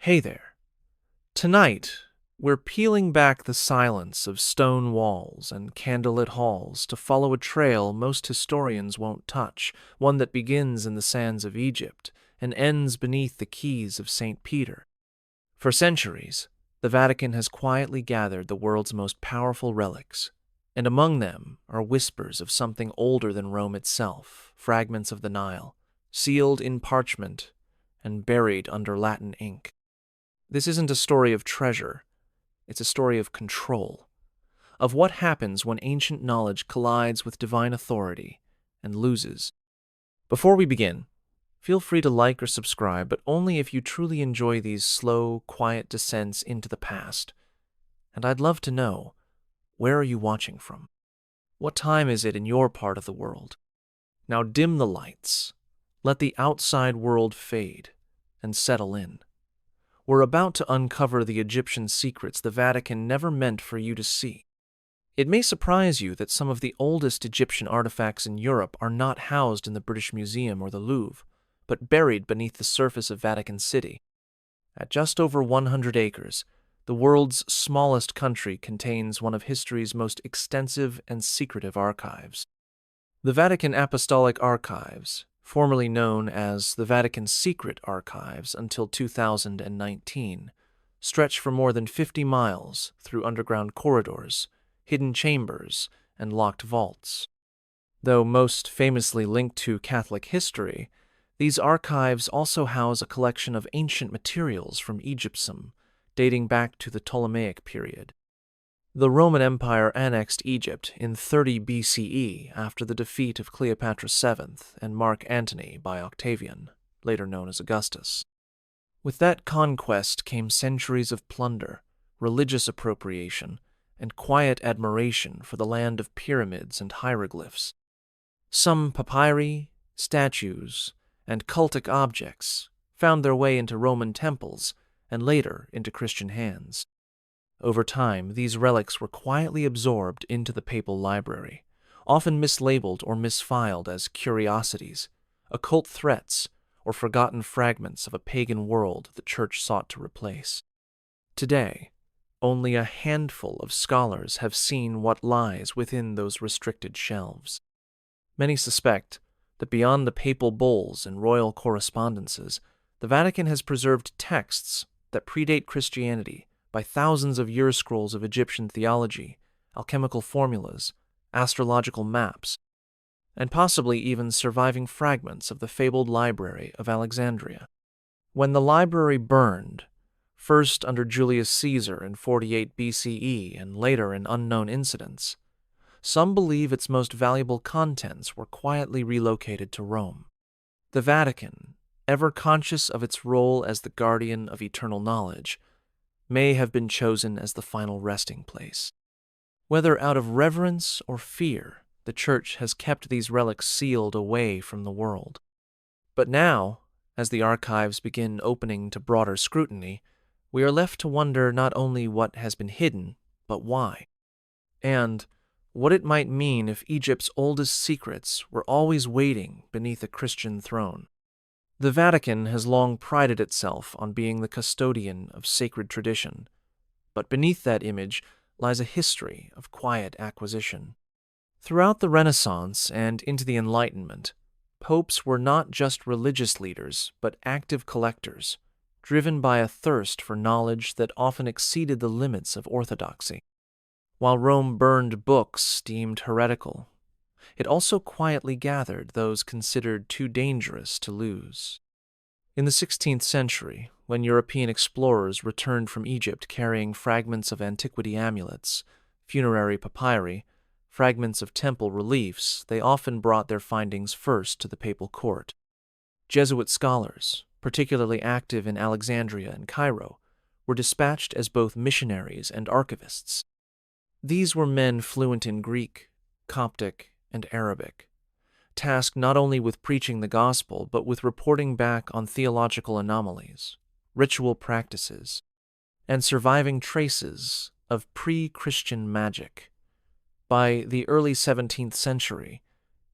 Hey there. Tonight, we're peeling back the silence of stone walls and candlelit halls to follow a trail most historians won't touch, one that begins in the sands of Egypt and ends beneath the quays of St. Peter. For centuries, the Vatican has quietly gathered the world's most powerful relics, and among them are whispers of something older than Rome itself, fragments of the Nile, sealed in parchment and buried under Latin ink. This isn't a story of treasure, it's a story of control, of what happens when ancient knowledge collides with divine authority and loses. Before we begin, feel free to like or subscribe, but only if you truly enjoy these slow, quiet descents into the past. And I'd love to know, where are you watching from? What time is it in your part of the world? Now dim the lights, let the outside world fade, and settle in. We're about to uncover the Egyptian secrets the Vatican never meant for you to see. It may surprise you that some of the oldest Egyptian artifacts in Europe are not housed in the British Museum or the Louvre, but buried beneath the surface of Vatican City. At just over 100 acres, the world's smallest country contains one of history's most extensive and secretive archives. The Vatican Apostolic Archives, formerly known as the Vatican Secret Archives until 2019, stretch for more than 50 miles through underground corridors, hidden chambers, and locked vaults. Though most famously linked to Catholic history, these archives also house a collection of ancient materials from Egyptium, dating back to the Ptolemaic period. The Roman Empire annexed Egypt in 30 BCE after the defeat of Cleopatra VII and Mark Antony by Octavian, later known as Augustus. With that conquest came centuries of plunder, religious appropriation, and quiet admiration for the land of pyramids and hieroglyphs. Some papyri, statues, and cultic objects found their way into Roman temples and later into Christian hands. Over time, these relics were quietly absorbed into the papal library, often mislabeled or misfiled as curiosities, occult threats, or forgotten fragments of a pagan world the Church sought to replace. Today, only a handful of scholars have seen what lies within those restricted shelves. Many suspect that beyond the papal bulls and royal correspondences, the Vatican has preserved texts that predate Christianity by thousands of year scrolls of Egyptian theology, alchemical formulas, astrological maps, and possibly even surviving fragments of the fabled Library of Alexandria. When the library burned, first under Julius Caesar in 48 BCE and later in unknown incidents, some believe its most valuable contents were quietly relocated to Rome. The Vatican, ever conscious of its role as the guardian of eternal knowledge, may have been chosen as the final resting place. Whether out of reverence or fear, the Church has kept these relics sealed away from the world. But now, as the archives begin opening to broader scrutiny, we are left to wonder not only what has been hidden, but why, and what it might mean if Egypt's oldest secrets were always waiting beneath a Christian throne. The Vatican has long prided itself on being the custodian of sacred tradition, but beneath that image lies a history of quiet acquisition. Throughout the Renaissance and into the Enlightenment, popes were not just religious leaders, but active collectors, driven by a thirst for knowledge that often exceeded the limits of orthodoxy. While Rome burned books deemed heretical, it also quietly gathered those considered too dangerous to lose. In the 16th century, when European explorers returned from Egypt carrying fragments of antiquity amulets, funerary papyri, fragments of temple reliefs, they often brought their findings first to the papal court. Jesuit scholars, particularly active in Alexandria and Cairo, were dispatched as both missionaries and archivists. These were men fluent in Greek, Coptic, and Arabic, tasked not only with preaching the gospel, but with reporting back on theological anomalies, ritual practices, and surviving traces of pre-Christian magic. By the early 17th century,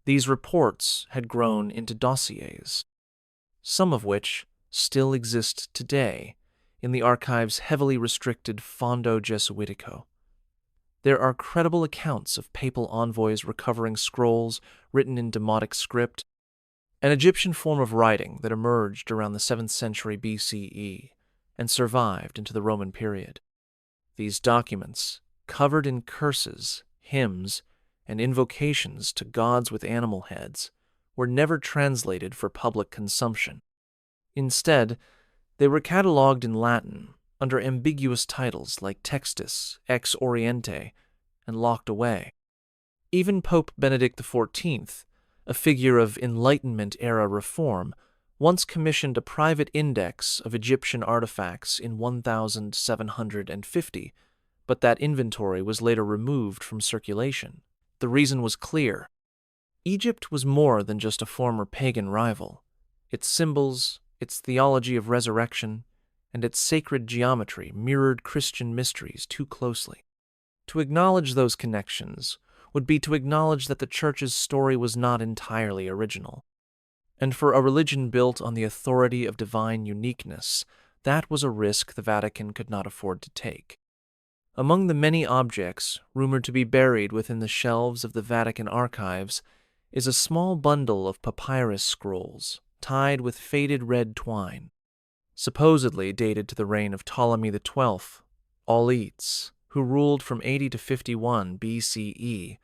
these reports had grown into dossiers, some of which still exist today in the archive's heavily restricted Fondo Jesuitico. There are credible accounts of papal envoys recovering scrolls written in Demotic script, an Egyptian form of writing that emerged around the 7th century BCE and survived into the Roman period. These documents, covered in curses, hymns, and invocations to gods with animal heads, were never translated for public consumption. Instead, they were catalogued in Latin under ambiguous titles like Textus, Ex Oriente, and locked away. Even Pope Benedict XIV, a figure of Enlightenment-era reform, once commissioned a private index of Egyptian artifacts in 1750, but that inventory was later removed from circulation. The reason was clear. Egypt was more than just a former pagan rival. Its symbols, its theology of resurrection, and its sacred geometry mirrored Christian mysteries too closely. To acknowledge those connections would be to acknowledge that the Church's story was not entirely original. And for a religion built on the authority of divine uniqueness, that was a risk the Vatican could not afford to take. Among the many objects rumored to be buried within the shelves of the Vatican Archives is a small bundle of papyrus scrolls tied with faded red twine, supposedly dated to the reign of Ptolemy XII, Rites, who ruled from 80 to 51 BCE.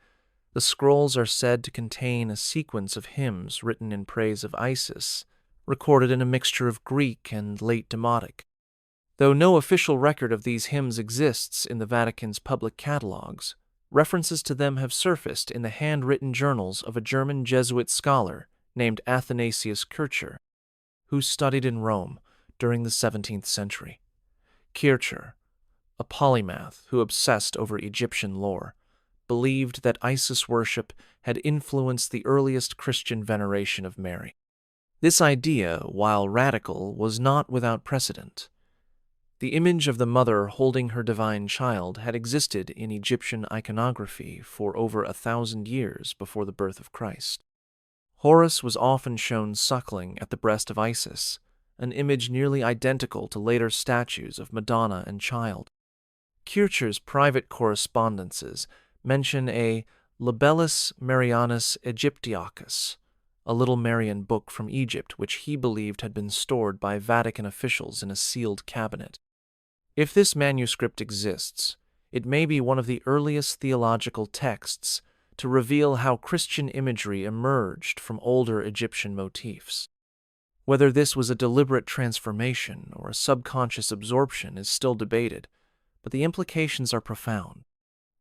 The scrolls are said to contain a sequence of hymns written in praise of Isis, recorded in a mixture of Greek and late Demotic. Though no official record of these hymns exists in the Vatican's public catalogues, references to them have surfaced in the handwritten journals of a German Jesuit scholar named Athanasius Kircher, who studied in Rome during the 17th century. Kircher, a polymath who obsessed over Egyptian lore, believed that Isis worship had influenced the earliest Christian veneration of Mary. This idea, while radical, was not without precedent. The image of the mother holding her divine child had existed in Egyptian iconography for over 1,000 years before the birth of Christ. Horus was often shown suckling at the breast of Isis, an image nearly identical to later statues of Madonna and child. Kircher's private correspondences mention a Libellus Marianus Egyptiacus, a little Marian book from Egypt which he believed had been stored by Vatican officials in a sealed cabinet. If this manuscript exists, it may be one of the earliest theological texts to reveal how Christian imagery emerged from older Egyptian motifs. Whether this was a deliberate transformation or a subconscious absorption is still debated, but the implications are profound.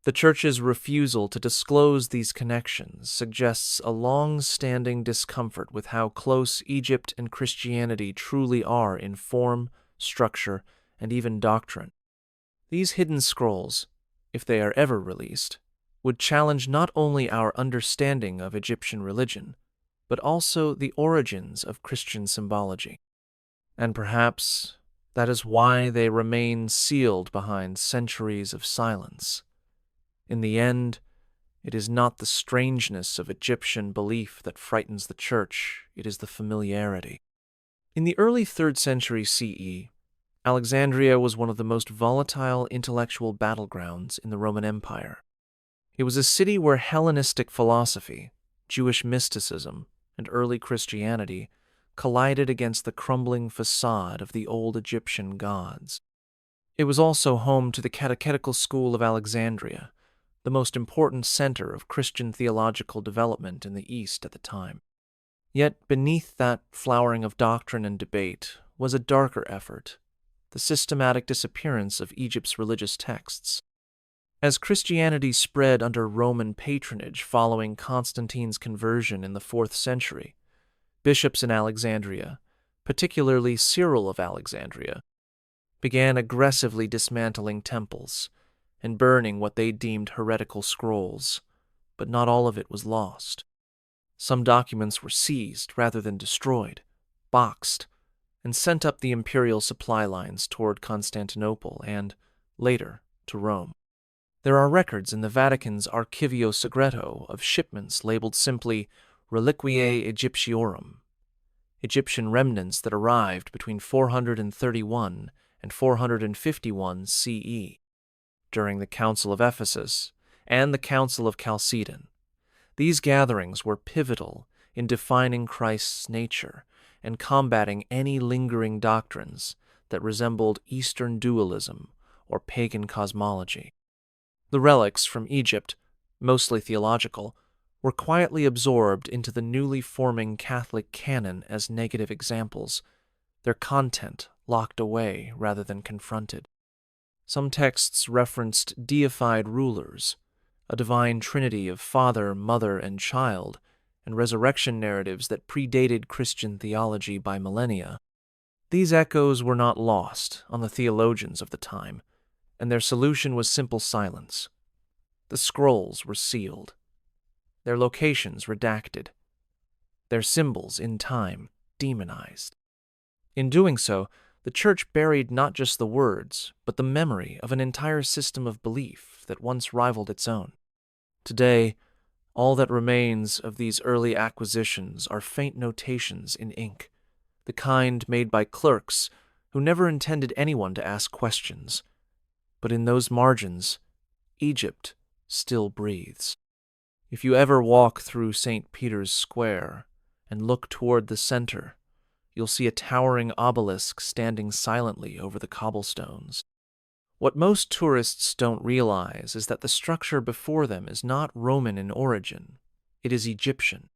The Church's refusal to disclose these connections suggests a long-standing discomfort with how close Egypt and Christianity truly are in form, structure, and even doctrine. These hidden scrolls, if they are ever released, would challenge not only our understanding of Egyptian religion, but also the origins of Christian symbology. And perhaps that is why they remain sealed behind centuries of silence. In the end, it is not the strangeness of Egyptian belief that frightens the Church, it is the familiarity. In the early 3rd century CE, Alexandria was one of the most volatile intellectual battlegrounds in the Roman Empire. It was a city where Hellenistic philosophy, Jewish mysticism, and early Christianity collided against the crumbling facade of the old Egyptian gods. It was also home to the Catechetical School of Alexandria, the most important center of Christian theological development in the East at the time. Yet beneath that flowering of doctrine and debate was a darker effort, the systematic disappearance of Egypt's religious texts. As Christianity spread under Roman patronage following Constantine's conversion in the 4th century, bishops in Alexandria, particularly Cyril of Alexandria, began aggressively dismantling temples and burning what they deemed heretical scrolls, but not all of it was lost. Some documents were seized rather than destroyed, boxed, and sent up the imperial supply lines toward Constantinople and, later, to Rome. There are records in the Vatican's Archivio Segreto of shipments labeled simply Reliquiae Egyptiorum, Egyptian remnants that arrived between 431 and 451 CE, during the Council of Ephesus and the Council of Chalcedon. These gatherings were pivotal in defining Christ's nature and combating any lingering doctrines that resembled Eastern dualism or pagan cosmology. The relics from Egypt, mostly theological, were quietly absorbed into the newly forming Catholic canon as negative examples, their content locked away rather than confronted. Some texts referenced deified rulers, a divine trinity of Father, Mother, and Child, and resurrection narratives that predated Christian theology by millennia. These echoes were not lost on the theologians of the time, and their solution was simple silence. The scrolls were sealed, their locations redacted, their symbols in time demonized. In doing so, the Church buried not just the words, but the memory of an entire system of belief that once rivaled its own. Today, all that remains of these early acquisitions are faint notations in ink, the kind made by clerks who never intended anyone to ask questions. But in those margins, Egypt still breathes. If you ever walk through St. Peter's Square and look toward the center, you'll see a towering obelisk standing silently over the cobblestones. What most tourists don't realize is that the structure before them is not Roman in origin, it is Egyptian.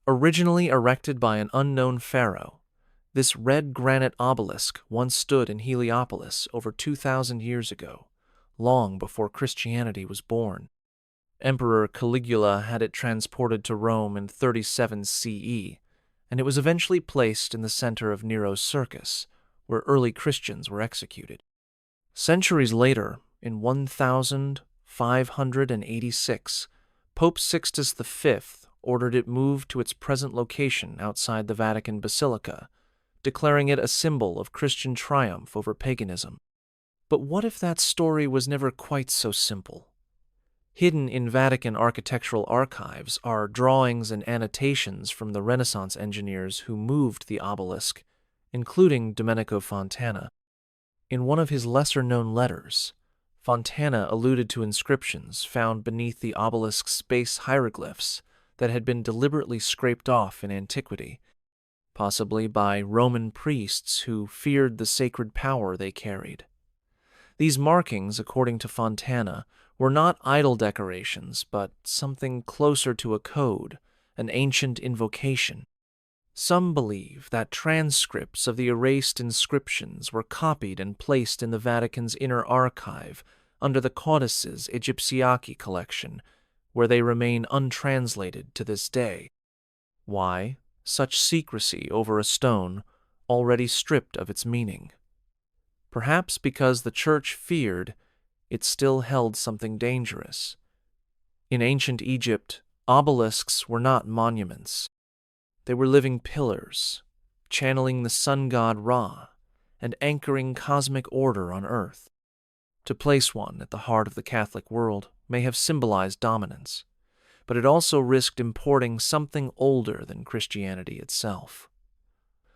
Originally erected by an unknown pharaoh, this red granite obelisk once stood in Heliopolis over 2,000 years ago, long before Christianity was born. Emperor Caligula had it transported to Rome in 37 CE, and it was eventually placed in the center of Nero's circus, where early Christians were executed. Centuries later, in 1586, Pope Sixtus V ordered it moved to its present location outside the Vatican Basilica, declaring it a symbol of Christian triumph over paganism. But what if that story was never quite so simple? Hidden in Vatican architectural archives are drawings and annotations from the Renaissance engineers who moved the obelisk, including Domenico Fontana. In one of his lesser-known letters, Fontana alluded to inscriptions found beneath the obelisk's base hieroglyphs that had been deliberately scraped off in antiquity, possibly by Roman priests who feared the sacred power they carried. These markings, according to Fontana, were not idol decorations, but something closer to a code, an ancient invocation. Some believe that transcripts of the erased inscriptions were copied and placed in the Vatican's inner archive under the Codices Egyptiaci collection, where they remain untranslated to this day. Why such secrecy over a stone already stripped of its meaning? Perhaps because the Church feared it still held something dangerous. In ancient Egypt, obelisks were not monuments. They were living pillars, channeling the sun god Ra and anchoring cosmic order on earth. To place one at the heart of the Catholic world may have symbolized dominance, but it also risked importing something older than Christianity itself,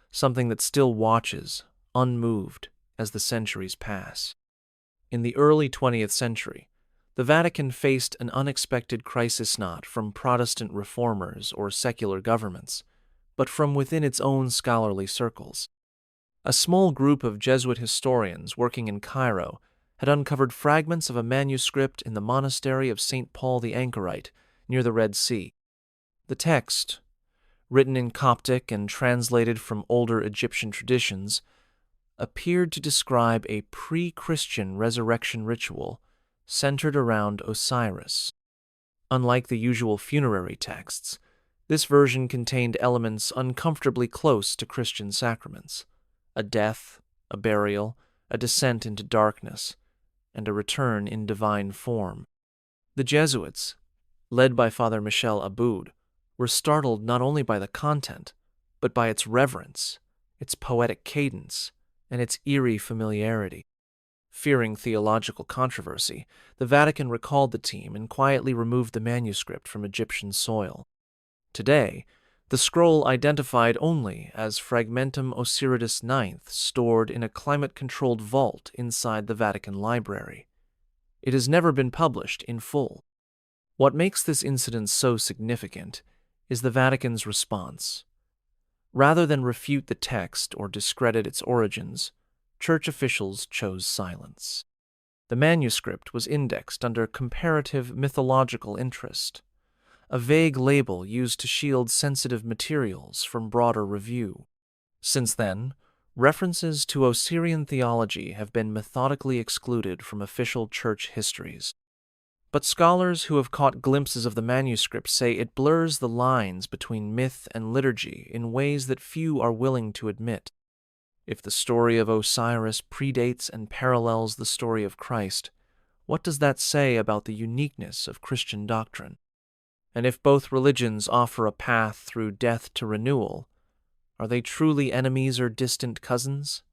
something that still watches, unmoved, as the centuries pass. In the early 20th century, the Vatican faced an unexpected crisis not from Protestant reformers or secular governments, but from within its own scholarly circles. A small group of Jesuit historians working in Cairo had uncovered fragments of a manuscript in the monastery of St. Paul the Anchorite near the Red Sea. The text, written in Coptic and translated from older Egyptian traditions, appeared to describe a pre-Christian resurrection ritual centered around Osiris. Unlike the usual funerary texts, this version contained elements uncomfortably close to Christian sacraments: a death, a burial, a descent into darkness, and a return in divine form. The Jesuits, led by Father Michel Aboud, were startled not only by the content, but by its reverence, its poetic cadence, and its eerie familiarity. Fearing theological controversy, the Vatican recalled the team and quietly removed the manuscript from Egyptian soil. Today, The scroll identified only as Fragmentum Osiris IX stored in a climate-controlled vault inside the Vatican Library. It has never been published in full. What makes this incident so significant is the Vatican's response. Rather than refute the text or discredit its origins, church officials chose silence. The manuscript was indexed under comparative mythological interest, a vague label used to shield sensitive materials from broader review. Since then, references to Osirian theology have been methodically excluded from official church histories. But scholars who have caught glimpses of the manuscript say it blurs the lines between myth and liturgy in ways that few are willing to admit. If the story of Osiris predates and parallels the story of Christ, what does that say about the uniqueness of Christian doctrine? And if both religions offer a path through death to renewal, are they truly enemies or distant cousins?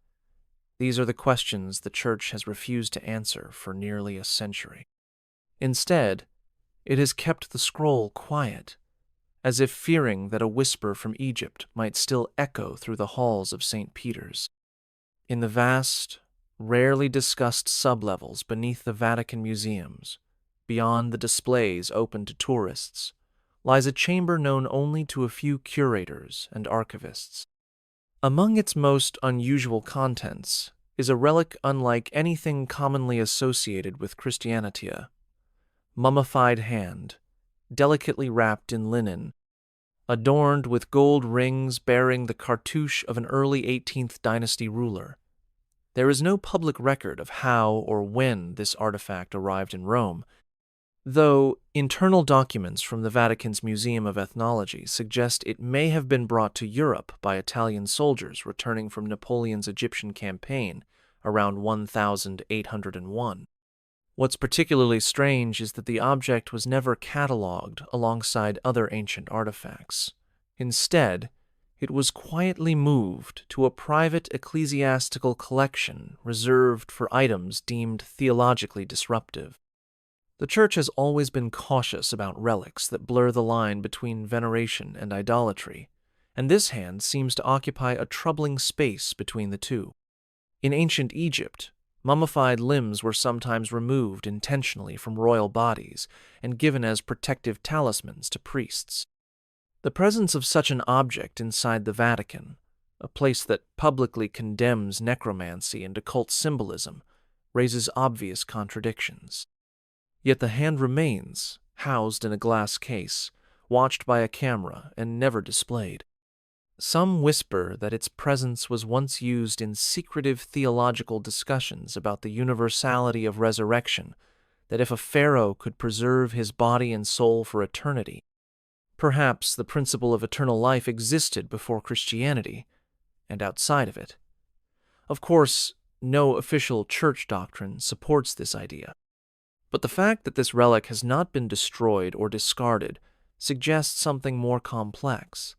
These are the questions the Church has refused to answer for nearly a century. Instead, it has kept the scroll quiet, as if fearing that a whisper from Egypt might still echo through the halls of St. Peter's. In the vast, rarely discussed sublevels beneath the Vatican museums, beyond the displays open to tourists, lies a chamber known only to a few curators and archivists. Among its most unusual contents is a relic unlike anything commonly associated with Christianity: mummified hand, delicately wrapped in linen, adorned with gold rings bearing the cartouche of an early 18th dynasty ruler. There is no public record of how or when this artifact arrived in Rome, though internal documents from the Vatican's Museum of Ethnology suggest it may have been brought to Europe by Italian soldiers returning from Napoleon's Egyptian campaign around 1801. What's particularly strange is that the object was never catalogued alongside other ancient artifacts. Instead, it was quietly moved to a private ecclesiastical collection reserved for items deemed theologically disruptive. The Church has always been cautious about relics that blur the line between veneration and idolatry, and this hand seems to occupy a troubling space between the two. In ancient Egypt, mummified limbs were sometimes removed intentionally from royal bodies and given as protective talismans to priests. The presence of such an object inside the Vatican, a place that publicly condemns necromancy and occult symbolism, raises obvious contradictions. Yet the hand remains, housed in a glass case, watched by a camera and never displayed. Some whisper that its presence was once used in secretive theological discussions about the universality of resurrection, that if a pharaoh could preserve his body and soul for eternity, perhaps the principle of eternal life existed before Christianity and outside of it. Of course, no official church doctrine supports this idea, but the fact that this relic has not been destroyed or discarded suggests something more complex.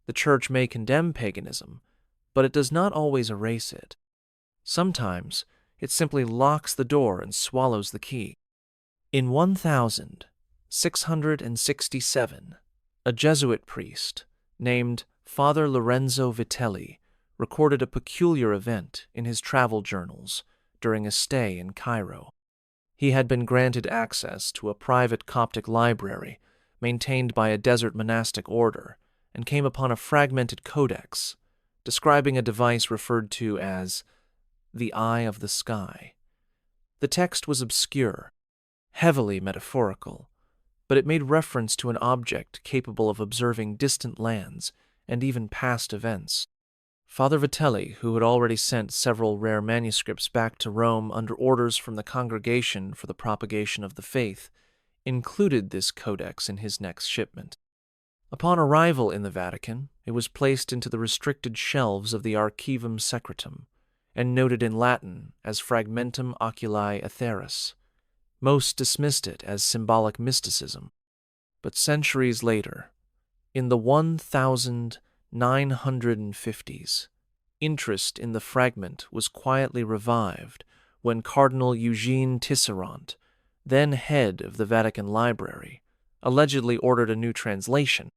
The Church may condemn paganism, but it does not always erase it. Sometimes, it simply locks the door and swallows the key. In 1667, a Jesuit priest named Father Lorenzo Vitelli recorded a peculiar event in his travel journals during a stay in Cairo. He had been granted access to a private Coptic library maintained by a desert monastic order, and came upon a fragmented codex describing a device referred to as the Eye of the Sky. The text was obscure, heavily metaphorical, but it made reference to an object capable of observing distant lands and even past events. Father Vitelli, who had already sent several rare manuscripts back to Rome under orders from the Congregation for the Propagation of the Faith, included this codex in his next shipment. Upon arrival in the Vatican, it was placed into the restricted shelves of the Archivum Secretum and noted in Latin as Fragmentum Oculi Aetheris. Most dismissed it as symbolic mysticism. But centuries later, in the 1950s, interest in the fragment was quietly revived when Cardinal Eugene Tisserant, then head of the Vatican Library, allegedly ordered a new translation.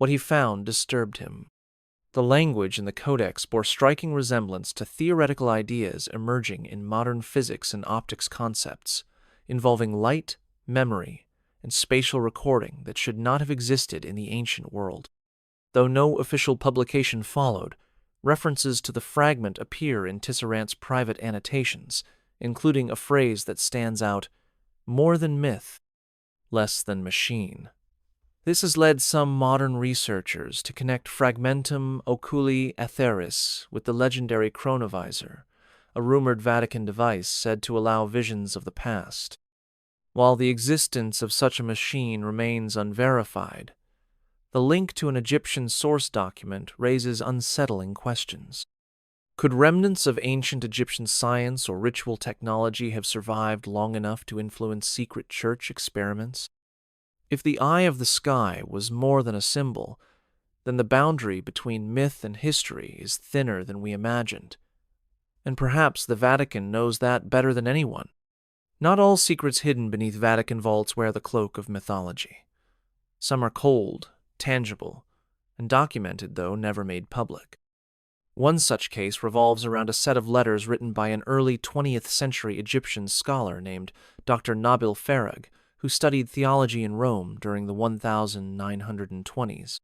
What he found disturbed him. The language in the codex bore striking resemblance to theoretical ideas emerging in modern physics and optics concepts, involving light, memory, and spatial recording that should not have existed in the ancient world. Though no official publication followed, references to the fragment appear in Tisserant's private annotations, including a phrase that stands out: more than myth, less than machine. This has led some modern researchers to connect fragmentum oculi aetheris with the legendary chronovisor, a rumored Vatican device said to allow visions of the past. While the existence of such a machine remains unverified, the link to an Egyptian source document raises unsettling questions. Could remnants of ancient Egyptian science or ritual technology have survived long enough to influence secret church experiments? If the eye of the sky was more than a symbol, then the boundary between myth and history is thinner than we imagined. And perhaps the Vatican knows that better than anyone. Not all secrets hidden beneath Vatican vaults wear the cloak of mythology. Some are cold, tangible, and documented, though never made public. One such case revolves around a set of letters written by an early 20th century Egyptian scholar named Dr. Nabil Farag, who studied theology in Rome during the 1920s.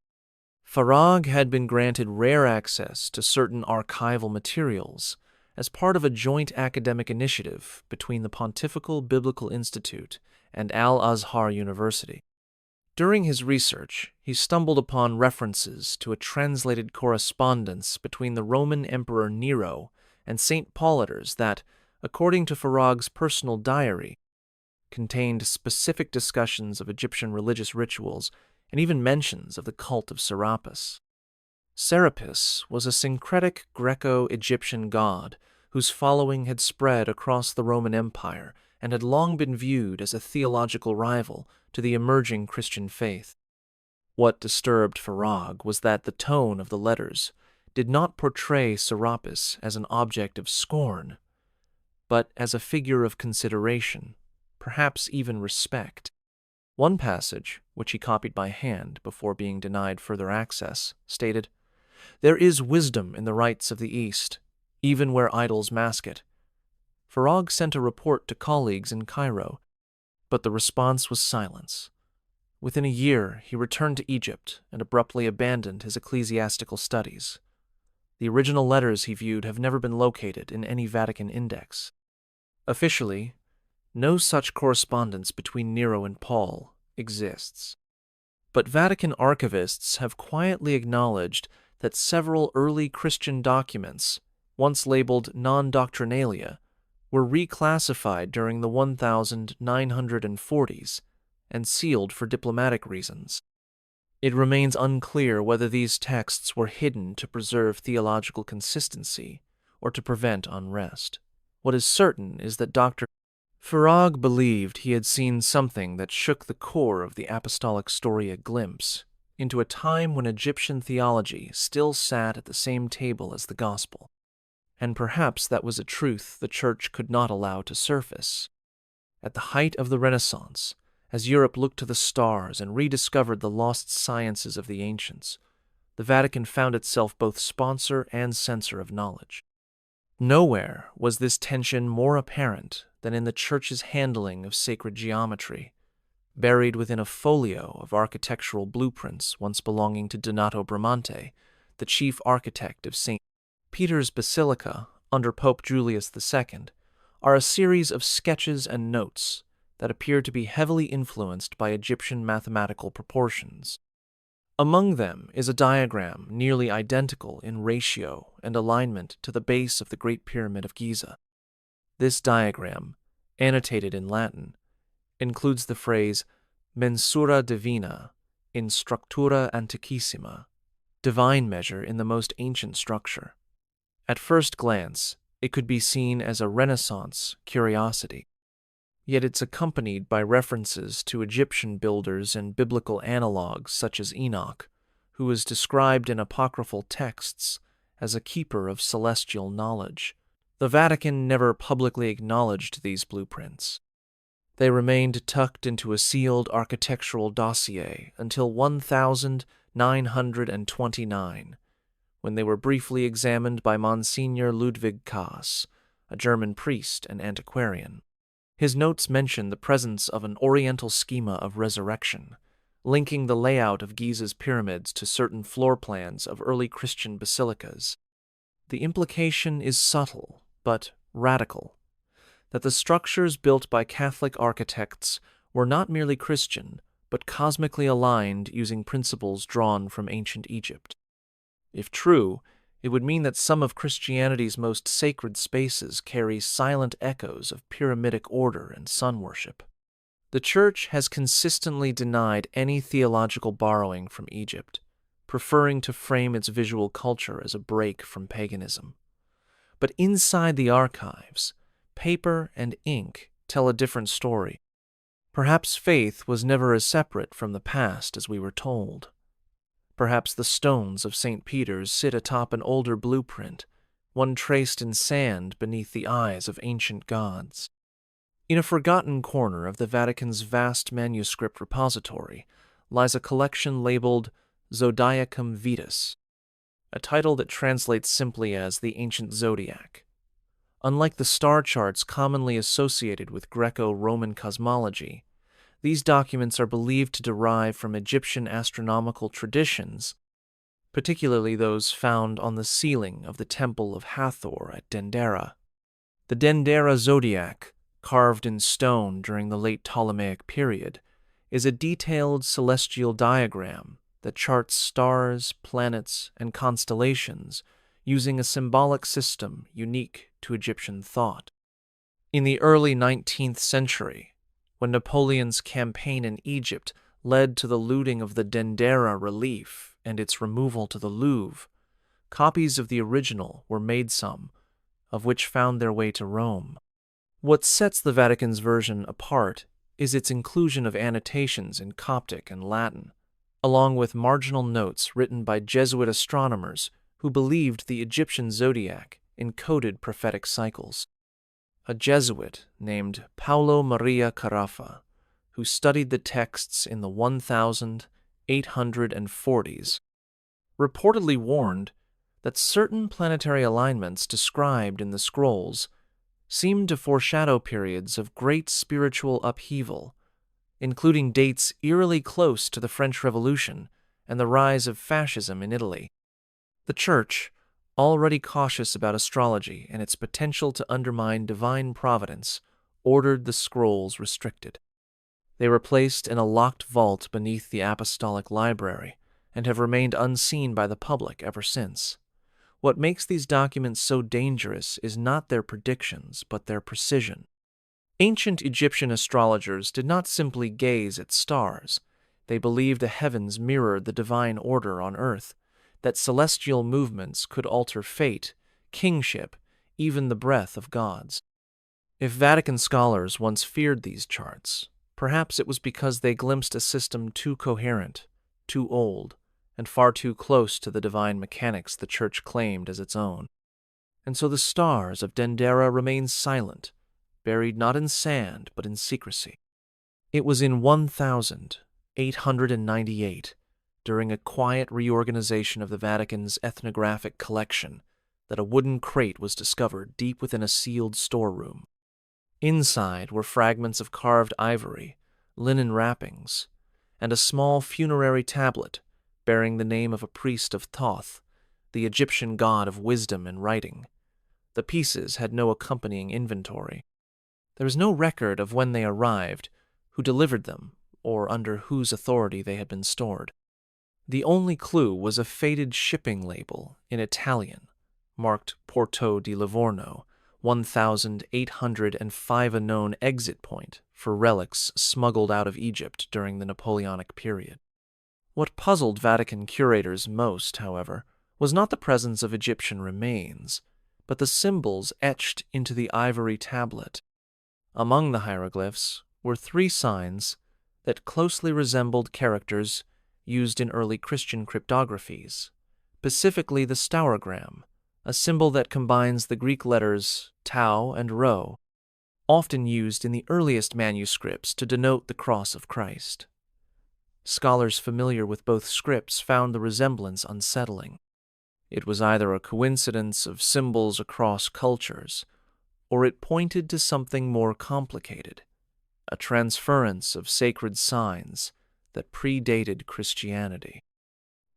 Farag had been granted rare access to certain archival materials as part of a joint academic initiative between the Pontifical Biblical Institute and Al-Azhar University. During his research, he stumbled upon references to a translated correspondence between the Roman Emperor Nero and St. Pauliters that, according to Farag's personal diary, contained specific discussions of Egyptian religious rituals and even mentions of the cult of Serapis. Serapis was a syncretic Greco-Egyptian god whose following had spread across the Roman Empire and had long been viewed as a theological rival to the emerging Christian faith. What disturbed Farag was that the tone of the letters did not portray Serapis as an object of scorn, but as a figure of consideration, perhaps even respect. One passage, which he copied by hand before being denied further access, stated, "There is wisdom in the rites of the East, even where idols mask it." Farag sent a report to colleagues in Cairo, but the response was silence. Within a year, he returned to Egypt and abruptly abandoned his ecclesiastical studies. The original letters he viewed have never been located in any Vatican index. Officially, no such correspondence between Nero and Paul exists. But Vatican archivists have quietly acknowledged that several early Christian documents, once labeled non-doctrinalia, were reclassified during the 1940s and sealed for diplomatic reasons. It remains unclear whether these texts were hidden to preserve theological consistency or to prevent unrest. What is certain is that Dr. Farag believed he had seen something that shook the core of the apostolic story a glimpse into a time when Egyptian theology still sat at the same table as the gospel. And perhaps that was a truth the Church could not allow to surface. At the height of the Renaissance, as Europe looked to the stars and rediscovered the lost sciences of the ancients, the Vatican found itself both sponsor and censor of knowledge. Nowhere was this tension more apparent than in the Church's handling of sacred geometry, buried within a folio of architectural blueprints once belonging to Donato Bramante, the chief architect of St. Peter's Basilica under Pope Julius II, are a series of sketches and notes that appear to be heavily influenced by Egyptian mathematical proportions. Among them is a diagram nearly identical in ratio and alignment to the base of the Great Pyramid of Giza. This diagram, annotated in Latin, includes the phrase mensura divina in structura antiquissima, divine measure in the most ancient structure. At first glance, it could be seen as a Renaissance curiosity. Yet it's accompanied by references to Egyptian builders and biblical analogues such as Enoch, who is described in apocryphal texts as a keeper of celestial knowledge. The Vatican never publicly acknowledged these blueprints. They remained tucked into a sealed architectural dossier until 1970 929, when they were briefly examined by Monsignor Ludwig Kaas, a German priest and antiquarian. His notes mention the presence of an oriental schema of resurrection, linking the layout of Giza's pyramids to certain floor plans of early Christian basilicas. The implication is subtle, but radical, that the structures built by Catholic architects were not merely Christian, but cosmically aligned using principles drawn from ancient Egypt. If true, it would mean that some of Christianity's most sacred spaces carry silent echoes of pyramidic order and sun worship. The Church has consistently denied any theological borrowing from Egypt, preferring to frame its visual culture as a break from paganism. But inside the archives, paper and ink tell a different story. Perhaps faith was never as separate from the past as we were told. Perhaps the stones of St. Peter's sit atop an older blueprint, one traced in sand beneath the eyes of ancient gods. In a forgotten corner of the Vatican's vast manuscript repository lies a collection labeled Zodiacum Vetus, a title that translates simply as the ancient zodiac. Unlike the star charts commonly associated with Greco-Roman cosmology, these documents are believed to derive from Egyptian astronomical traditions, particularly those found on the ceiling of the Temple of Hathor at Dendera. The Dendera zodiac, carved in stone during the late Ptolemaic period, is a detailed celestial diagram that charts stars, planets, and constellations using a symbolic system unique to Egyptian thought. In the early 19th century, when Napoleon's campaign in Egypt led to the looting of the Dendera relief and its removal to the Louvre, copies of the original were made, some of which found their way to Rome. What sets the Vatican's version apart is its inclusion of annotations in Coptic and Latin, along with marginal notes written by Jesuit astronomers who believed the Egyptian zodiac encoded prophetic cycles. A Jesuit named Paulo Maria Carafa, who studied the texts in the 1840s, reportedly warned that certain planetary alignments described in the scrolls seemed to foreshadow periods of great spiritual upheaval, including dates eerily close to the French Revolution and the rise of fascism in Italy. The Church, already cautious about astrology and its potential to undermine divine providence, ordered the scrolls restricted. They were placed in a locked vault beneath the Apostolic Library and have remained unseen by the public ever since. What makes these documents so dangerous is not their predictions, but their precision. Ancient Egyptian astrologers did not simply gaze at stars. They believed the heavens mirrored the divine order on earth, that celestial movements could alter fate, kingship, even the breath of gods. If Vatican scholars once feared these charts, perhaps it was because they glimpsed a system too coherent, too old, and far too close to the divine mechanics the Church claimed as its own. And so the stars of Dendera remained silent, buried not in sand but in secrecy. It was in 1898, during a quiet reorganization of the Vatican's ethnographic collection, that a wooden crate was discovered deep within a sealed storeroom. Inside were fragments of carved ivory, linen wrappings, and a small funerary tablet bearing the name of a priest of Thoth, the Egyptian god of wisdom and writing. The pieces had no accompanying inventory. There is no record of when they arrived, who delivered them, or under whose authority they had been stored. The only clue was a faded shipping label in Italian, marked Porto di Livorno, 1805, a known exit point for relics smuggled out of Egypt during the Napoleonic period. What puzzled Vatican curators most, however, was not the presence of Egyptian remains, but the symbols etched into the ivory tablet. Among the hieroglyphs were 3 signs that closely resembled characters used in early Christian cryptographies, specifically the staurograph, a symbol that combines the Greek letters tau and rho, often used in the earliest manuscripts to denote the cross of Christ. Scholars familiar with both scripts found the resemblance unsettling. It was either a coincidence of symbols across cultures, or it pointed to something more complicated, a transference of sacred signs that predated Christianity.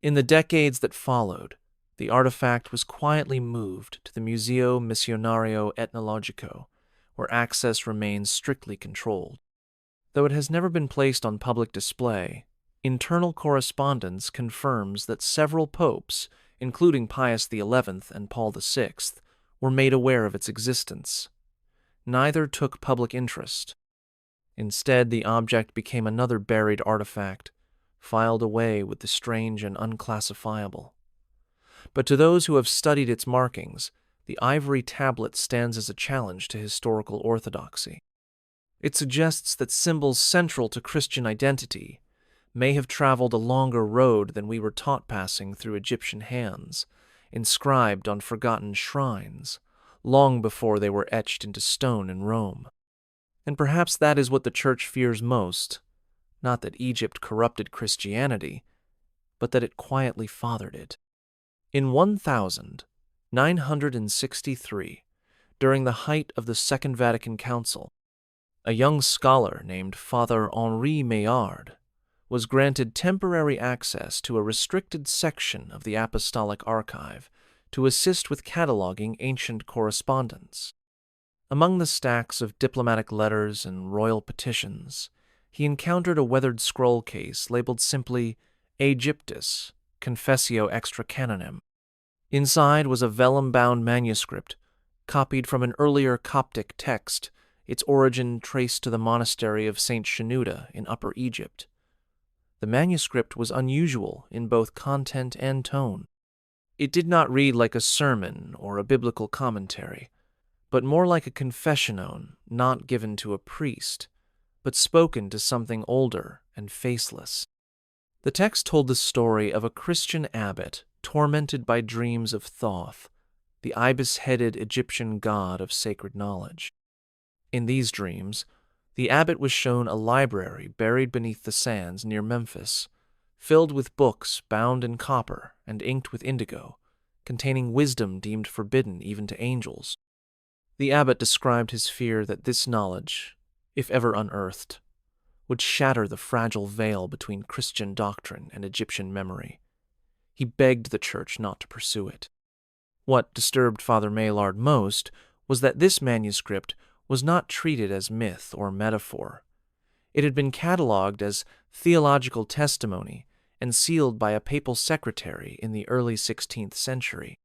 In the decades that followed, the artifact was quietly moved to the Museo Missionario Etnologico, where access remains strictly controlled. Though it has never been placed on public display, internal correspondence confirms that several popes, including Pius XI and Paul VI, were made aware of its existence. Neither took public interest. Instead, the object became another buried artifact, filed away with the strange and unclassifiable. But to those who have studied its markings, the ivory tablet stands as a challenge to historical orthodoxy. It suggests that symbols central to Christian identity may have traveled a longer road than we were taught passing through Egyptian hands, inscribed on forgotten shrines, long before they were etched into stone in Rome. And perhaps that is what the Church fears most, not that Egypt corrupted Christianity, but that it quietly fathered it. In 1963, during the height of the Second Vatican Council, a young scholar named Father Henri Maillard was granted temporary access to a restricted section of the Apostolic Archive to assist with cataloging ancient correspondence. Among the stacks of diplomatic letters and royal petitions, he encountered a weathered scroll case labeled simply Aegyptus, Confessio Extra Canonem. Inside was a vellum-bound manuscript, copied from an earlier Coptic text, its origin traced to the monastery of St. Shenouda in Upper Egypt. The manuscript was unusual in both content and tone. It did not read like a sermon or a biblical commentary, but more like a confessionone not given to a priest, but spoken to something older and faceless. The text told the story of a Christian abbot tormented by dreams of Thoth, the ibis-headed Egyptian god of sacred knowledge. In these dreams, the abbot was shown a library buried beneath the sands near Memphis, filled with books bound in copper and inked with indigo, containing wisdom deemed forbidden even to angels. The abbot described his fear that this knowledge, if ever unearthed, would shatter the fragile veil between Christian doctrine and Egyptian memory. He begged the Church not to pursue it. What disturbed Father Maillard most was that this manuscript was not treated as myth or metaphor. It had been catalogued as theological testimony and sealed by a papal secretary in the early 16th century.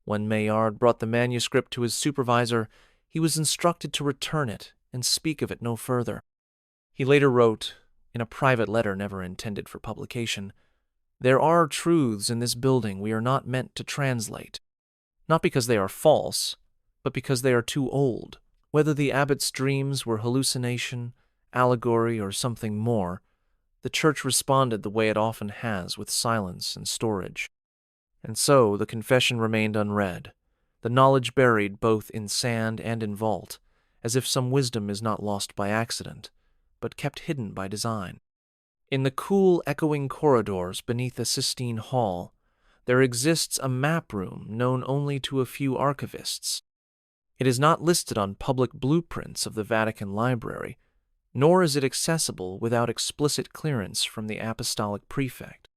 When Maillard brought the manuscript to his supervisor, he was instructed to return it and speak of it no further. He later wrote, in a private letter never intended for publication, "There are truths in this building we are not meant to translate, not because they are false, but because they are too old. Whether the abbot's dreams were hallucination, allegory, or something more, the Church responded the way it often has, with silence and storage. And so the confession remained unread, the knowledge buried both in sand and in vault, as if some wisdom is not lost by accident, but kept hidden by design. In the cool, echoing corridors beneath the Sistine Hall, there exists a map room known only to a few archivists. It is not listed on public blueprints of the Vatican Library, nor is it accessible without explicit clearance from the apostolic prefect.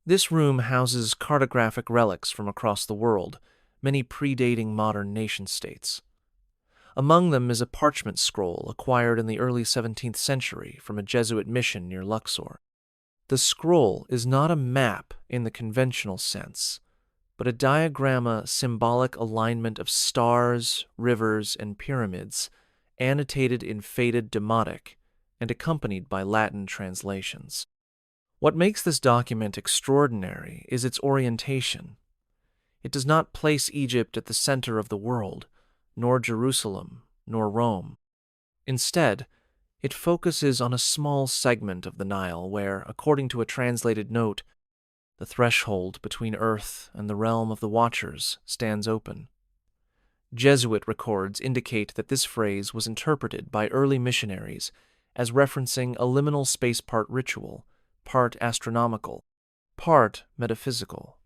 This room houses cartographic relics from across the world, many predating modern nation-states. Among them is a parchment scroll acquired in the early 17th century from a Jesuit mission near Luxor. The scroll is not a map in the conventional sense, but a diagramma symbolic alignment of stars, rivers, and pyramids, annotated in faded Demotic and accompanied by Latin translations. What makes this document extraordinary is its orientation. It does not place Egypt at the center of the world, nor Jerusalem, nor Rome. Instead, it focuses on a small segment of the Nile where, according to a translated note, the threshold between earth and the realm of the Watchers stands open. Jesuit records indicate that this phrase was interpreted by early missionaries as referencing a liminal spacepart ritual, part astronomical, part metaphysical.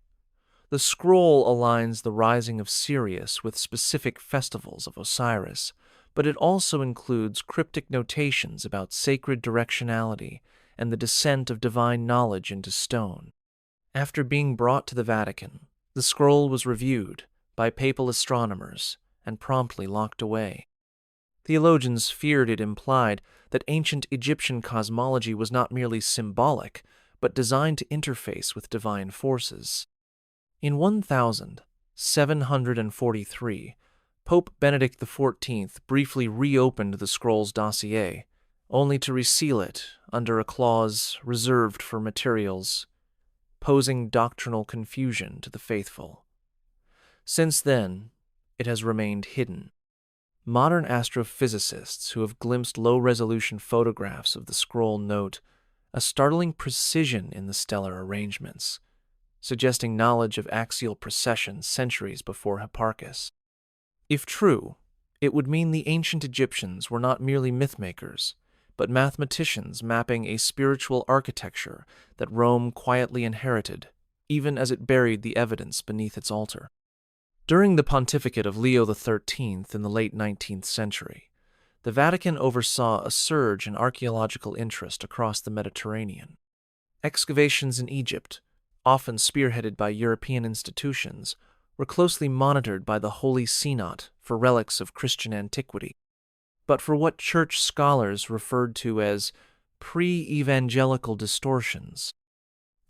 The scroll aligns the rising of Sirius with specific festivals of Osiris, but it also includes cryptic notations about sacred directionality and the descent of divine knowledge into stone. After being brought to the Vatican, the scroll was reviewed by papal astronomers and promptly locked away. Theologians feared it implied that ancient Egyptian cosmology was not merely symbolic, but designed to interface with divine forces. In 1743, Pope Benedict XIV briefly reopened the scroll's dossier, only to reseal it under a clause reserved for materials, posing doctrinal confusion to the faithful. Since then, it has remained hidden. Modern astrophysicists who have glimpsed low-resolution photographs of the scroll note a startling precision in the stellar arrangements, suggesting knowledge of axial precession centuries before Hipparchus. If true, it would mean the ancient Egyptians were not merely mythmakers, but mathematicians mapping a spiritual architecture that Rome quietly inherited, even as it buried the evidence beneath its altar. During the pontificate of Leo XIII in the late 19th century, the Vatican oversaw a surge in archaeological interest across the Mediterranean. Excavations in Egypt, often spearheaded by European institutions, were closely monitored by the Holy Synod for relics of Christian antiquity, but for what church scholars referred to as pre-evangelical distortions.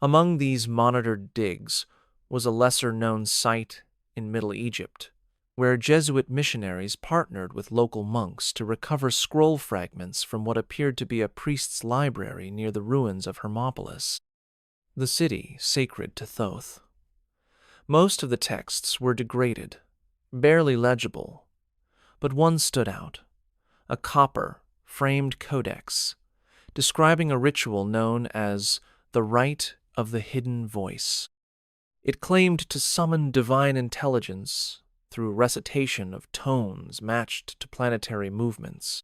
Among these monitored digs was a lesser-known site in Middle Egypt, where Jesuit missionaries partnered with local monks to recover scroll fragments from what appeared to be a priest's library near the ruins of Hermopolis, the city sacred to Thoth. Most of the texts were degraded, barely legible, but one stood out, a copper, framed codex, describing a ritual known as the Rite of the Hidden Voice. It claimed to summon divine intelligence through recitation of tones matched to planetary movements.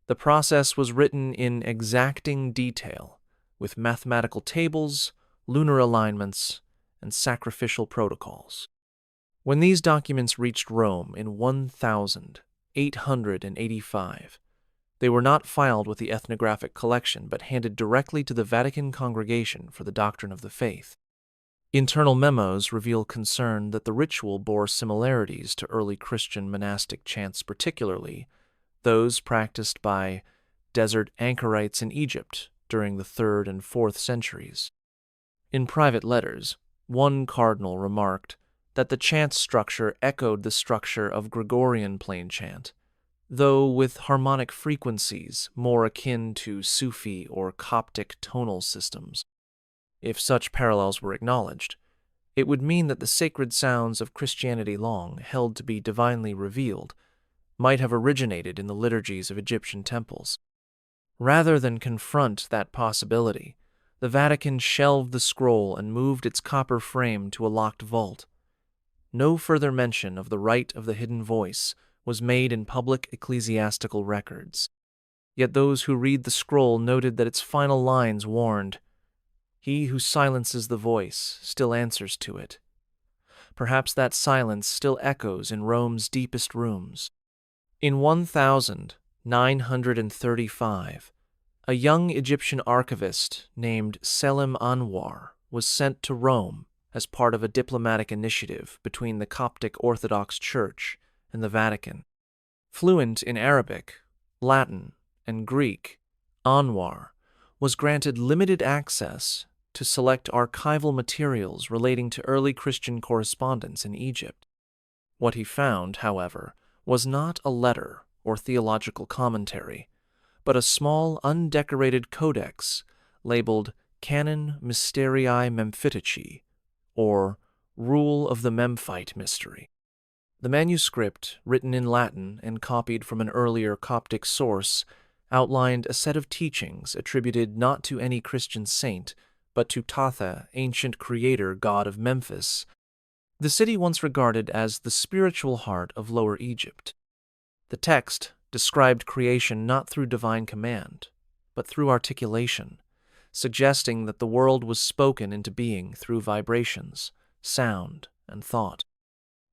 The process was written in exacting detail, with mathematical tables, lunar alignments, and sacrificial protocols. When these documents reached Rome in 1885, they were not filed with the ethnographic collection but handed directly to the Vatican Congregation for the Doctrine of the Faith. Internal memos reveal concern that the ritual bore similarities to early Christian monastic chants, particularly those practiced by desert anchorites in Egypt during the 3rd and 4th centuries. In private letters, one cardinal remarked that the chant structure echoed the structure of Gregorian plain chant, though with harmonic frequencies more akin to Sufi or Coptic tonal systems. If such parallels were acknowledged, it would mean that the sacred sounds of Christianity long held to be divinely revealed might have originated in the liturgies of Egyptian temples. Rather than confront that possibility, the Vatican shelved the scroll and moved its copper frame to a locked vault. No further mention of the Rite of the Hidden Voice was made in public ecclesiastical records. Yet those who read the scroll noted that its final lines warned, "He who silences the voice still answers to it." Perhaps that silence still echoes in Rome's deepest rooms. In 1935, a young Egyptian archivist named Selim Anwar was sent to Rome as part of a diplomatic initiative between the Coptic Orthodox Church and the Vatican. Fluent in Arabic, Latin, and Greek, Anwar was granted limited access to select archival materials relating to early Christian correspondence in Egypt. What he found, however, was not a letter or theological commentary, but a small, undecorated codex labeled Canon Mysterii Memphitici, or Rule of the Memphite Mystery. The manuscript, written in Latin and copied from an earlier Coptic source, outlined a set of teachings attributed not to any Christian saint, but to Tatha, ancient creator god of Memphis, the city once regarded as the spiritual heart of Lower Egypt. The text described creation not through divine command, but through articulation, suggesting that the world was spoken into being through vibrations, sound, and thought.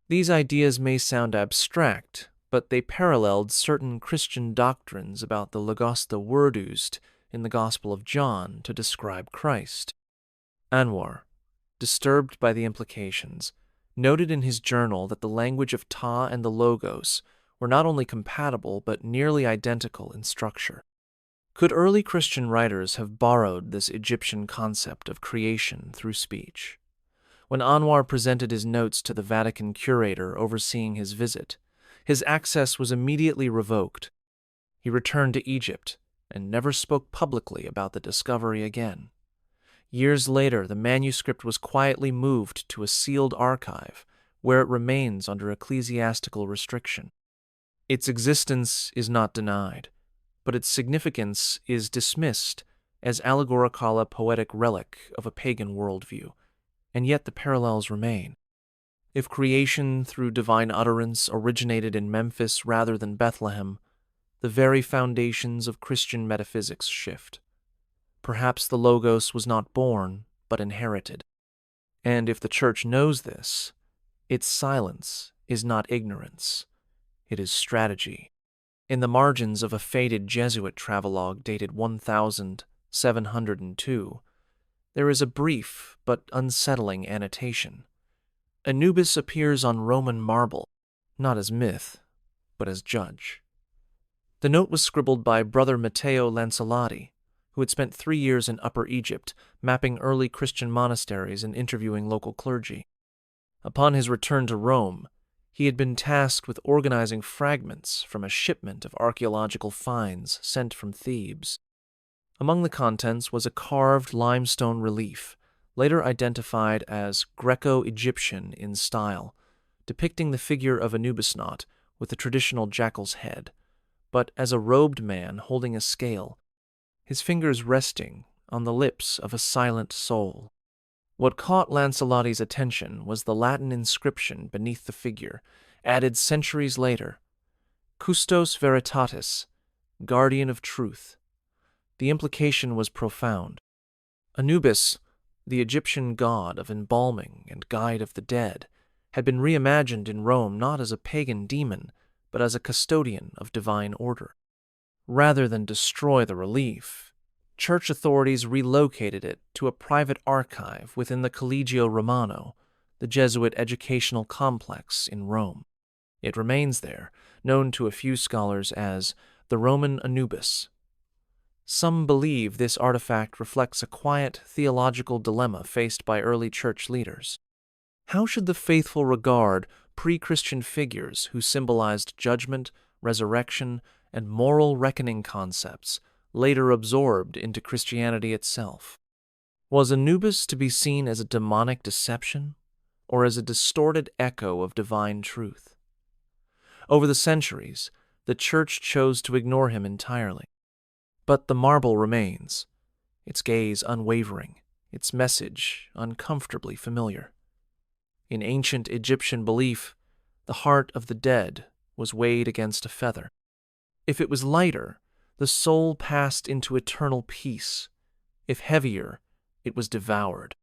These ideas may sound abstract, but they paralleled certain Christian doctrines about the logos the word used in the Gospel of John to describe Christ. Anwar, disturbed by the implications, noted in his journal that the language of Ta and the Logos were not only compatible but nearly identical in structure. Could early Christian writers have borrowed this Egyptian concept of creation through speech? When Anwar presented his notes to the Vatican curator overseeing his visit, his access was immediately revoked. He returned to Egypt and never spoke publicly about the discovery again. Years later, the manuscript was quietly moved to a sealed archive, where it remains under ecclesiastical restriction. Its existence is not denied, but its significance is dismissed as allegorical a poetic relic of a pagan worldview, and yet the parallels remain. If creation through divine utterance originated in Memphis rather than Bethlehem, the very foundations of Christian metaphysics shift. Perhaps the Logos was not born, but inherited. And if the Church knows this, its silence is not ignorance, it is strategy. In the margins of a faded Jesuit travelogue dated 1702, there is a brief but unsettling annotation. Anubis appears on Roman marble, not as myth, but as judge. The note was scribbled by Brother Matteo Lancelotti, who had spent 3 years in Upper Egypt, mapping early Christian monasteries and interviewing local clergy. Upon his return to Rome, he had been tasked with organizing fragments from a shipment of archaeological finds sent from Thebes. Among the contents was a carved limestone relief, later identified as Greco-Egyptian in style, depicting the figure of Anubis with the traditional jackal's head, but as a robed man holding a scale, his fingers resting on the lips of a silent soul. What caught Lancelotti's attention was the Latin inscription beneath the figure, added centuries later, Custos Veritatis, guardian of truth. The implication was profound. Anubis, the Egyptian god of embalming and guide of the dead, had been reimagined in Rome not as a pagan demon, but as a custodian of divine order. Rather than destroy the relief, church authorities relocated it to a private archive within the Collegio Romano, the Jesuit educational complex in Rome. It remains there, known to a few scholars as the Roman Anubis. Some believe this artifact reflects a quiet theological dilemma faced by early church leaders. How should the faithful regard pre-Christian figures who symbolized judgment, resurrection, and moral reckoning concepts later absorbed into Christianity itself? Was Anubis to be seen as a demonic deception or as a distorted echo of divine truth? Over the centuries, the Church chose to ignore him entirely. But the marble remains, its gaze unwavering, its message uncomfortably familiar. In ancient Egyptian belief, the heart of the dead was weighed against a feather. If it was lighter, the soul passed into eternal peace. If heavier, it was devoured.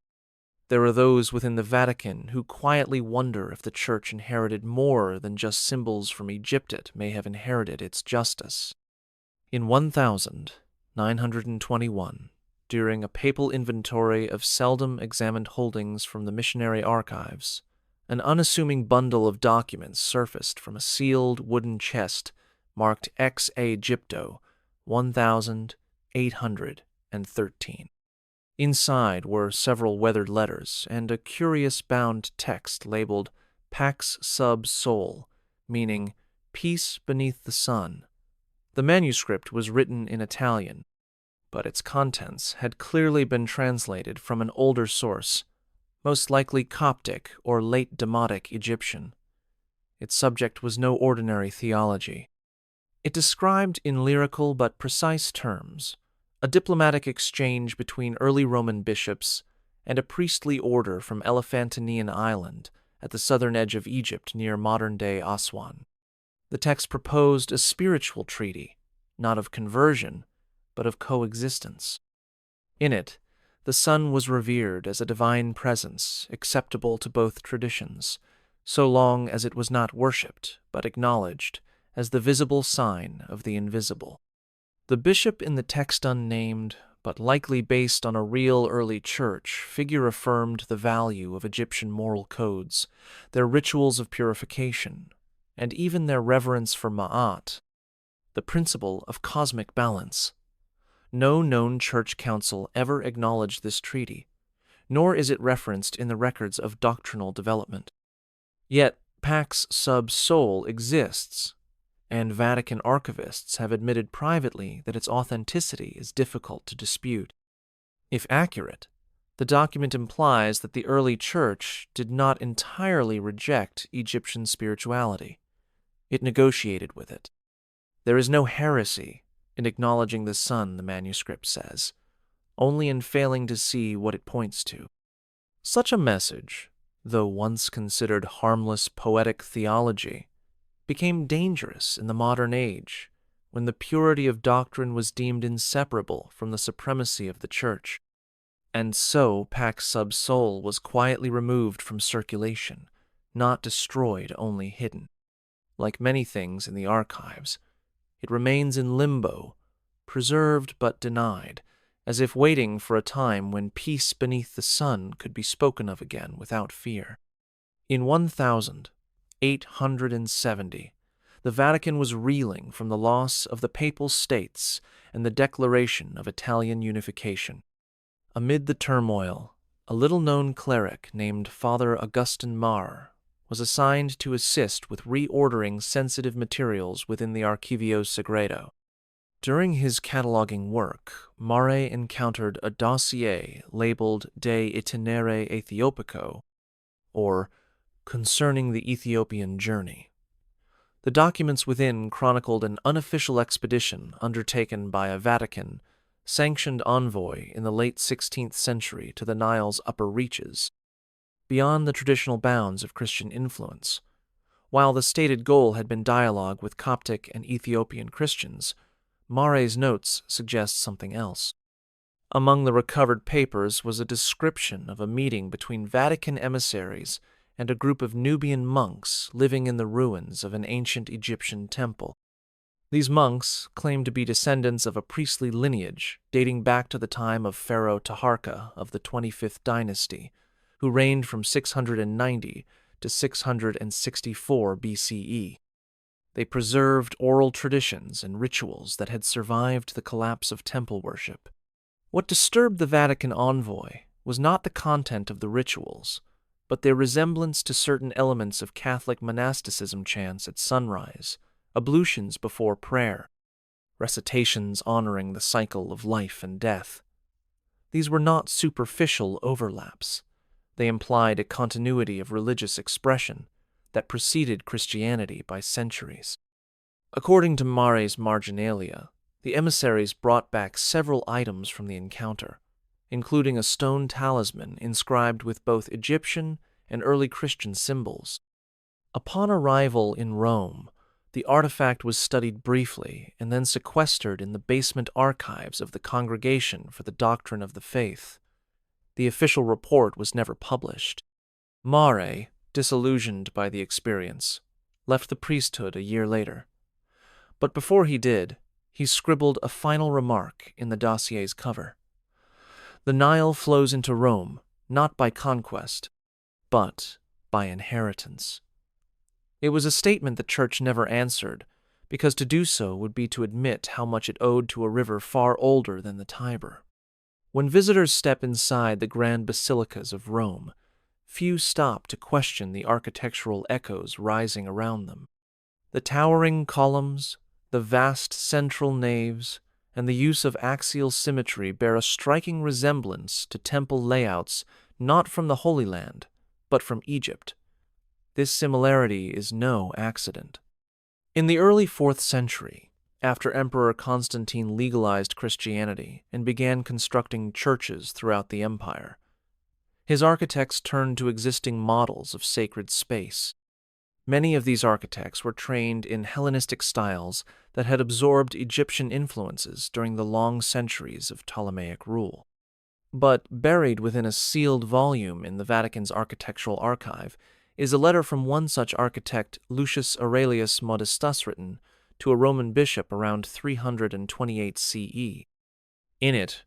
There are those within the Vatican who quietly wonder if the Church inherited more than just symbols from Egypt it may have inherited its justice. In 1921, during a papal inventory of seldom examined holdings from the missionary archives, an unassuming bundle of documents surfaced from a sealed wooden chest marked Ex Aegypto 1813. Inside were several weathered letters and a curious bound text labeled Pax Sub Sol, meaning peace beneath the sun. The manuscript was written in Italian, but its contents had clearly been translated from an older source, most likely Coptic or late Demotic Egyptian. Its subject was no ordinary theology. It described in lyrical but precise terms a diplomatic exchange between early Roman bishops and a priestly order from Elephantinian Island at the southern edge of Egypt near modern-day Aswan. The text proposed a spiritual treaty, not of conversion, but of coexistence. In it, the sun was revered as a divine presence acceptable to both traditions, so long as it was not worshipped but acknowledged as the visible sign of the invisible. The bishop in the text unnamed, but likely based on a real early church, figure affirmed the value of Egyptian moral codes, their rituals of purification, and even their reverence for Ma'at, the principle of cosmic balance. No known church council ever acknowledged this treaty, nor is it referenced in the records of doctrinal development. Yet Pax Sub Sol exists, and Vatican archivists have admitted privately that its authenticity is difficult to dispute. If accurate, the document implies that the early church did not entirely reject Egyptian spirituality. It negotiated with it. There is no heresy in acknowledging the sun, the manuscript says, only in failing to see what it points to. Such a message, though once considered harmless poetic theology, became dangerous in the modern age when the purity of doctrine was deemed inseparable from the supremacy of the Church. And so Pax Sub Sol was quietly removed from circulation, not destroyed, only hidden. Like many things in the archives, it remains in limbo, preserved but denied, as if waiting for a time when peace beneath the sun could be spoken of again without fear. In 1870, the Vatican was reeling from the loss of the Papal States and the declaration of Italian unification. Amid the turmoil, a little-known cleric named Father Augustin Mar was assigned to assist with reordering sensitive materials within the Archivio Segreto. During his cataloging work, Mare encountered a dossier labeled De Itinere Ethiopico, or Concerning the Ethiopian Journey. The documents within chronicled an unofficial expedition undertaken by a Vatican-sanctioned envoy in the late 16th century to the Nile's upper reaches, beyond the traditional bounds of Christian influence. While the stated goal had been dialogue with Coptic and Ethiopian Christians, Mare's notes suggest something else. Among the recovered papers was a description of a meeting between Vatican emissaries and a group of Nubian monks living in the ruins of an ancient Egyptian temple. These monks claimed to be descendants of a priestly lineage dating back to the time of Pharaoh Taharka of the 25th dynasty, who reigned from 690 to 664 BCE. They preserved oral traditions and rituals that had survived the collapse of temple worship. What disturbed the Vatican envoy was not the content of the rituals, but their resemblance to certain elements of Catholic monasticism chants at sunrise, ablutions before prayer, recitations honoring the cycle of life and death. These were not superficial overlaps. They implied a continuity of religious expression that preceded Christianity by centuries. According to Mare's marginalia, the emissaries brought back several items from the encounter, including a stone talisman inscribed with both Egyptian and early Christian symbols. Upon arrival in Rome, the artifact was studied briefly and then sequestered in the basement archives of the Congregation for the Doctrine of the Faith. The official report was never published. Mare, disillusioned by the experience, left the priesthood a year later. But before he did, he scribbled a final remark in the dossier's cover. The Nile flows into Rome, not by conquest, but by inheritance. It was a statement the Church never answered, because to do so would be to admit how much it owed to a river far older than the Tiber. When visitors step inside the grand basilicas of Rome, few stop to question the architectural echoes rising around them. The towering columns, the vast central naves, and the use of axial symmetry bear a striking resemblance to temple layouts not from the Holy Land, but from Egypt. This similarity is no accident. In the early 4th century, after Emperor Constantine legalized Christianity and began constructing churches throughout the empire, his architects turned to existing models of sacred space. Many of these architects were trained in Hellenistic styles that had absorbed Egyptian influences during the long centuries of Ptolemaic rule. But buried within a sealed volume in the Vatican's architectural archive is a letter from one such architect, Lucius Aurelius Modestus, written to a Roman bishop around 328 CE. In it,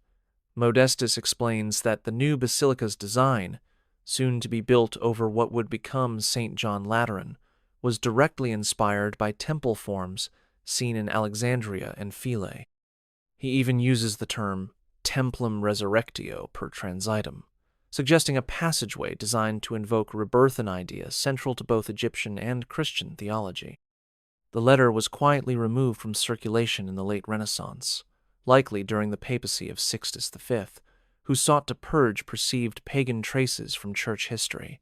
Modestus explains that the new basilica's design, soon to be built over what would become St. John Lateran, was directly inspired by temple forms seen in Alexandria and Philae. He even uses the term templum resurrectio per transitum, suggesting a passageway designed to invoke rebirth, an idea central to both Egyptian and Christian theology. The letter was quietly removed from circulation in the late Renaissance, likely during the papacy of Sixtus V, who sought to purge perceived pagan traces from church history.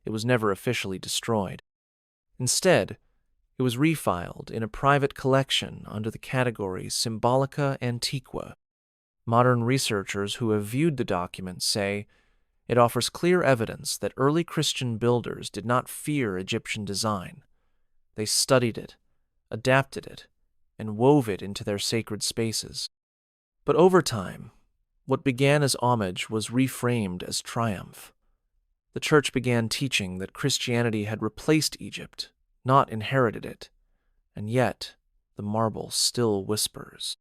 It was never officially destroyed. Instead, it was refiled in a private collection under the category Symbolica Antiqua. Modern researchers who have viewed the document say it offers clear evidence that early Christian builders did not fear Egyptian design. They studied it, adapted it, and wove it into their sacred spaces. But over time, what began as homage was reframed as triumph. The Church began teaching that Christianity had replaced Egypt, not inherited it, and yet the marble still whispers.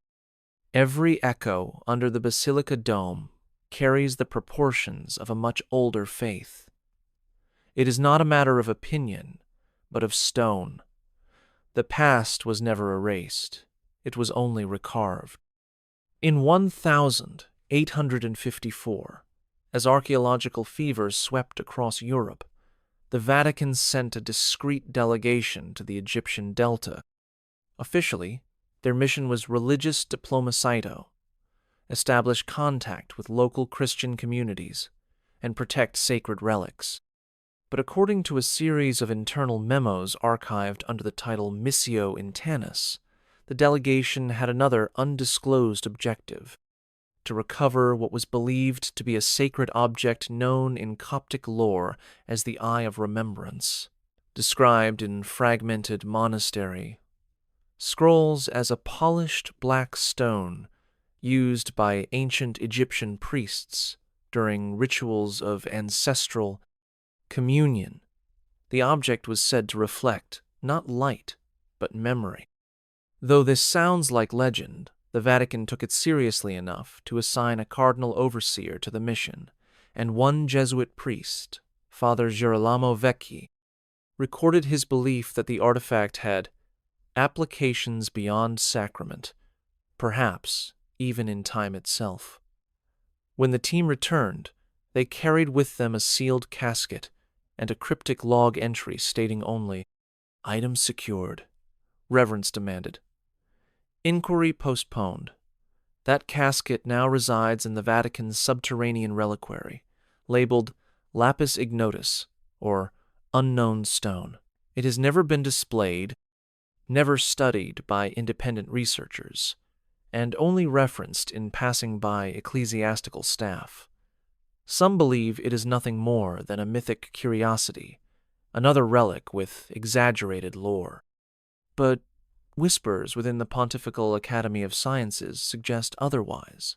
Every echo under the basilica dome carries the proportions of a much older faith. It is not a matter of opinion, but of stone. The past was never erased, it was only recarved. In 1854, as archaeological fevers swept across Europe, the Vatican sent a discreet delegation to the Egyptian Delta. Officially, their mission was religious diplomacyto, establish contact with local Christian communities, and protect sacred relics. But according to a series of internal memos archived under the title Missio Internis, the delegation had another undisclosed objective: to recover what was believed to be a sacred object known in Coptic lore as the Eye of Remembrance, described in fragmented monastery scrolls as a polished black stone used by ancient Egyptian priests during rituals of ancestral communion. The object was said to reflect not light, but memory. Though this sounds like legend, the Vatican took it seriously enough to assign a cardinal overseer to the mission, and one Jesuit priest, Father Girolamo Vecchi, recorded his belief that the artifact had applications beyond sacrament, perhaps even in time itself. When the team returned, they carried with them a sealed casket and a cryptic log entry stating only, "Item secured. Reverence demanded. Inquiry postponed." That casket now resides in the Vatican's subterranean reliquary, labeled lapis ignotus, or unknown stone. It has never been displayed, never studied by independent researchers, and only referenced in passing by ecclesiastical staff. Some believe it is nothing more than a mythic curiosity, another relic with exaggerated lore. But whispers within the Pontifical Academy of Sciences suggest otherwise.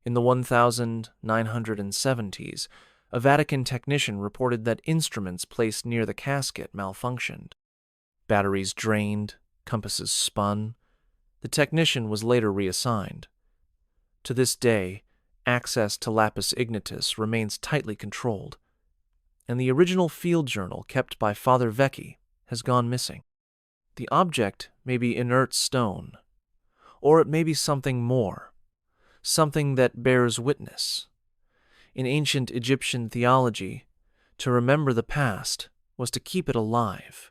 In the 1970s, a Vatican technician reported that instruments placed near the casket malfunctioned. Batteries drained, compasses spun. The technician was later reassigned. To this day, access to lapis ignitus remains tightly controlled, and the original field journal kept by Father Vecchi has gone missing. The object may be inert stone, or it may be something more, something that bears witness. In ancient Egyptian theology, to remember the past was to keep it alive.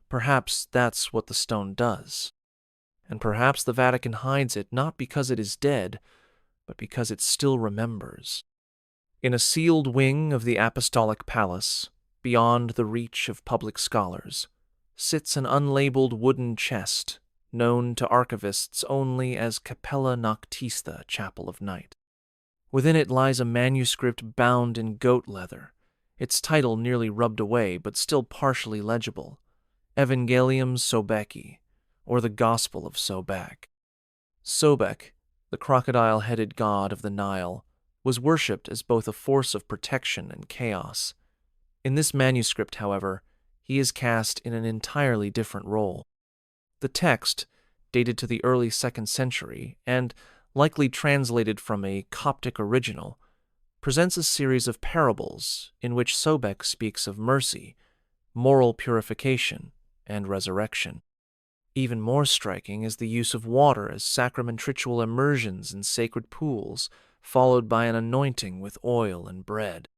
Perhaps that's what the stone does. And perhaps the Vatican hides it not because it is dead, but because it still remembers. In a sealed wing of the Apostolic Palace, beyond the reach of public scholars, sits an unlabeled wooden chest, known to archivists only as Capella Noctista, Chapel of Night. Within it lies a manuscript bound in goat leather, its title nearly rubbed away but still partially legible, Evangelium Sobeki, or the Gospel of Sobek. Sobek, the crocodile-headed god of the Nile, was worshipped as both a force of protection and chaos. In this manuscript, however, he is cast in an entirely different role. The text, dated to the early 2nd century and likely translated from a Coptic original, presents a series of parables in which Sobek speaks of mercy, moral purification, and resurrection. Even more striking is the use of water as sacrament ritual immersions in sacred pools, followed by an anointing with oil and bread.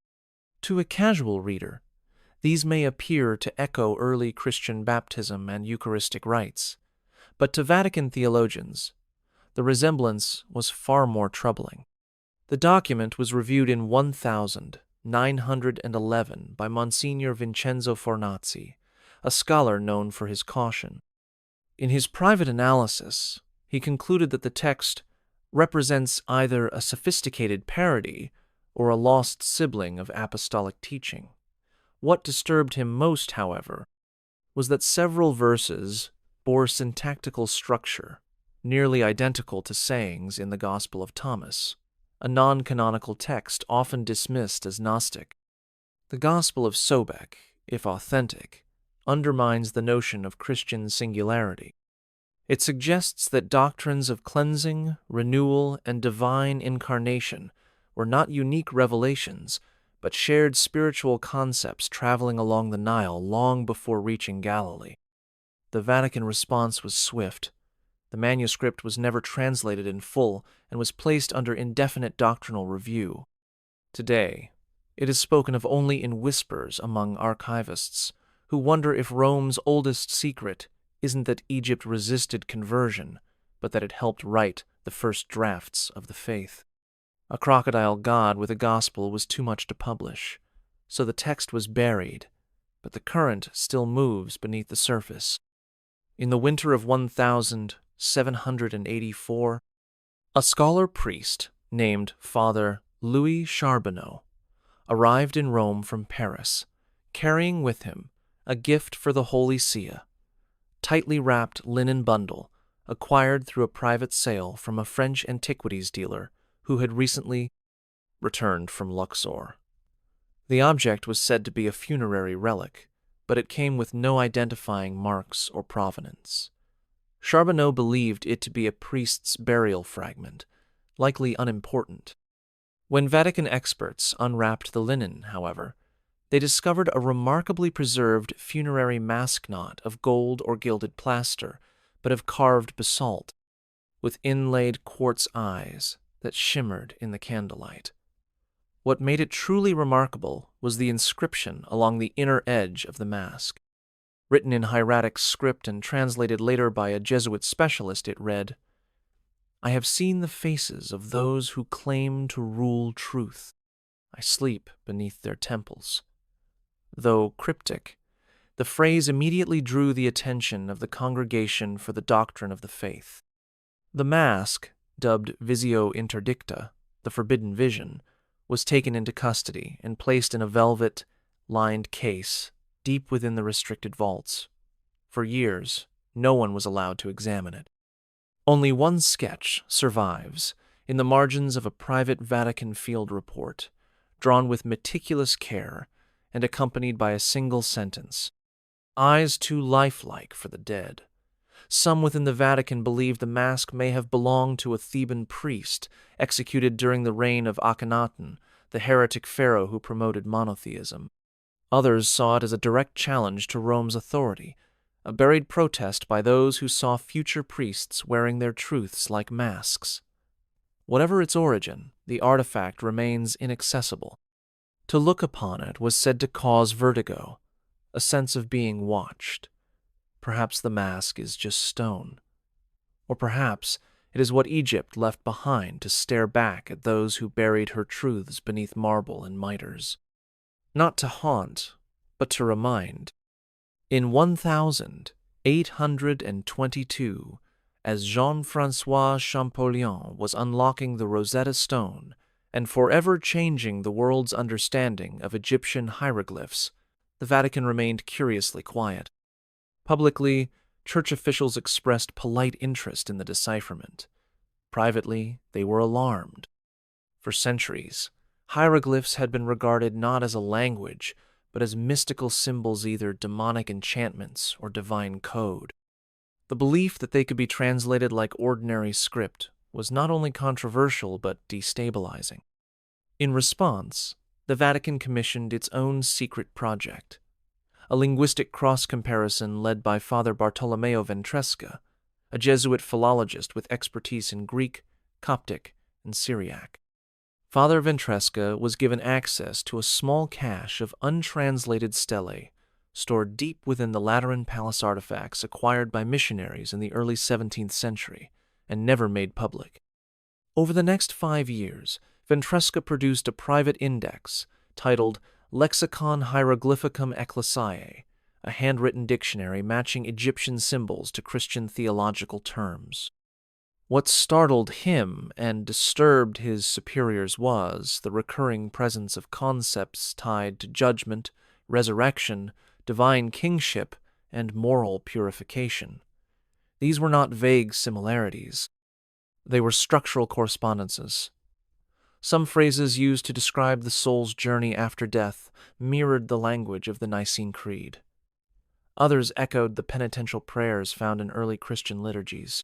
To a casual reader, these may appear to echo early Christian baptism and Eucharistic rites, but to Vatican theologians, the resemblance was far more troubling. The document was reviewed in 1911 by Monsignor Vincenzo Fornazzi, a scholar known for his caution. In his private analysis, he concluded that the text represents either a sophisticated parody or a lost sibling of apostolic teaching. What disturbed him most, however, was that several verses bore syntactical structure nearly identical to sayings in the Gospel of Thomas, a non-canonical text often dismissed as Gnostic. The Gospel of Sobek, if authentic, undermines the notion of Christian singularity. It suggests that doctrines of cleansing, renewal, and divine incarnation were not unique revelations, but shared spiritual concepts traveling along the Nile long before reaching Galilee. The Vatican response was swift. The manuscript was never translated in full and was placed under indefinite doctrinal review. Today, it is spoken of only in whispers among archivists, who wonder if Rome's oldest secret isn't that Egypt resisted conversion, but that it helped write the first drafts of the faith. A crocodile god with a gospel was too much to publish, so the text was buried, but the current still moves beneath the surface. In the winter of 1784, a scholar priest named Father Louis Charbonneau arrived in Rome from Paris, carrying with him a gift for the Holy See, tightly wrapped linen bundle acquired through a private sale from a French antiquities dealer who had recently returned from Luxor. The object was said to be a funerary relic, but it came with no identifying marks or provenance. Charbonneau believed it to be a priest's burial fragment, likely unimportant. When Vatican experts unwrapped the linen, however, they discovered a remarkably preserved funerary mask knot of gold or gilded plaster, but of carved basalt, with inlaid quartz eyes that shimmered in the candlelight. What made it truly remarkable was the inscription along the inner edge of the mask. Written in hieratic script and translated later by a Jesuit specialist, it read, "I have seen the faces of those who claim to rule truth. I sleep beneath their temples." Though cryptic, the phrase immediately drew the attention of the Congregation for the Doctrine of the Faith. The mask, dubbed Visio Interdicta, the Forbidden Vision, was taken into custody and placed in a velvet-lined case deep within the restricted vaults. For years, no one was allowed to examine it. Only one sketch survives in the margins of a private Vatican field report, drawn with meticulous care and accompanied by a single sentence, "Eyes too lifelike for the dead." Some within the Vatican believe the mask may have belonged to a Theban priest executed during the reign of Akhenaten, the heretic pharaoh who promoted monotheism. Others saw it as a direct challenge to Rome's authority, a buried protest by those who saw future priests wearing their truths like masks. Whatever its origin, the artifact remains inaccessible. To look upon it was said to cause vertigo, a sense of being watched. Perhaps the mask is just stone. Or perhaps it is what Egypt left behind to stare back at those who buried her truths beneath marble and mitres. Not to haunt, but to remind. In 1822, as Jean-François Champollion was unlocking the Rosetta Stone and forever changing the world's understanding of Egyptian hieroglyphs, the Vatican remained curiously quiet. Publicly, church officials expressed polite interest in the decipherment. Privately, they were alarmed. For centuries, hieroglyphs had been regarded not as a language, but as mystical symbols, either demonic enchantments or divine code. The belief that they could be translated like ordinary script was not only controversial but destabilizing. In response, the Vatican commissioned its own secret project, a linguistic cross-comparison led by Father Bartolomeo Ventresca, a Jesuit philologist with expertise in Greek, Coptic, and Syriac. Father Ventresca was given access to a small cache of untranslated stelae stored deep within the Lateran Palace artifacts acquired by missionaries in the early 17th century and never made public. Over the next 5 years, Ventresca produced a private index titled Lexicon Hieroglyphicum Ecclesiae, a handwritten dictionary matching Egyptian symbols to Christian theological terms. What startled him and disturbed his superiors was the recurring presence of concepts tied to judgment, resurrection, divine kingship, and moral purification. These were not vague similarities. They were structural correspondences. Some phrases used to describe the soul's journey after death mirrored the language of the Nicene Creed. Others echoed the penitential prayers found in early Christian liturgies.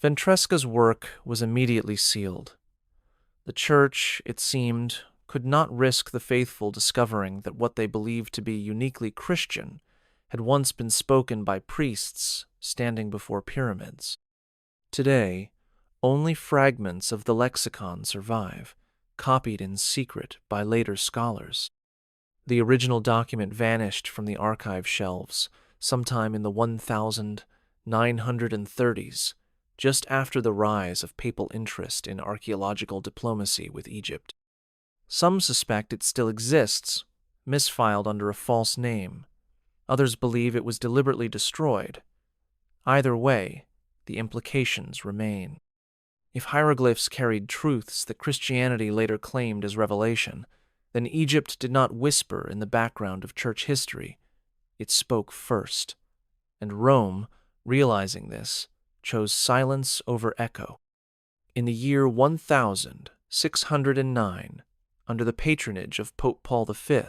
Ventresca's work was immediately sealed. The Church, it seemed, could not risk the faithful discovering that what they believed to be uniquely Christian had once been spoken by priests standing before pyramids. Today, only fragments of the lexicon survive, copied in secret by later scholars. The original document vanished from the archive shelves sometime in the 1930s, just after the rise of papal interest in archaeological diplomacy with Egypt. Some suspect it still exists, misfiled under a false name. Others believe it was deliberately destroyed. Either way, the implications remain. If hieroglyphs carried truths that Christianity later claimed as revelation, then Egypt did not whisper in the background of church history. It spoke first. And Rome, realizing this, chose silence over echo. In the year 1609, under the patronage of Pope Paul V,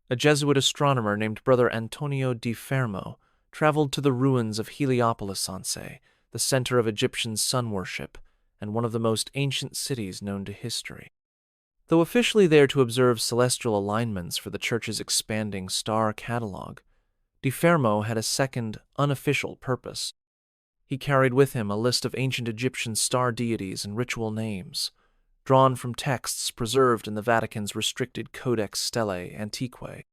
a Jesuit astronomer named Brother Antonio di Fermo traveled to the ruins of Heliopolis Sanse, the center of Egyptian sun worship, and one of the most ancient cities known to history. Though officially there to observe celestial alignments for the Church's expanding star catalog, Di Fermo had a second, unofficial purpose. He carried with him a list of ancient Egyptian star deities and ritual names, drawn from texts preserved in the Vatican's restricted Codex Stellae Antiquae.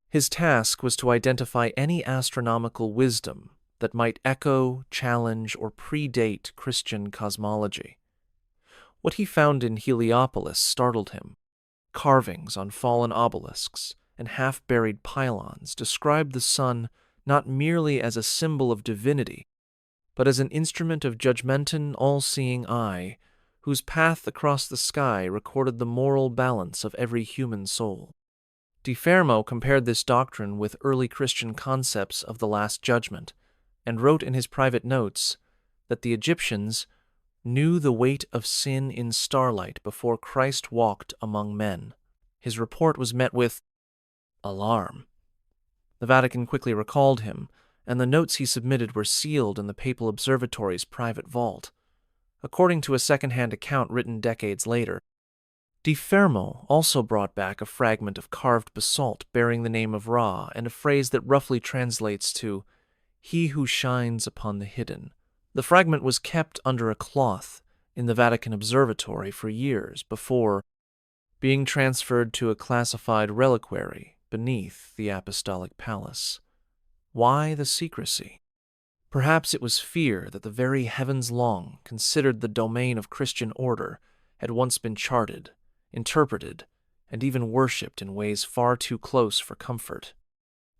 His task was to identify any astronomical wisdom that might echo, challenge, or predate Christian cosmology. What he found in Heliopolis startled him. Carvings on fallen obelisks and half-buried pylons described the sun not merely as a symbol of divinity, but as an instrument of judgmental, all-seeing eye, whose path across the sky recorded the moral balance of every human soul. Di Fermo compared this doctrine with early Christian concepts of the Last Judgment, and wrote in his private notes that the Egyptians knew the weight of sin in starlight before Christ walked among men. His report was met with alarm. The Vatican quickly recalled him, and the notes he submitted were sealed in the Papal Observatory's private vault. According to a second-hand account written decades later, Di Fermo also brought back a fragment of carved basalt bearing the name of Ra and a phrase that roughly translates to, "He who shines upon the hidden." The fragment was kept under a cloth in the Vatican Observatory for years before being transferred to a classified reliquary beneath the Apostolic Palace. Why the secrecy? Perhaps it was fear that the very heavens long considered the domain of Christian order had once been charted, interpreted, and even worshipped in ways far too close for comfort.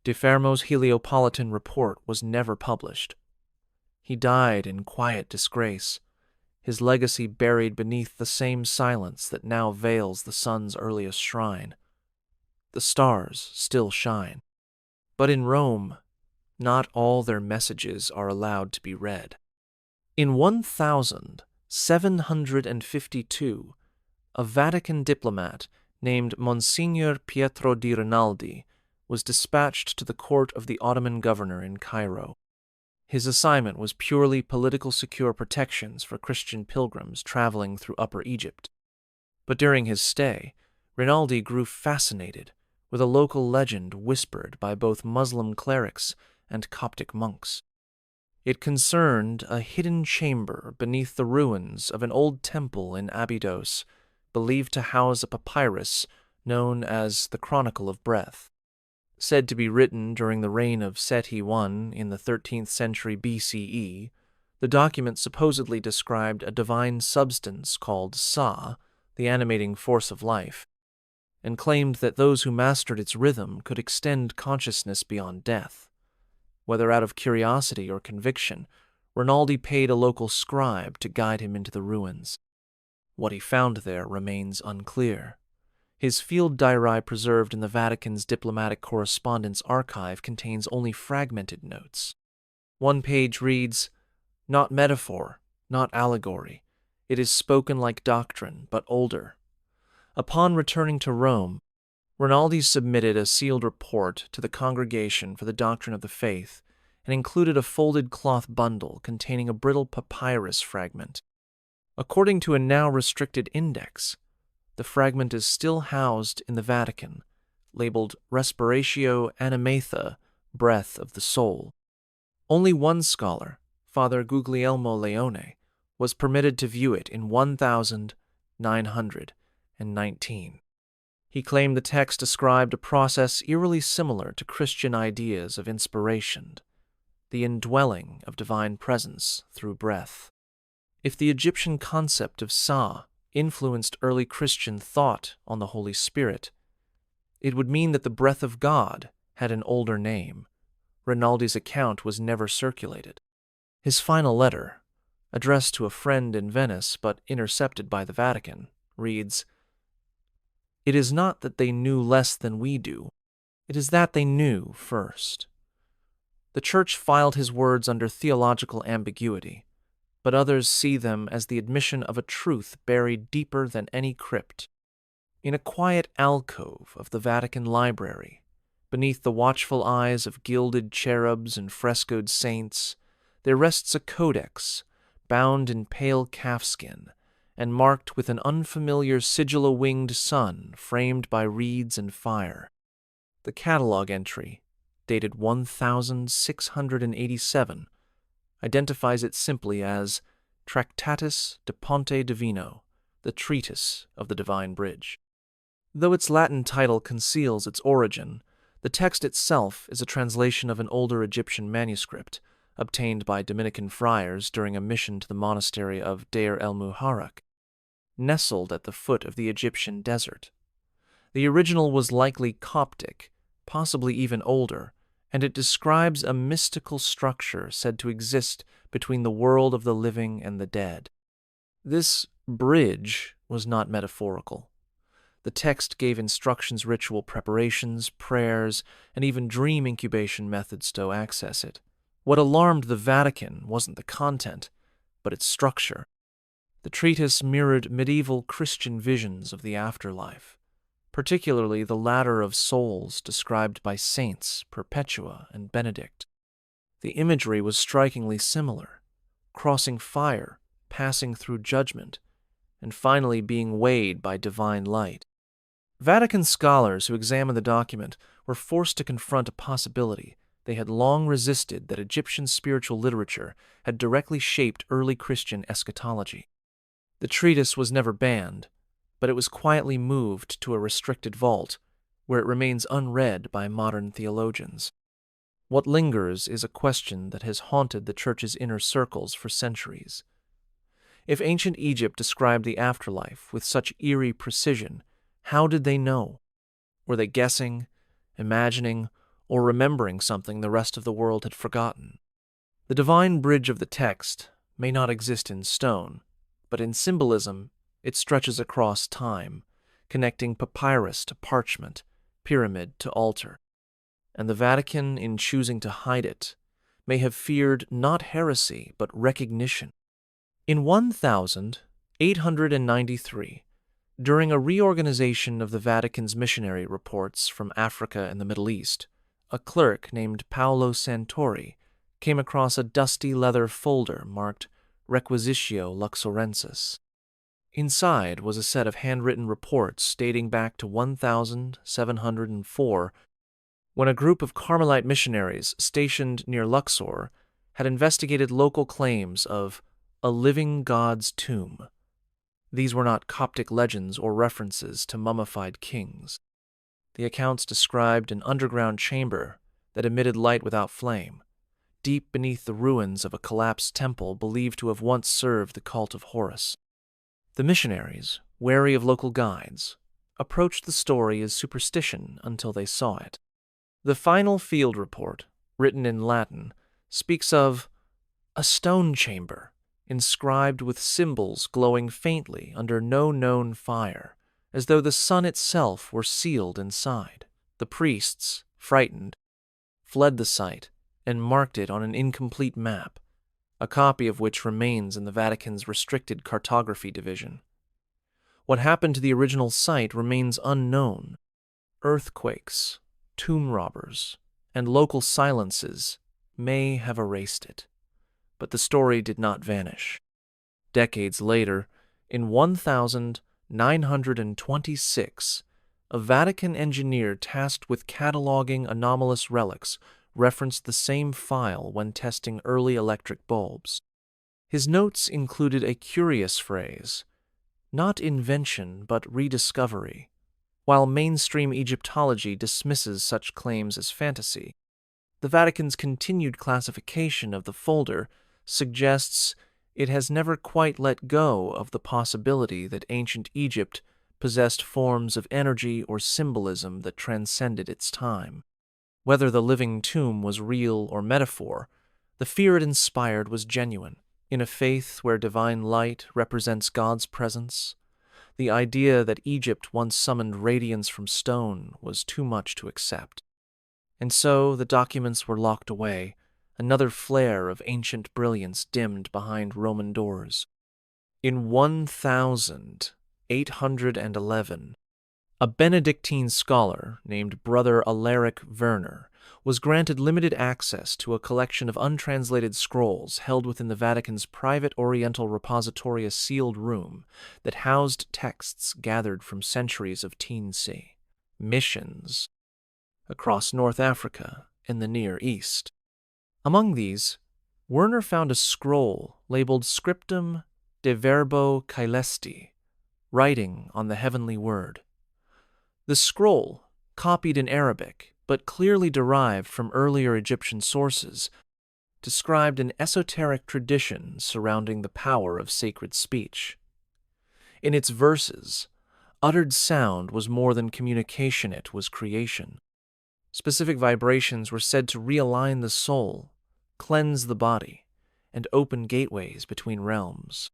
Di Fermo's Heliopolitan report was never published. He died in quiet disgrace, his legacy buried beneath the same silence that now veils the sun's earliest shrine. The stars still shine, but in Rome, not all their messages are allowed to be read. In 1752, a Vatican diplomat named Monsignor Pietro di Rinaldi was dispatched to the court of the Ottoman governor in Cairo. His assignment was purely political secure protections for Christian pilgrims traveling through Upper Egypt. But during his stay, Rinaldi grew fascinated with a local legend whispered by both Muslim clerics and Coptic monks. It concerned a hidden chamber beneath the ruins of an old temple in Abydos, believed to house a papyrus known as the Chronicle of Breath. Said to be written during the reign of Seti I in the 13th century BCE, the document supposedly described a divine substance called Sa, the animating force of life, and claimed that those who mastered its rhythm could extend consciousness beyond death. Whether out of curiosity or conviction, Rinaldi paid a local scribe to guide him into the ruins. What he found there remains unclear. His field diary preserved in the Vatican's Diplomatic Correspondence Archive contains only fragmented notes. One page reads, "Not metaphor, not allegory. It is spoken like doctrine, but older." Upon returning to Rome, Rinaldi submitted a sealed report to the Congregation for the Doctrine of the Faith and included a folded cloth bundle containing a brittle papyrus fragment. According to a now restricted index, the fragment is still housed in the Vatican, labeled Respiratio Animatha, Breath of the Soul. Only one scholar, Father Guglielmo Leone, was permitted to view it in 1919. He claimed the text described a process eerily similar to Christian ideas of inspiration, the indwelling of divine presence through breath. If the Egyptian concept of Sa influenced early Christian thought on the Holy Spirit, it would mean that the breath of God had an older name. Rinaldi's account was never circulated. His final letter, addressed to a friend in Venice but intercepted by the Vatican, reads, "It is not that they knew less than we do. It is that they knew first." The Church filed his words under theological ambiguity, but others see them as the admission of a truth buried deeper than any crypt. In a quiet alcove of the Vatican Library, beneath the watchful eyes of gilded cherubs and frescoed saints, there rests a codex bound in pale calfskin and marked with an unfamiliar sigil-winged sun framed by reeds and fire. The catalog entry, dated 1687, identifies it simply as Tractatus de Ponte Divino, the Treatise of the Divine Bridge. Though its Latin title conceals its origin, the text itself is a translation of an older Egyptian manuscript obtained by Dominican friars during a mission to the monastery of Deir el-Muharraq, nestled at the foot of the Egyptian desert. The original was likely Coptic, possibly even older, and it describes a mystical structure said to exist between the world of the living and the dead. This bridge was not metaphorical. The text gave instructions, ritual preparations, prayers, and even dream incubation methods to access it. What alarmed the Vatican wasn't the content, but its structure. The treatise mirrored medieval Christian visions of the afterlife, particularly the ladder of souls described by saints Perpetua and Benedict. The imagery was strikingly similar, crossing fire, passing through judgment, and finally being weighed by divine light. Vatican scholars who examined the document were forced to confront a possibility they had long resisted, that Egyptian spiritual literature had directly shaped early Christian eschatology. The treatise was never banned, but it was quietly moved to a restricted vault, where it remains unread by modern theologians. What lingers is a question that has haunted the Church's inner circles for centuries. If ancient Egypt described the afterlife with such eerie precision, how did they know? Were they guessing, imagining, or remembering something the rest of the world had forgotten? The divine bridge of the text may not exist in stone, but in symbolism it stretches across time, connecting papyrus to parchment, pyramid to altar. And the Vatican, in choosing to hide it, may have feared not heresy but recognition. In 1893, During a reorganization of the Vatican's missionary reports from Africa and the Middle East, a clerk named Paolo Santori came across a dusty leather folder marked Requisitio Luxorensis. Inside was a set of handwritten reports dating back to 1704, when a group of Carmelite missionaries stationed near Luxor had investigated local claims of a living God's tomb. These were not Coptic legends or references to mummified kings. The accounts described an underground chamber that emitted light without flame, deep beneath the ruins of a collapsed temple believed to have once served the cult of Horus. The missionaries, wary of local guides, approached the story as superstition until they saw it. The final field report, written in Latin, speaks of a stone chamber inscribed with symbols glowing faintly under no known fire, as though the sun itself were sealed inside. The priests, frightened, fled the site and marked it on an incomplete map, a copy of which remains in the Vatican's restricted cartography division. What happened to the original site remains unknown. Earthquakes, tomb robbers, and local silences may have erased it. But the story did not vanish. Decades later, in 1926, a Vatican engineer tasked with cataloging anomalous relics referenced the same file when testing early electric bulbs. His notes included a curious phrase, not invention but rediscovery. While mainstream Egyptology dismisses such claims as fantasy, the Vatican's continued classification of the folder suggests it has never quite let go of the possibility that ancient Egypt possessed forms of energy or symbolism that transcended its time. Whether the living tomb was real or metaphor, the fear it inspired was genuine. In a faith where divine light represents God's presence, the idea that Egypt once summoned radiance from stone was too much to accept. And so the documents were locked away, another flare of ancient brilliance dimmed behind Roman doors. In 1811, a Benedictine scholar named Brother Alaric Werner was granted limited access to a collection of untranslated scrolls held within the Vatican's private Oriental repository, a sealed room that housed texts gathered from centuries of Sea missions across North Africa and the Near East. Among these, Werner found a scroll labeled Scriptum de Verbo Caelesti, writing on the heavenly word. The scroll, copied in Arabic but clearly derived from earlier Egyptian sources, described an esoteric tradition surrounding the power of sacred speech. In its verses, uttered sound was more than communication, it was creation. Specific vibrations were said to realign the soul, cleanse the body, and open gateways between realms.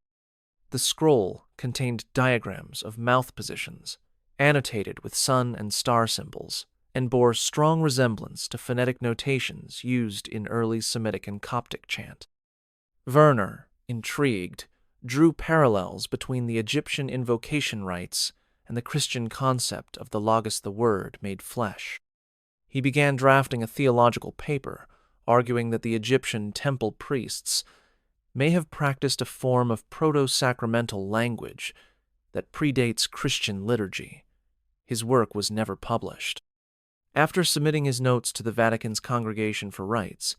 The scroll contained diagrams of mouth positions, annotated with sun and star symbols, and bore strong resemblance to phonetic notations used in early Semitic and Coptic chant. Werner, intrigued, drew parallels between the Egyptian invocation rites and the Christian concept of the Logos, the Word made flesh. He began drafting a theological paper, arguing that the Egyptian temple priests may have practiced a form of proto-sacramental language that predates Christian liturgy. His work was never published. After submitting his notes to the Vatican's Congregation for Rites,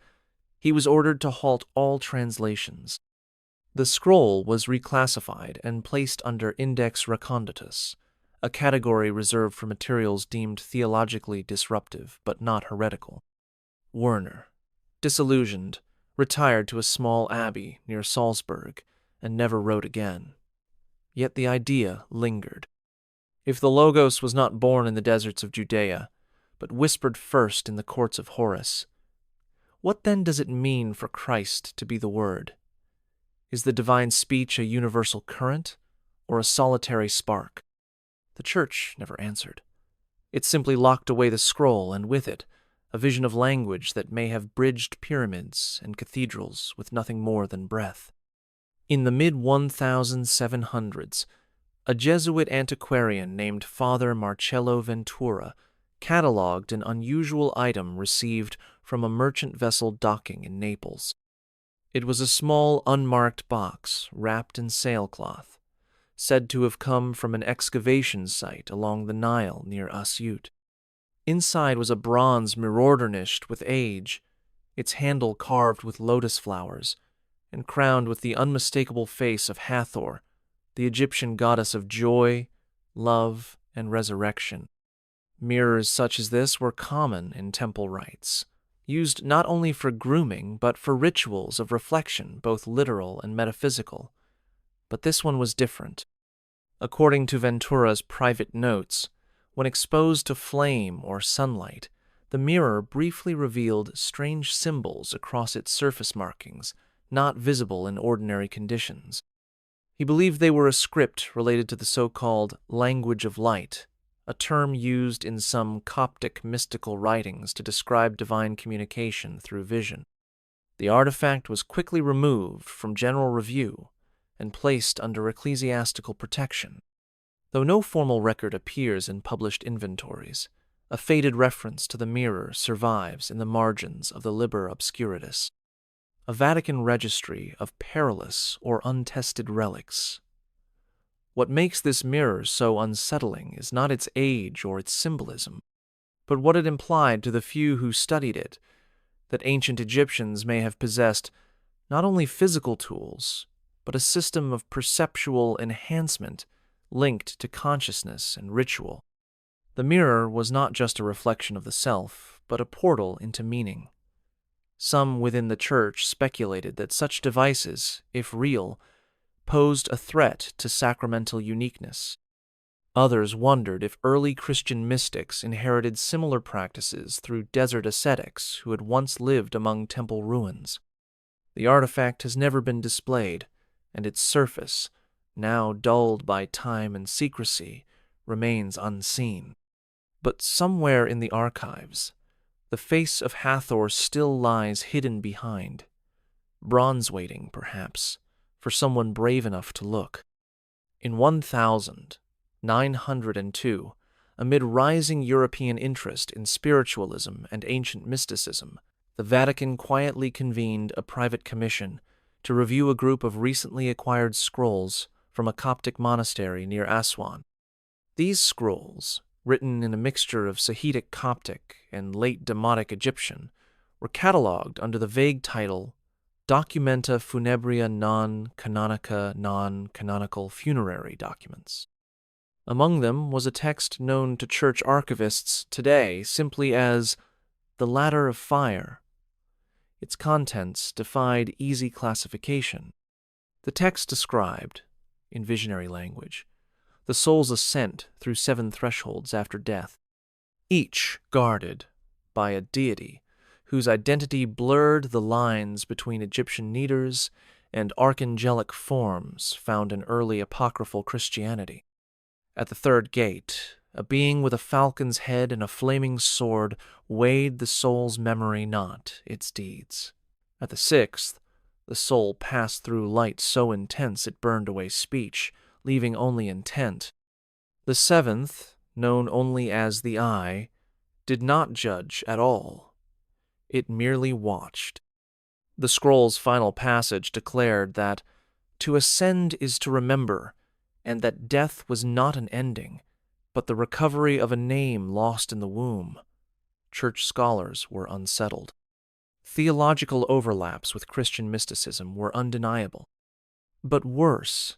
he was ordered to halt all translations. The scroll was reclassified and placed under Index Reconditus, a category reserved for materials deemed theologically disruptive but not heretical. Werner, disillusioned, retired to a small abbey near Salzburg and never wrote again. Yet the idea lingered. If the Logos was not born in the deserts of Judea, but whispered first in the courts of Horus, what then does it mean for Christ to be the Word? Is the divine speech a universal current or a solitary spark? The Church never answered. It simply locked away the scroll, and with it, a vision of language that may have bridged pyramids and cathedrals with nothing more than breath. In the mid-1700s, A Jesuit antiquarian named Father Marcello Ventura catalogued an unusual item received from a merchant vessel docking in Naples. It was a small, unmarked box wrapped in sailcloth, said to have come from an excavation site along the Nile near Asyut. Inside was a bronze mirror tarnished with age, its handle carved with lotus flowers, and crowned with the unmistakable face of Hathor, the Egyptian goddess of joy, love, and resurrection. Mirrors such as this were common in temple rites, used not only for grooming but for rituals of reflection, both literal and metaphysical. But this one was different. According to Ventura's private notes, when exposed to flame or sunlight, the mirror briefly revealed strange symbols across its surface markings, not visible in ordinary conditions. He believed they were a script related to the so-called language of light, a term used in some Coptic mystical writings to describe divine communication through vision. The artifact was quickly removed from general review and placed under ecclesiastical protection. Though no formal record appears in published inventories, a faded reference to the mirror survives in the margins of the Liber Obscuritas, a Vatican registry of perilous or untested relics. What makes this mirror so unsettling is not its age or its symbolism, but what it implied to the few who studied it, that ancient Egyptians may have possessed not only physical tools, but a system of perceptual enhancement linked to consciousness and ritual. The mirror was not just a reflection of the self, but a portal into meaning. Some within the Church speculated that such devices, if real, posed a threat to sacramental uniqueness. Others wondered if early Christian mystics inherited similar practices through desert ascetics who had once lived among temple ruins. The artifact has never been displayed, and its surface, now dulled by time and secrecy, remains unseen. But somewhere in the archives, the face of Hathor still lies hidden behind, bronze-waiting, perhaps, for someone brave enough to look. In 1902, amid rising European interest in spiritualism and ancient mysticism, the Vatican quietly convened a private commission to review a group of recently acquired scrolls from a Coptic monastery near Aswan. These scrolls, written in a mixture of Sahidic Coptic and late Demotic Egyptian, were catalogued under the vague title Documenta Funebria non-canonical funerary documents. Among them was a text known to church archivists today simply as the Ladder of Fire. Its contents defied easy classification. The text described, in visionary language, the soul's ascent through 7 thresholds after death, each guarded by a deity whose identity blurred the lines between Egyptian neiters and archangelic forms found in early apocryphal Christianity. At the 3rd gate, a being with a falcon's head and a flaming sword weighed the soul's memory, not its deeds. At the 6th, the soul passed through light so intense it burned away speech, leaving only intent. The 7th, known only as the Eye, did not judge at all. It merely watched. The scroll's final passage declared that to ascend is to remember, and that death was not an ending, but the recovery of a name lost in the womb. Church scholars were unsettled. Theological overlaps with Christian mysticism were undeniable. But worse,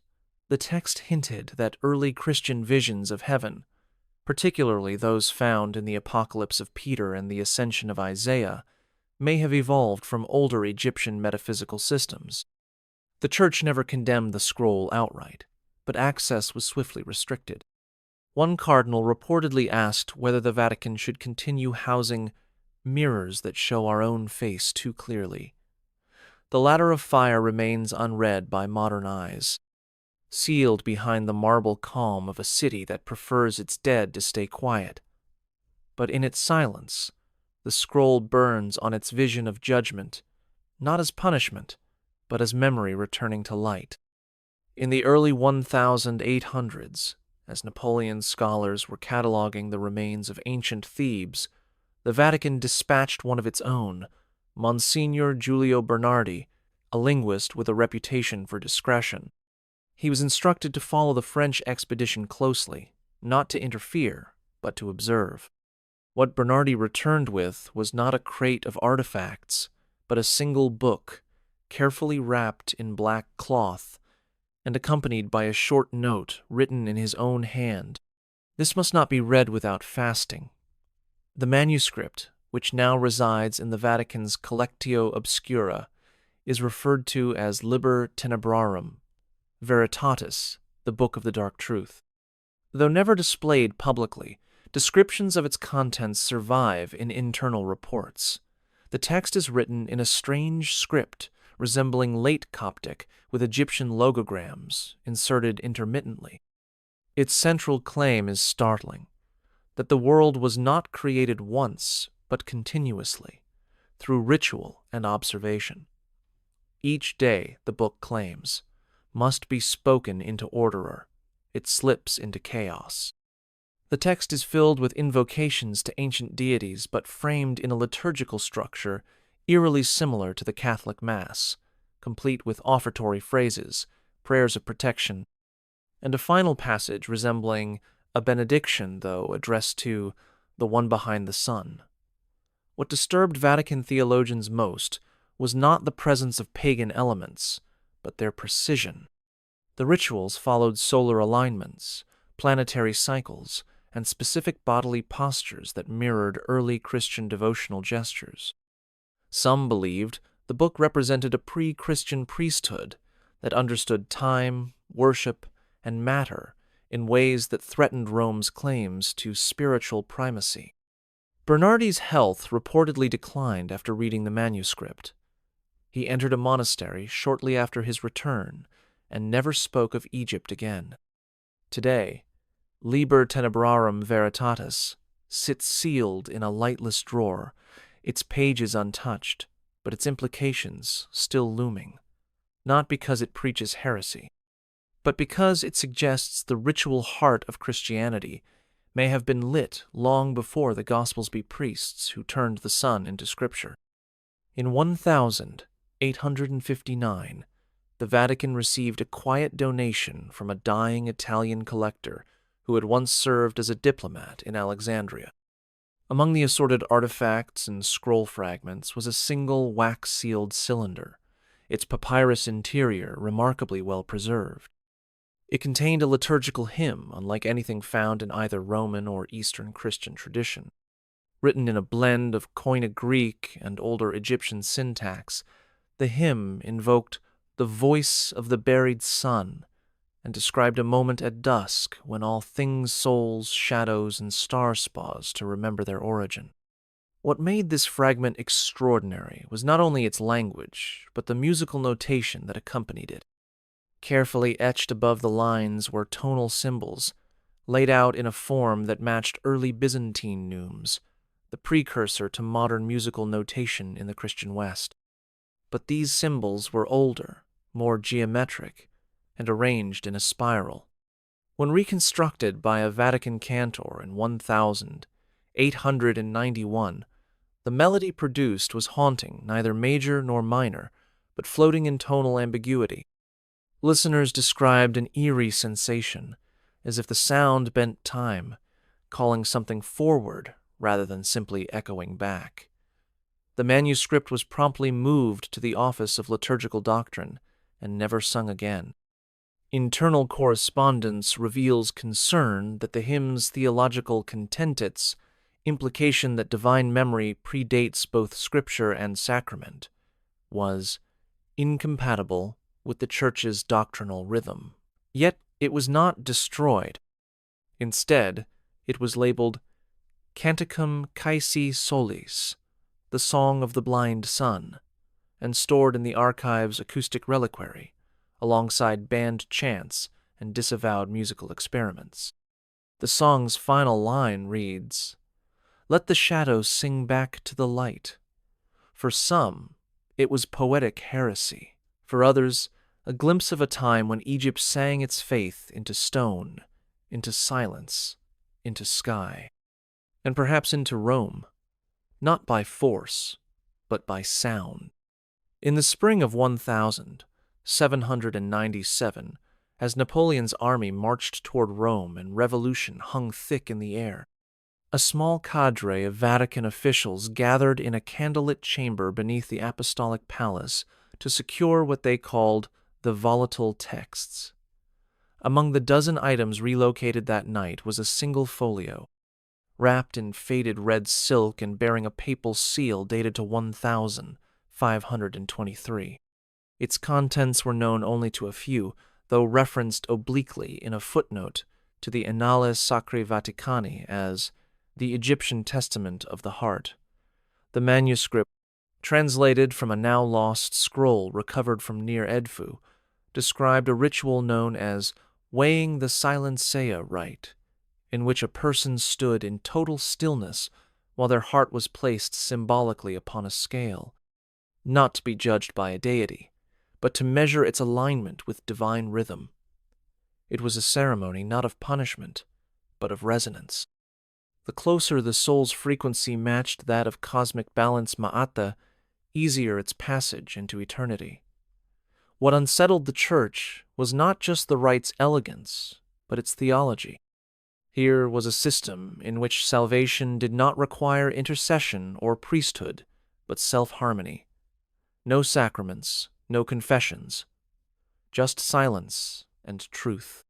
the text hinted that early Christian visions of heaven, particularly those found in the Apocalypse of Peter and the Ascension of Isaiah, may have evolved from older Egyptian metaphysical systems. The Church never condemned the scroll outright, but access was swiftly restricted. One cardinal reportedly asked whether the Vatican should continue housing mirrors that show our own face too clearly. The Ladder of Fire remains unread by modern eyes, sealed behind the marble calm of a city that prefers its dead to stay quiet. But in its silence, the scroll burns on its vision of judgment, not as punishment, but as memory returning to light. In the early 1800s, as Napoleon's scholars were cataloging the remains of ancient Thebes, the Vatican dispatched one of its own, Monsignor Giulio Bernardi, a linguist with a reputation for discretion. He was instructed to follow the French expedition closely, not to interfere, but to observe. What Bernardi returned with was not a crate of artifacts, but a single book, carefully wrapped in black cloth, and accompanied by a short note written in his own hand. This must not be read without fasting. The manuscript, which now resides in the Vatican's Collectio Obscura, is referred to as Liber Tenebrarum, Veritatis, the Book of the Dark Truth. Though never displayed publicly, descriptions of its contents survive in internal reports. The text is written in a strange script resembling late Coptic with Egyptian logograms inserted intermittently. Its central claim is startling, that the world was not created once, but continuously, through ritual and observation. Each day, the book claims, must be spoken into orderer. It slips into chaos. The text is filled with invocations to ancient deities, but framed in a liturgical structure eerily similar to the Catholic Mass, complete with offertory phrases, prayers of protection, and a final passage resembling a benediction, though addressed to the one behind the sun. What disturbed Vatican theologians most was not the presence of pagan elements, but their precision. The rituals followed solar alignments, planetary cycles, and specific bodily postures that mirrored early Christian devotional gestures. Some believed the book represented a pre-Christian priesthood that understood time, worship, and matter in ways that threatened Rome's claims to spiritual primacy. Bernardi's health reportedly declined after reading the manuscript. He entered a monastery shortly after his return and never spoke of Egypt again. Today, Liber Tenebrarum Veritatis sits sealed in a lightless drawer, its pages untouched, but its implications still looming, not because it preaches heresy, but because it suggests the ritual heart of Christianity may have been lit long before the Gospels be priests who turned the sun into Scripture. In 1859, the Vatican received a quiet donation from a dying Italian collector who had once served as a diplomat in Alexandria. Among the assorted artifacts and scroll fragments was a single wax-sealed cylinder, its papyrus interior remarkably well preserved. It contained a liturgical hymn unlike anything found in either Roman or Eastern Christian tradition. Written in a blend of Koine Greek and older Egyptian syntax, the hymn invoked the voice of the buried sun and described a moment at dusk when all things, souls, shadows, and stars pause to remember their origin. What made this fragment extraordinary was not only its language, but the musical notation that accompanied it. Carefully etched above the lines were tonal symbols, laid out in a form that matched early Byzantine neumes, the precursor to modern musical notation in the Christian West. But these symbols were older, more geometric, and arranged in a spiral. When reconstructed by a Vatican cantor in 1891, the melody produced was haunting, neither major nor minor, but floating in tonal ambiguity. Listeners described an eerie sensation, as if the sound bent time, calling something forward rather than simply echoing back. The manuscript was promptly moved to the Office of Liturgical Doctrine and never sung again. Internal correspondence reveals concern that the hymn's theological contentits, implication that divine memory predates both scripture and sacrament, was incompatible with the Church's doctrinal rhythm. Yet it was not destroyed. Instead, it was labeled Canticum Caesi Solis, the Song of the Blind Sun, and stored in the archive's acoustic reliquary, alongside banned chants and disavowed musical experiments. The song's final line reads, "Let the shadows sing back to the light." For some, it was poetic heresy. For others, a glimpse of a time when Egypt sang its faith into stone, into silence, into sky, and perhaps into Rome, not by force, but by sound. In the spring of 1797, as Napoleon's army marched toward Rome and revolution hung thick in the air, a small cadre of Vatican officials gathered in a candlelit chamber beneath the Apostolic Palace to secure what they called the volatile texts. Among the dozen items relocated that night was a single folio, wrapped in faded red silk and bearing a papal seal dated to 1523. Its contents were known only to a few, though referenced obliquely in a footnote to the Annales Sacri Vaticani as the Egyptian Testament of the Heart. The manuscript, translated from a now-lost scroll recovered from near Edfu, described a ritual known as weighing the silencia rite, in which a person stood in total stillness while their heart was placed symbolically upon a scale, not to be judged by a deity, but to measure its alignment with divine rhythm. It was a ceremony not of punishment, but of resonance. The closer the soul's frequency matched that of cosmic balance ma'ata, easier its passage into eternity. What unsettled the Church was not just the rite's elegance, but its theology. Here was a system in which salvation did not require intercession or priesthood, but self-harmony. No sacraments, no confessions, just silence and truth.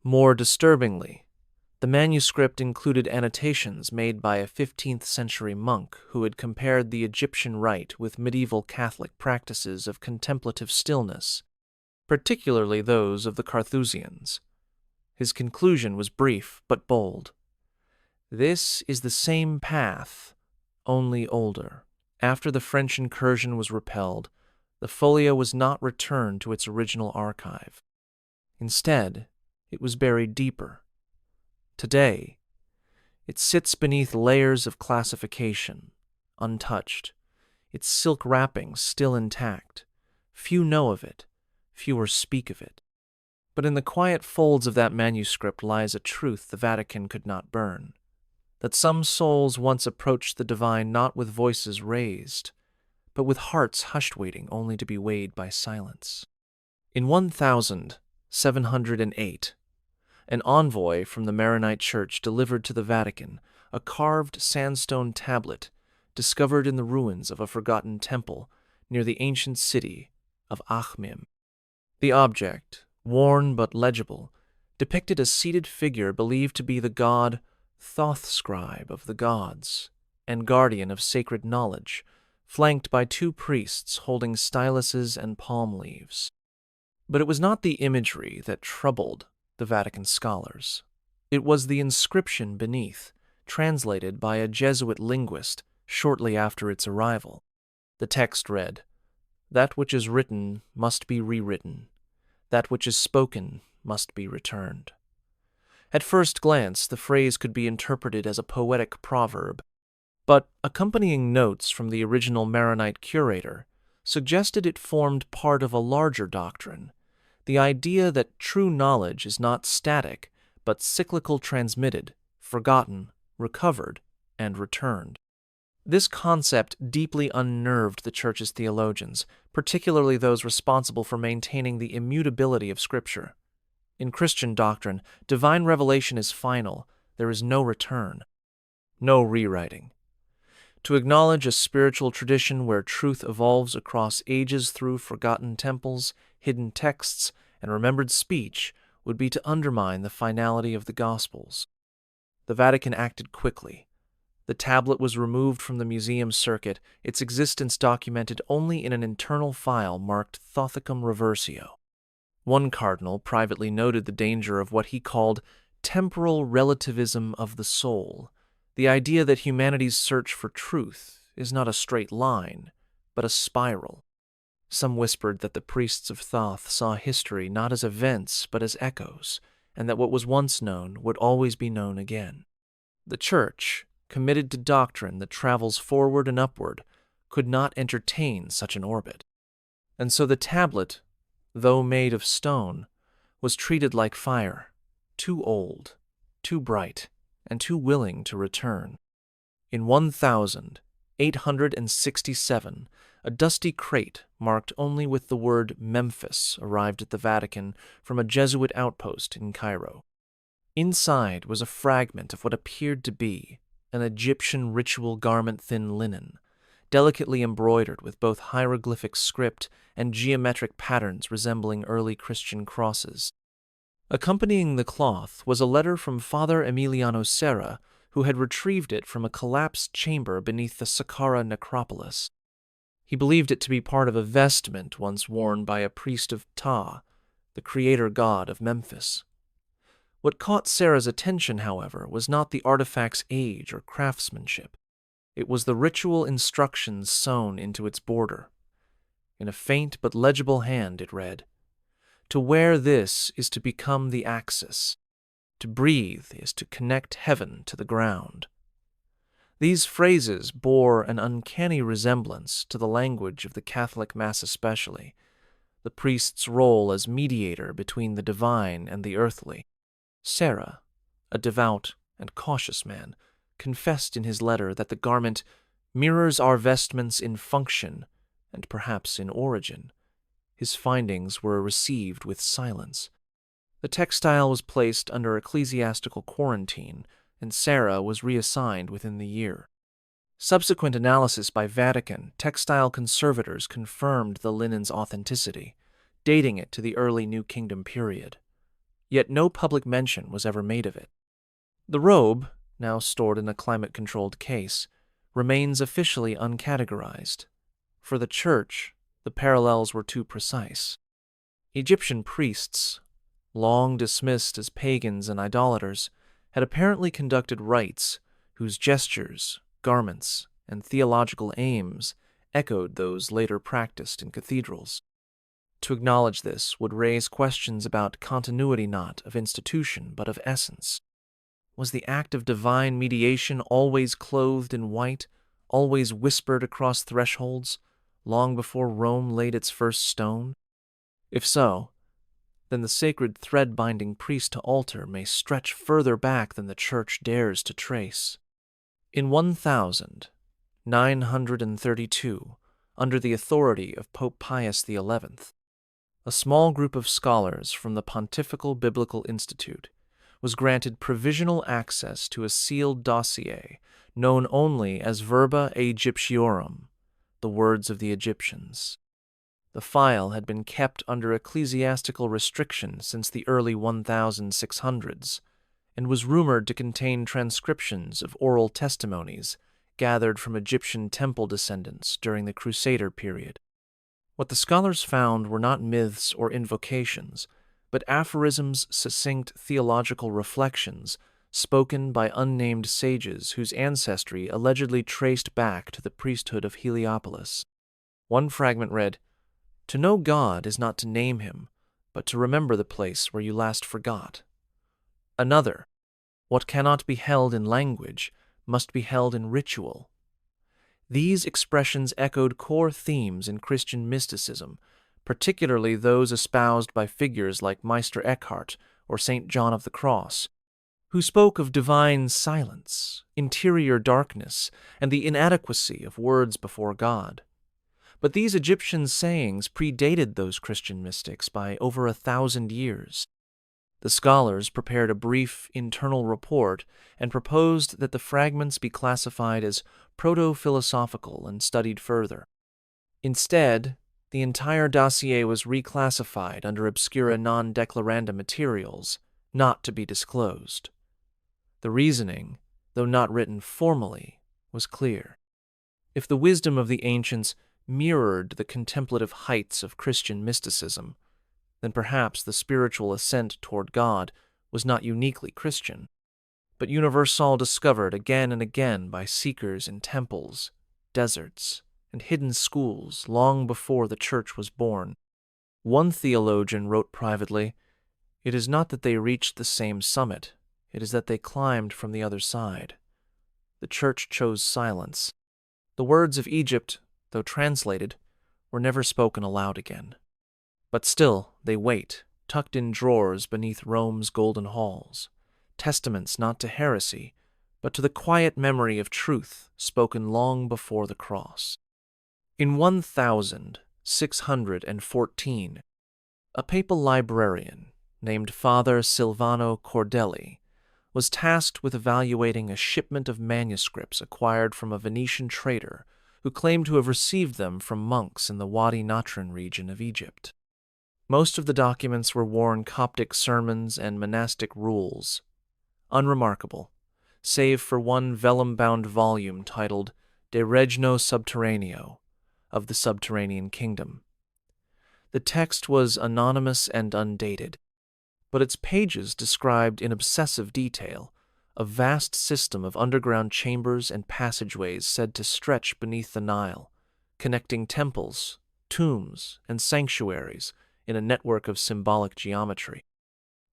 More disturbingly, the manuscript included annotations made by a 15th-century monk who had compared the Egyptian rite with medieval Catholic practices of contemplative stillness, particularly those of the Carthusians. His conclusion was brief but bold. This is the same path, only older. After the French incursion was repelled, the folio was not returned to its original archive. Instead, it was buried deeper. Today, it sits beneath layers of classification, untouched, its silk wrappings still intact. Few know of it, fewer speak of it. But in the quiet folds of that manuscript lies a truth the Vatican could not burn, that some souls once approached the divine not with voices raised, but with hearts hushed waiting only to be weighed by silence. In 1708, an envoy from the Maronite Church delivered to the Vatican a carved sandstone tablet discovered in the ruins of a forgotten temple near the ancient city of Akhmim. The object, worn but legible, depicted a seated figure believed to be the god Thoth scribe of the gods and guardian of sacred knowledge, flanked by two priests holding styluses and palm leaves. But it was not the imagery that troubled the Vatican scholars. It was the inscription beneath, translated by a Jesuit linguist shortly after its arrival. The text read, "That which is written must be rewritten. That which is spoken must be returned." At first glance, the phrase could be interpreted as a poetic proverb, but accompanying notes from the original Maronite curator suggested it formed part of a larger doctrine, the idea that true knowledge is not static, but cyclical, transmitted, forgotten, recovered, and returned. This concept deeply unnerved the Church's theologians, particularly those responsible for maintaining the immutability of Scripture. In Christian doctrine, divine revelation is final. There is no return, no rewriting. To acknowledge a spiritual tradition where truth evolves across ages through forgotten temples, hidden texts, and remembered speech would be to undermine the finality of the Gospels. The Vatican acted quickly. The tablet was removed from the museum circuit, its existence documented only in an internal file marked Thothicum Reversio. One cardinal privately noted the danger of what he called temporal relativism of the soul, the idea that humanity's search for truth is not a straight line, but a spiral. Some whispered that the priests of Thoth saw history not as events but as echoes, and that what was once known would always be known again. The Church, committed to doctrine that travels forward and upward, could not entertain such an orbit. And so the tablet though made of stone, was treated like fire, too old, too bright, and too willing to return. In 1867, a dusty crate marked only with the word Memphis arrived at the Vatican from a Jesuit outpost in Cairo. Inside was a fragment of what appeared to be an Egyptian ritual garment thin linen, delicately embroidered with both hieroglyphic script and geometric patterns resembling early Christian crosses. Accompanying the cloth was a letter from Father Emiliano Serra, who had retrieved it from a collapsed chamber beneath the Saqqara necropolis. He believed it to be part of a vestment once worn by a priest of Ptah, the creator god of Memphis. What caught Serra's attention, however, was not the artifact's age or craftsmanship. It was the ritual instructions sewn into its border. In a faint but legible hand it read, "To wear this is to become the axis. To breathe is to connect heaven to the ground." These phrases bore an uncanny resemblance to the language of the Catholic Mass especially, the priest's role as mediator between the divine and the earthly. Serra, a devout and cautious man, confessed in his letter that the garment mirrors our vestments in function and perhaps in origin. His findings were received with silence. The textile was placed under ecclesiastical quarantine, and Serra was reassigned within the year. Subsequent analysis by Vatican textile conservators confirmed the linen's authenticity, dating it to the early New Kingdom period. Yet no public mention was ever made of it. The robe, now stored in a climate-controlled case, remains officially uncategorized. For the Church, the parallels were too precise. Egyptian priests, long dismissed as pagans and idolaters, had apparently conducted rites whose gestures, garments, and theological aims echoed those later practiced in cathedrals. To acknowledge this would raise questions about continuity not of institution but of essence. Was the act of divine mediation always clothed in white, always whispered across thresholds, long before Rome laid its first stone? If so, then the sacred thread-binding priest to altar may stretch further back than the Church dares to trace. In 1932, under the authority of Pope Pius XI, a small group of scholars from the Pontifical Biblical Institute was granted provisional access to a sealed dossier known only as Verba Egyptiorum, the words of the Egyptians. The file had been kept under ecclesiastical restriction since the early 1600s and was rumored to contain transcriptions of oral testimonies gathered from Egyptian temple descendants during the Crusader period. What the scholars found were not myths or invocations, but aphorisms, succinct theological reflections spoken by unnamed sages whose ancestry allegedly traced back to the priesthood of Heliopolis. One fragment read, "To know God is not to name him, but to remember the place where you last forgot." Another, "What cannot be held in language must be held in ritual." These expressions echoed core themes in Christian mysticism, particularly those espoused by figures like Meister Eckhart or St. John of the Cross, who spoke of divine silence, interior darkness, and the inadequacy of words before God. But these Egyptian sayings predated those Christian mystics by over 1,000 years. The scholars prepared a brief internal report and proposed that the fragments be classified as proto-philosophical and studied further. Instead, the entire dossier was reclassified under obscura non-declaranda materials, not to be disclosed. The reasoning, though not written formally, was clear. If the wisdom of the ancients mirrored the contemplative heights of Christian mysticism, then perhaps the spiritual ascent toward God was not uniquely Christian, but universal, discovered again and again by seekers in temples, deserts, and hidden schools long before the Church was born. One theologian wrote privately, "It is not that they reached the same summit, it is that they climbed from the other side." The Church chose silence. The words of Egypt, though translated, were never spoken aloud again. But still they wait, tucked in drawers beneath Rome's golden halls, testaments not to heresy, but to the quiet memory of truth spoken long before the cross. In 1614, a papal librarian named Father Silvano Cordelli was tasked with evaluating a shipment of manuscripts acquired from a Venetian trader who claimed to have received them from monks in the Wadi Natron region of Egypt. Most of the documents were worn Coptic sermons and monastic rules, unremarkable, save for one vellum-bound volume titled De Regno Subterraneo, of the Subterranean Kingdom. The text was anonymous and undated, but its pages described in obsessive detail a vast system of underground chambers and passageways said to stretch beneath the Nile, connecting temples, tombs, and sanctuaries in a network of symbolic geometry.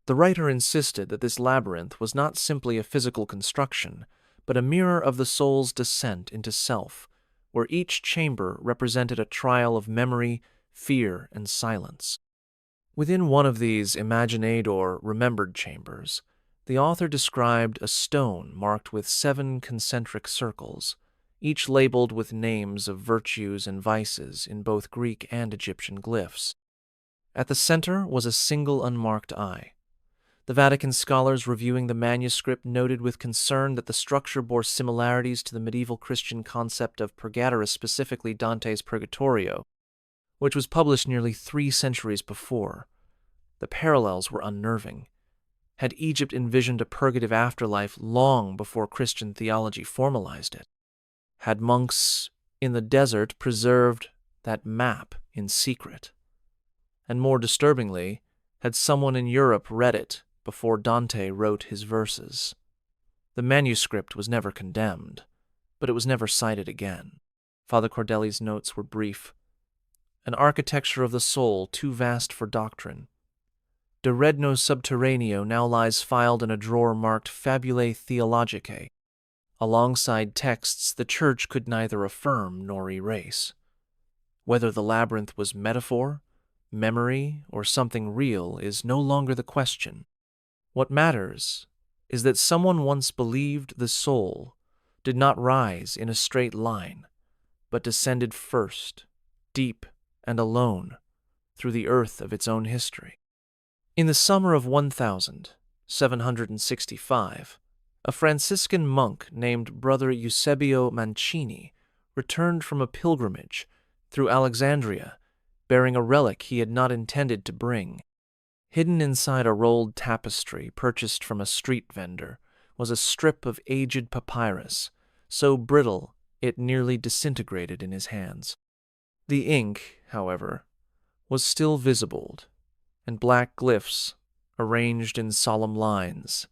The writer insisted that this labyrinth was not simply a physical construction, but a mirror of the soul's descent into self, where each chamber represented a trial of memory, fear, and silence. Within one of these imagined or remembered chambers, the author described a stone marked with 7 concentric circles, each labeled with names of virtues and vices in both Greek and Egyptian glyphs. At the center was a single unmarked eye. The Vatican scholars reviewing the manuscript noted with concern that the structure bore similarities to the medieval Christian concept of purgatory, specifically Dante's Purgatorio, which was published nearly 3 centuries before. The parallels were unnerving. Had Egypt envisioned a purgative afterlife long before Christian theology formalized it? Had monks in the desert preserved that map in secret? And more disturbingly, had someone in Europe read it before Dante wrote his verses? The manuscript was never condemned, but it was never cited again. Father Cordelli's notes were brief. An architecture of the soul too vast for doctrine. De Regno Subterraneo now lies filed in a drawer marked Fabulae Theologicae, alongside texts the Church could neither affirm nor erase. Whether the labyrinth was metaphor, memory, or something real is no longer the question. What matters is that someone once believed the soul did not rise in a straight line, but descended first, deep and alone, through the earth of its own history. In the summer of 1765, a Franciscan monk named Brother Eusebio Mancini returned from a pilgrimage through Alexandria, bearing a relic he had not intended to bring. Hidden inside a rolled tapestry purchased from a street vendor was a strip of aged papyrus, so brittle it nearly disintegrated in his hands. The ink, however, was still visible, and black glyphs, arranged in solemn lines,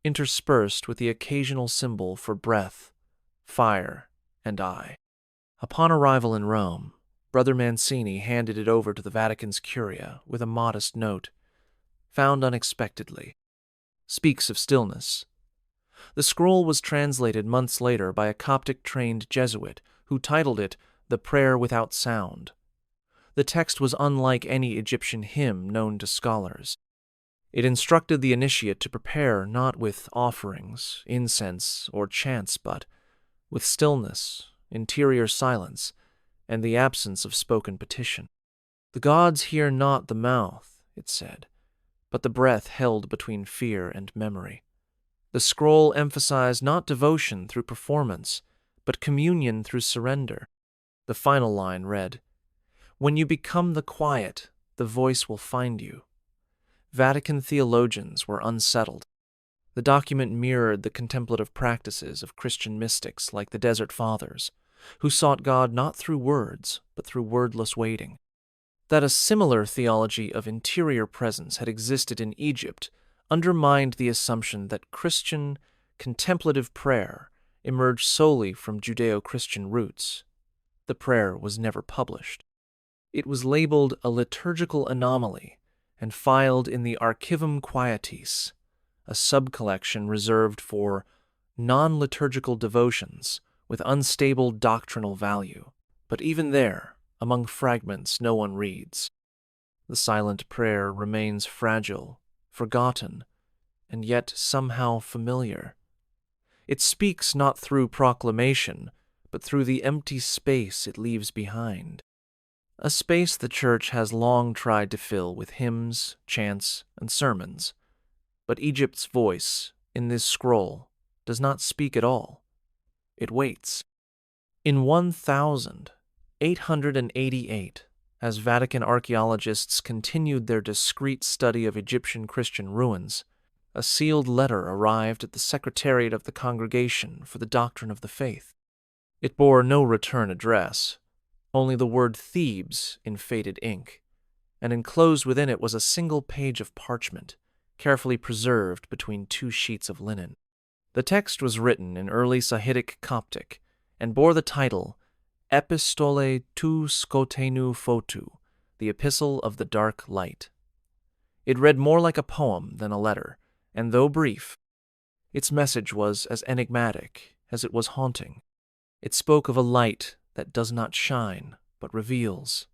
interspersed with the occasional symbol for breath, fire, and eye. Upon arrival in Rome, Brother Mancini handed it over to the Vatican's Curia with a modest note, found unexpectedly. Speaks of stillness. The scroll was translated months later by a Coptic-trained Jesuit who titled it The Prayer Without Sound. The text was unlike any Egyptian hymn known to scholars. It instructed the initiate to prepare not with offerings, incense, or chants, but with stillness, interior silence, and the absence of spoken petition. The gods hear not the mouth, it said, but the breath held between fear and memory. The scroll emphasized not devotion through performance, but communion through surrender. The final line read, "When you become the quiet, the voice will find you." Vatican theologians were unsettled. The document mirrored the contemplative practices of Christian mystics like the Desert Fathers, who sought God not through words, but through wordless waiting. That a similar theology of interior presence had existed in Egypt undermined the assumption that Christian contemplative prayer emerged solely from Judeo-Christian roots. The prayer was never published. It was labeled a liturgical anomaly and filed in the Archivum Quietis, a subcollection reserved for non-liturgical devotions with unstable doctrinal value. But even there, among fragments no one reads, The silent prayer remains fragile, forgotten, and yet somehow familiar. It speaks not through proclamation, but through the empty space it leaves behind. A space the Church has long tried to fill with hymns, chants, and sermons. But Egypt's voice, in this scroll, does not speak at all. It waits. In 1888, as Vatican archaeologists continued their discreet study of Egyptian Christian ruins, a sealed letter arrived at the Secretariat of the Congregation for the Doctrine of the Faith. It bore no return address, only the word Thebes in faded ink, and enclosed within it was a single page of parchment, carefully preserved between two sheets of linen. The text was written in early Sahidic Coptic and bore the title Epistole tou skotenu photou, the Epistle of the Dark Light. It read more like a poem than a letter, and though brief, its message was as enigmatic as it was haunting. It spoke of a light that does not shine, but reveals,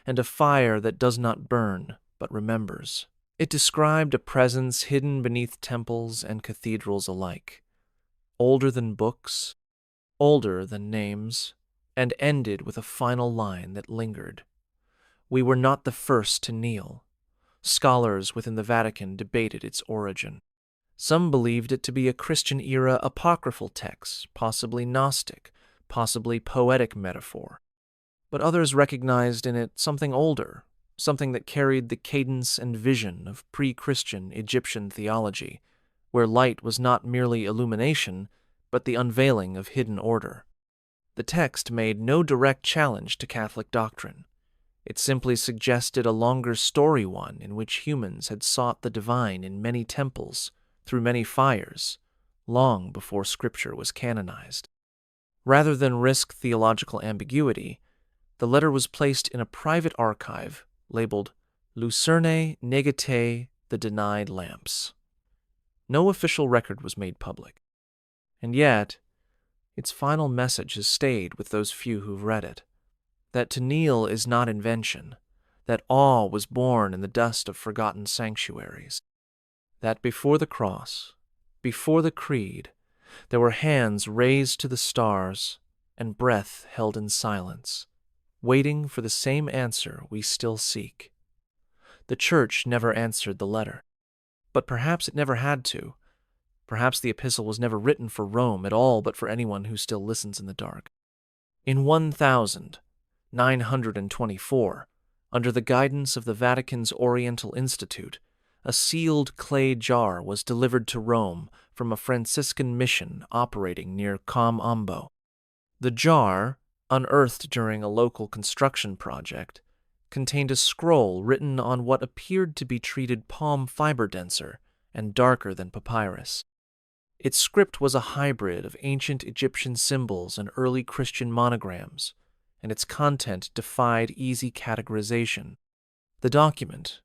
and a fire that does not burn, but remembers. It described a presence hidden beneath temples and cathedrals alike, older than books, older than names, and ended with a final line that lingered. We were not the first to kneel. Scholars within the Vatican debated its origin. Some believed it to be a Christian-era apocryphal text, possibly Gnostic, possibly poetic metaphor. But others recognized in it something older, something that carried the cadence and vision of pre-Christian Egyptian theology, where light was not merely illumination, but the unveiling of hidden order. The text made no direct challenge to Catholic doctrine. It simply suggested a longer story one in which humans had sought the divine in many temples, through many fires, long before Scripture was canonized. Rather than risk theological ambiguity, the letter was placed in a private archive labeled Lucerne Negate the Denied Lamps. No official record was made public. And yet, its final message has stayed with those few who've read it. That to kneel is not invention, that awe was born in the dust of forgotten sanctuaries, that before the cross, before the creed, there were hands raised to the stars and breath held in silence, waiting for the same answer we still seek. The Church never answered the letter, but perhaps it never had to. Perhaps the epistle was never written for Rome at all, but for anyone who still listens in the dark. In 1924, under the guidance of the Vatican's Oriental Institute, a sealed clay jar was delivered to Rome from a Franciscan mission operating near Com Ombo. The jar, unearthed during a local construction project, contained a scroll written on what appeared to be treated palm fiber denser and darker than papyrus. Its script was a hybrid of ancient Egyptian symbols and early Christian monograms, and its content defied easy categorization. The document,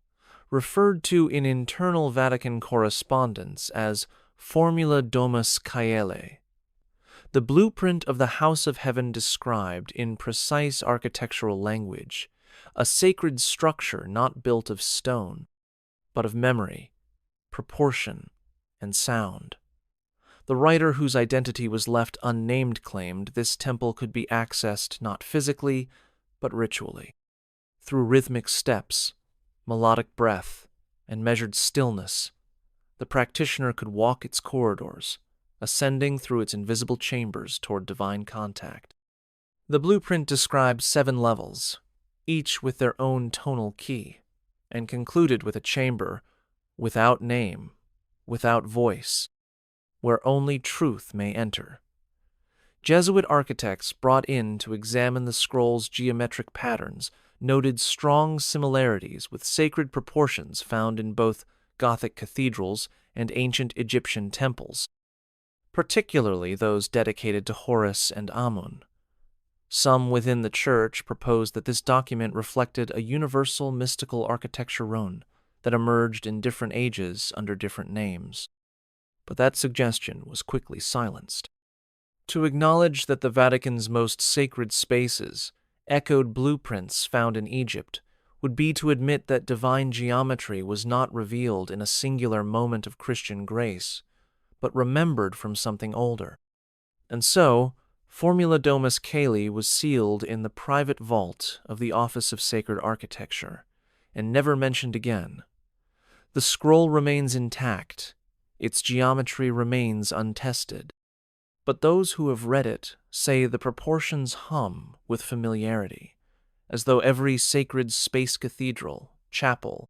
referred to in internal Vatican correspondence as Formula Domus Caeli, the blueprint of the House of Heaven described in precise architectural language a sacred structure not built of stone, but of memory, proportion, and sound. The writer whose identity was left unnamed claimed this temple could be accessed not physically, but ritually. Through rhythmic steps, melodic breath, and measured stillness, the practitioner could walk its corridors, ascending through its invisible chambers toward divine contact. The blueprint described 7 levels, each with their own tonal key, and concluded with a chamber without name, without voice, where only truth may enter. Jesuit architects brought in to examine the scroll's geometric patterns noted strong similarities with sacred proportions found in both Gothic cathedrals and ancient Egyptian temples, particularly those dedicated to Horus and Amun. Some within the Church proposed that this document reflected a universal mystical architecturon that emerged in different ages under different names. But that suggestion was quickly silenced. To acknowledge that the Vatican's most sacred spaces echoed blueprints found in Egypt would be to admit that divine geometry was not revealed in a singular moment of Christian grace, but remembered from something older. And so, Formula Domus Caeli was sealed in the private vault of the Office of Sacred Architecture, and never mentioned again. The scroll remains intact, its geometry remains untested, but those who have read it say the proportions hum with familiarity, as though every sacred space cathedral, chapel,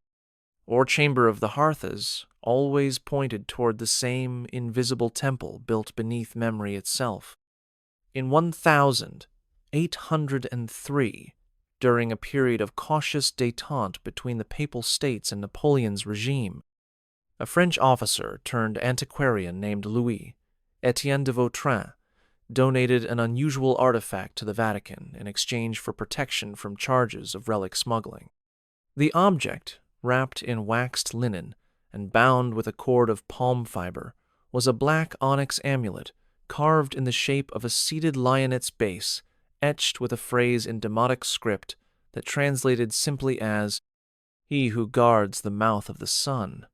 or chamber of the hearths always pointed toward the same invisible temple built beneath memory itself. In 1803, during a period of cautious détente between the Papal States and Napoleon's regime, a French officer turned antiquarian named Louis, Etienne de Vautrin, donated an unusual artifact to the Vatican in exchange for protection from charges of relic smuggling. The object, wrapped in waxed linen and bound with a cord of palm fiber, was a black onyx amulet carved in the shape of a seated lionet's base, etched with a phrase in Demotic script that translated simply as, "He who guards the mouth of the sun."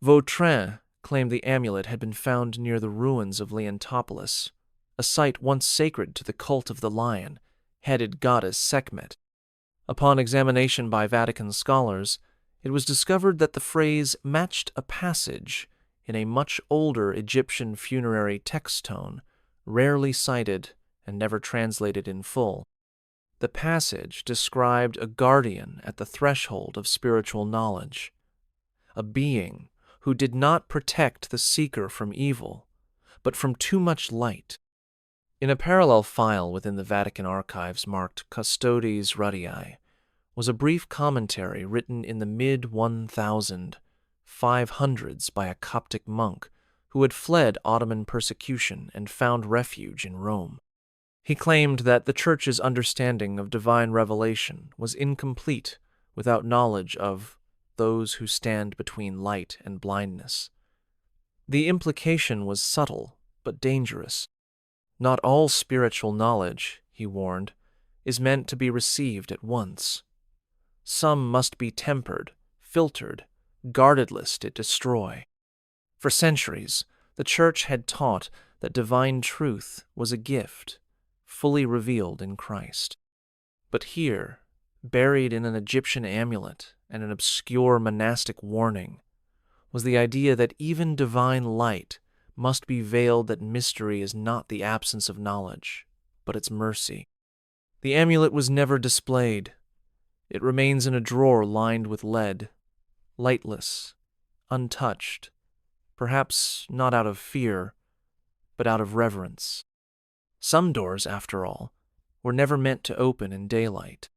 Vautrin claimed the amulet had been found near the ruins of Leontopolis, a site once sacred to the cult of the lion, headed goddess Sekhmet. Upon examination by Vatican scholars, it was discovered that the phrase matched a passage in a much older Egyptian funerary text tone, rarely cited and never translated in full. The passage described a guardian at the threshold of spiritual knowledge, a being who did not protect the seeker from evil, but from too much light. In a parallel file within the Vatican Archives marked Custodes Radii was a brief commentary written in the mid-1500s by a Coptic monk who had fled Ottoman persecution and found refuge in Rome. He claimed that the Church's understanding of divine revelation was incomplete without knowledge of those who stand between light and blindness. The implication was subtle but dangerous. Not all spiritual knowledge, he warned, is meant to be received at once. Some must be tempered, filtered, guarded lest it destroy. For centuries, the Church had taught that divine truth was a gift, fully revealed in Christ. But here, buried in an Egyptian amulet and an obscure monastic warning, was the idea that even divine light must be veiled, that mystery is not the absence of knowledge, but its mercy. The amulet was never displayed. It remains in a drawer lined with lead, lightless, untouched, perhaps not out of fear, but out of reverence. Some doors, after all, were never meant to open in daylight.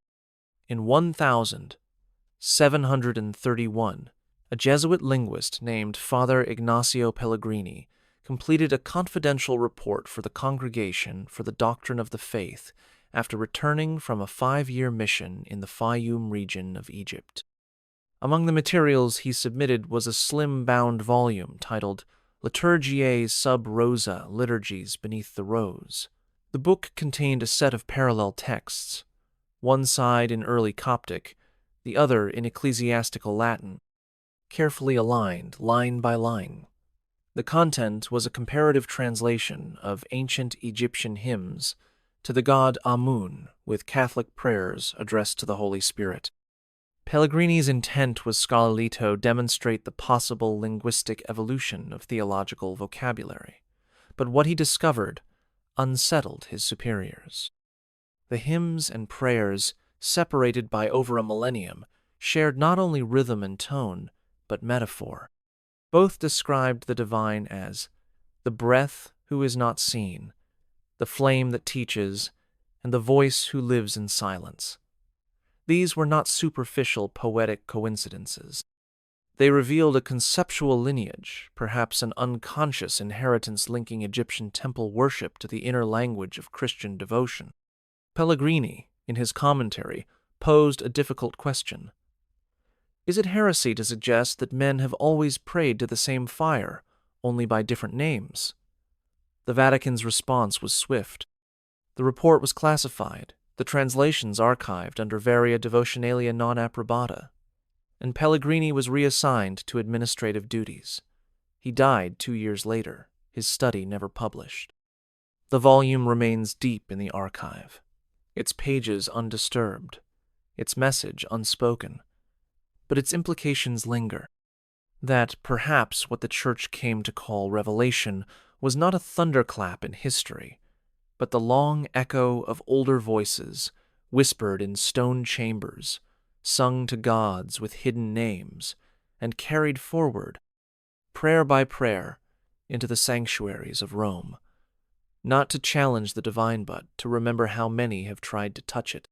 In 1731, a Jesuit linguist named Father Ignacio Pellegrini completed a confidential report for the Congregation for the Doctrine of the Faith after returning from a 5-year mission in the Fayum region of Egypt. Among the materials he submitted was a slim-bound volume titled Liturgiae sub Rosa, Liturgies Beneath the Rose. The book contained a set of parallel texts, one side in early Coptic, the other in ecclesiastical Latin, carefully aligned line by line. The content was a comparative translation of ancient Egyptian hymns to the god Amun with Catholic prayers addressed to the Holy Spirit. Pellegrini's intent was scholarly to demonstrate the possible linguistic evolution of theological vocabulary, but what he discovered unsettled his superiors. The hymns and prayers, separated by over a millennium, shared not only rhythm and tone, but metaphor. Both described the divine as the breath who is not seen, the flame that teaches, and the voice who lives in silence. These were not superficial poetic coincidences. They revealed a conceptual lineage, perhaps an unconscious inheritance linking Egyptian temple worship to the inner language of Christian devotion. Pellegrini, in his commentary, posed a difficult question. Is it heresy to suggest that men have always prayed to the same fire, only by different names? The Vatican's response was swift. The report was classified, the translations archived under Varia Devotionalia non approbata, and Pellegrini was reassigned to administrative duties. He died 2 years later, his study never published. The volume remains deep in the archive, its pages undisturbed, its message unspoken, but its implications linger. That perhaps what the Church came to call revelation was not a thunderclap in history, but the long echo of older voices, whispered in stone chambers, sung to gods with hidden names, and carried forward, prayer by prayer, into the sanctuaries of Rome, not to challenge the divine but to remember how many have tried to touch it.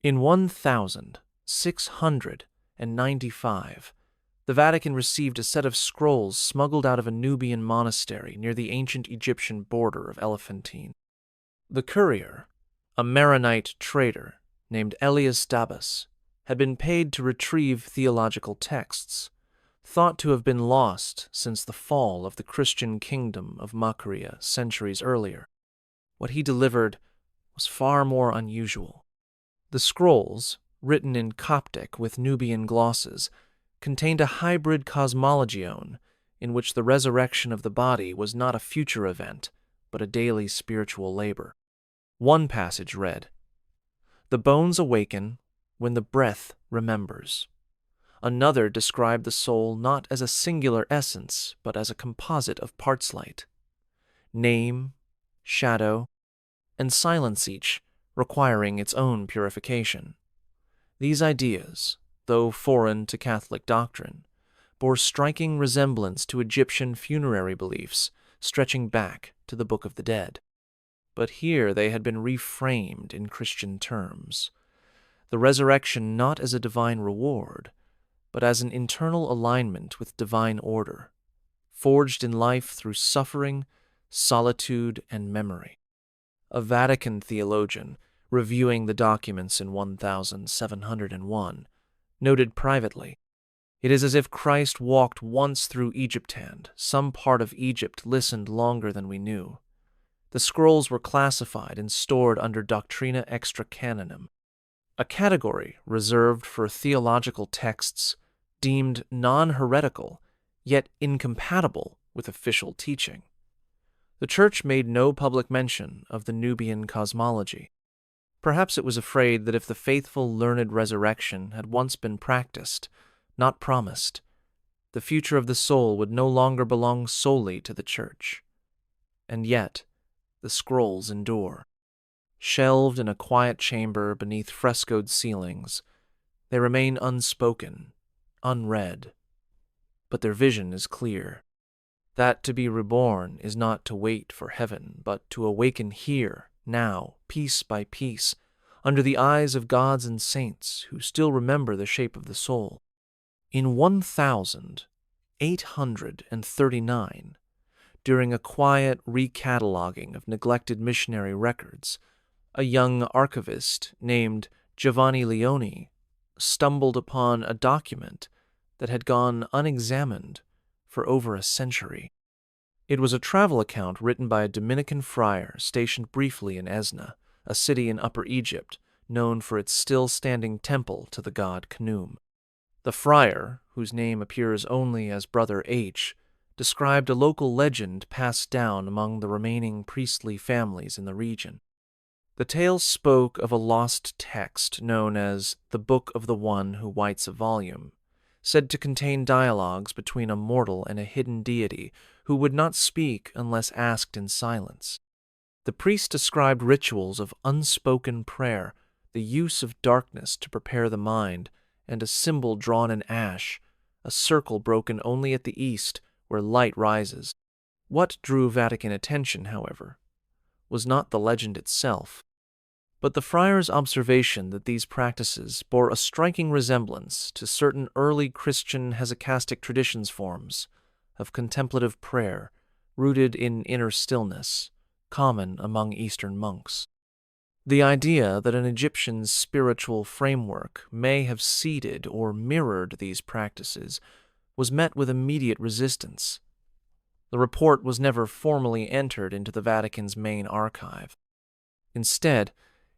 In 1695, the Vatican received a set of scrolls smuggled out of a Nubian monastery near the ancient Egyptian border of Elephantine. The courier, a Maronite trader named Elias Dabas, had been paid to retrieve theological texts, thought to have been lost since the fall of the Christian kingdom of Makuria centuries earlier. What he delivered was far more unusual. The scrolls, written in Coptic with Nubian glosses, contained a hybrid cosmologion in which the resurrection of the body was not a future event, but a daily spiritual labor. One passage read, "The bones awaken when the breath remembers." Another described the soul not as a singular essence, but as a composite of parts light. Name, shadow, and silence each, requiring its own purification. These ideas, though foreign to Catholic doctrine, bore striking resemblance to Egyptian funerary beliefs stretching back to the Book of the Dead. But here they had been reframed in Christian terms. The resurrection not as a divine reward, but as an internal alignment with divine order, forged in life through suffering, solitude, and memory. A Vatican theologian, reviewing the documents in 1701, noted privately, "It is as if Christ walked once through Egyptland. Some part of Egypt listened longer than we knew." The scrolls were classified and stored under Doctrina Extra Canonum, a category reserved for theological texts deemed non-heretical, yet incompatible with official teaching. The Church made no public mention of the Nubian cosmology. Perhaps it was afraid that if the faithful learned resurrection had once been practiced, not promised, the future of the soul would no longer belong solely to the Church. And yet, the scrolls endure. Shelved in a quiet chamber beneath frescoed ceilings, they remain unspoken, unread. But their vision is clear. That to be reborn is not to wait for heaven, but to awaken here, now, piece by piece, under the eyes of gods and saints who still remember the shape of the soul. In 1839, during a quiet recataloguing of neglected missionary records, a young archivist named Giovanni Leoni stumbled upon a document that had gone unexamined for over a century. It was a travel account written by a Dominican friar stationed briefly in Esna, a city in Upper Egypt known for its still-standing temple to the god Khnum. The friar, whose name appears only as Brother H., described a local legend passed down among the remaining priestly families in the region. The tale spoke of a lost text known as the Book of the One Who Wights a Volume, said to contain dialogues between a mortal and a hidden deity who would not speak unless asked in silence. The priest described rituals of unspoken prayer, the use of darkness to prepare the mind, and a symbol drawn in ash, a circle broken only at the east where light rises. What drew Vatican attention, however, was not the legend itself, but the friar's observation that these practices bore a striking resemblance to certain early Christian hesychastic traditions forms of contemplative prayer rooted in inner stillness, common among Eastern monks. The idea that an Egyptian spiritual framework may have seeded or mirrored these practices was met with immediate resistance. The report was never formally entered into the Vatican's main archive. Instead,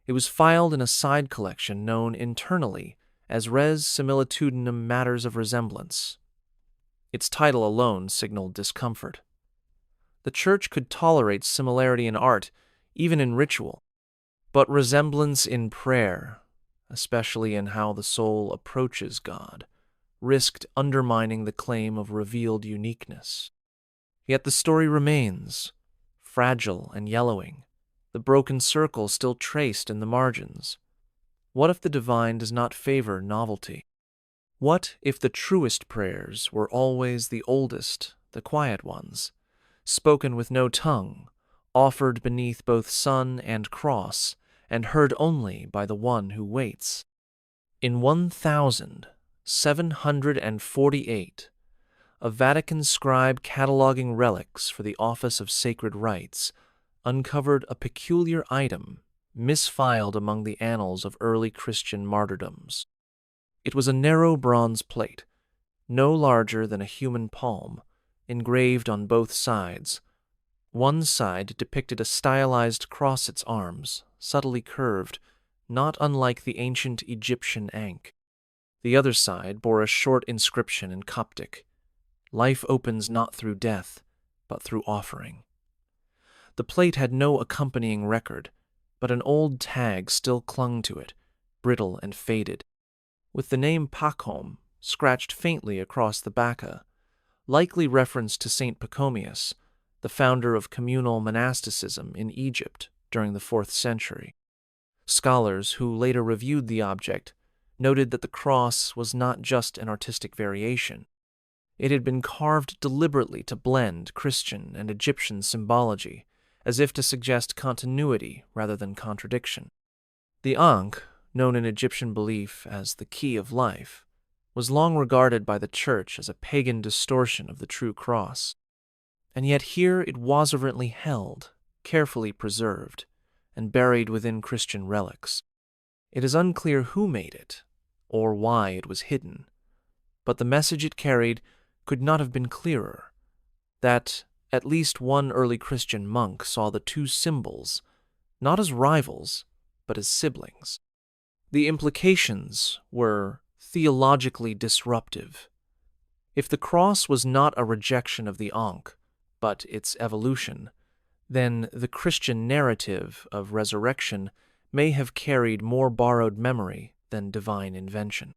It was filed in a side collection known internally as Res Similitudinum Matters of Resemblance. Its title alone signaled discomfort. The Church could tolerate similarity in art, even in ritual, but resemblance in prayer, especially in how the soul approaches God, risked undermining the claim of revealed uniqueness. Yet the story remains, fragile and yellowing, the broken circle still traced in the margins. What if the divine does not favor novelty? What if the truest prayers were always the oldest, the quiet ones, spoken with no tongue, offered beneath both sun and cross, and heard only by the one who waits? In 1748, a Vatican scribe cataloging relics for the Office of Sacred Rites uncovered a peculiar item misfiled among the annals of early Christian martyrdoms. It was a narrow bronze plate, no larger than a human palm, engraved on both sides. One side depicted a stylized cross its arms, subtly curved, not unlike the ancient Egyptian ankh. The other side bore a short inscription in Coptic: "Life opens not through death, but through offering." The plate had no accompanying record, but an old tag still clung to it, brittle and faded, with the name Pachom scratched faintly across the bacca, likely reference to Saint Pachomius, the founder of communal monasticism in Egypt during the 4th century. Scholars who later reviewed the object noted that the cross was not just an artistic variation. It had been carved deliberately to blend Christian and Egyptian symbology, as if to suggest continuity rather than contradiction. The Ankh, known in Egyptian belief as the key of life, was long regarded by the Church as a pagan distortion of the true cross. And yet here it was reverently held, carefully preserved, and buried within Christian relics. It is unclear who made it, or why it was hidden, but the message it carried could not have been clearer: that at least one early Christian monk saw the two symbols not as rivals, but as siblings. The implications were theologically disruptive. If the cross was not a rejection of the Ankh, but its evolution, then the Christian narrative of resurrection may have carried more borrowed memory than divine invention.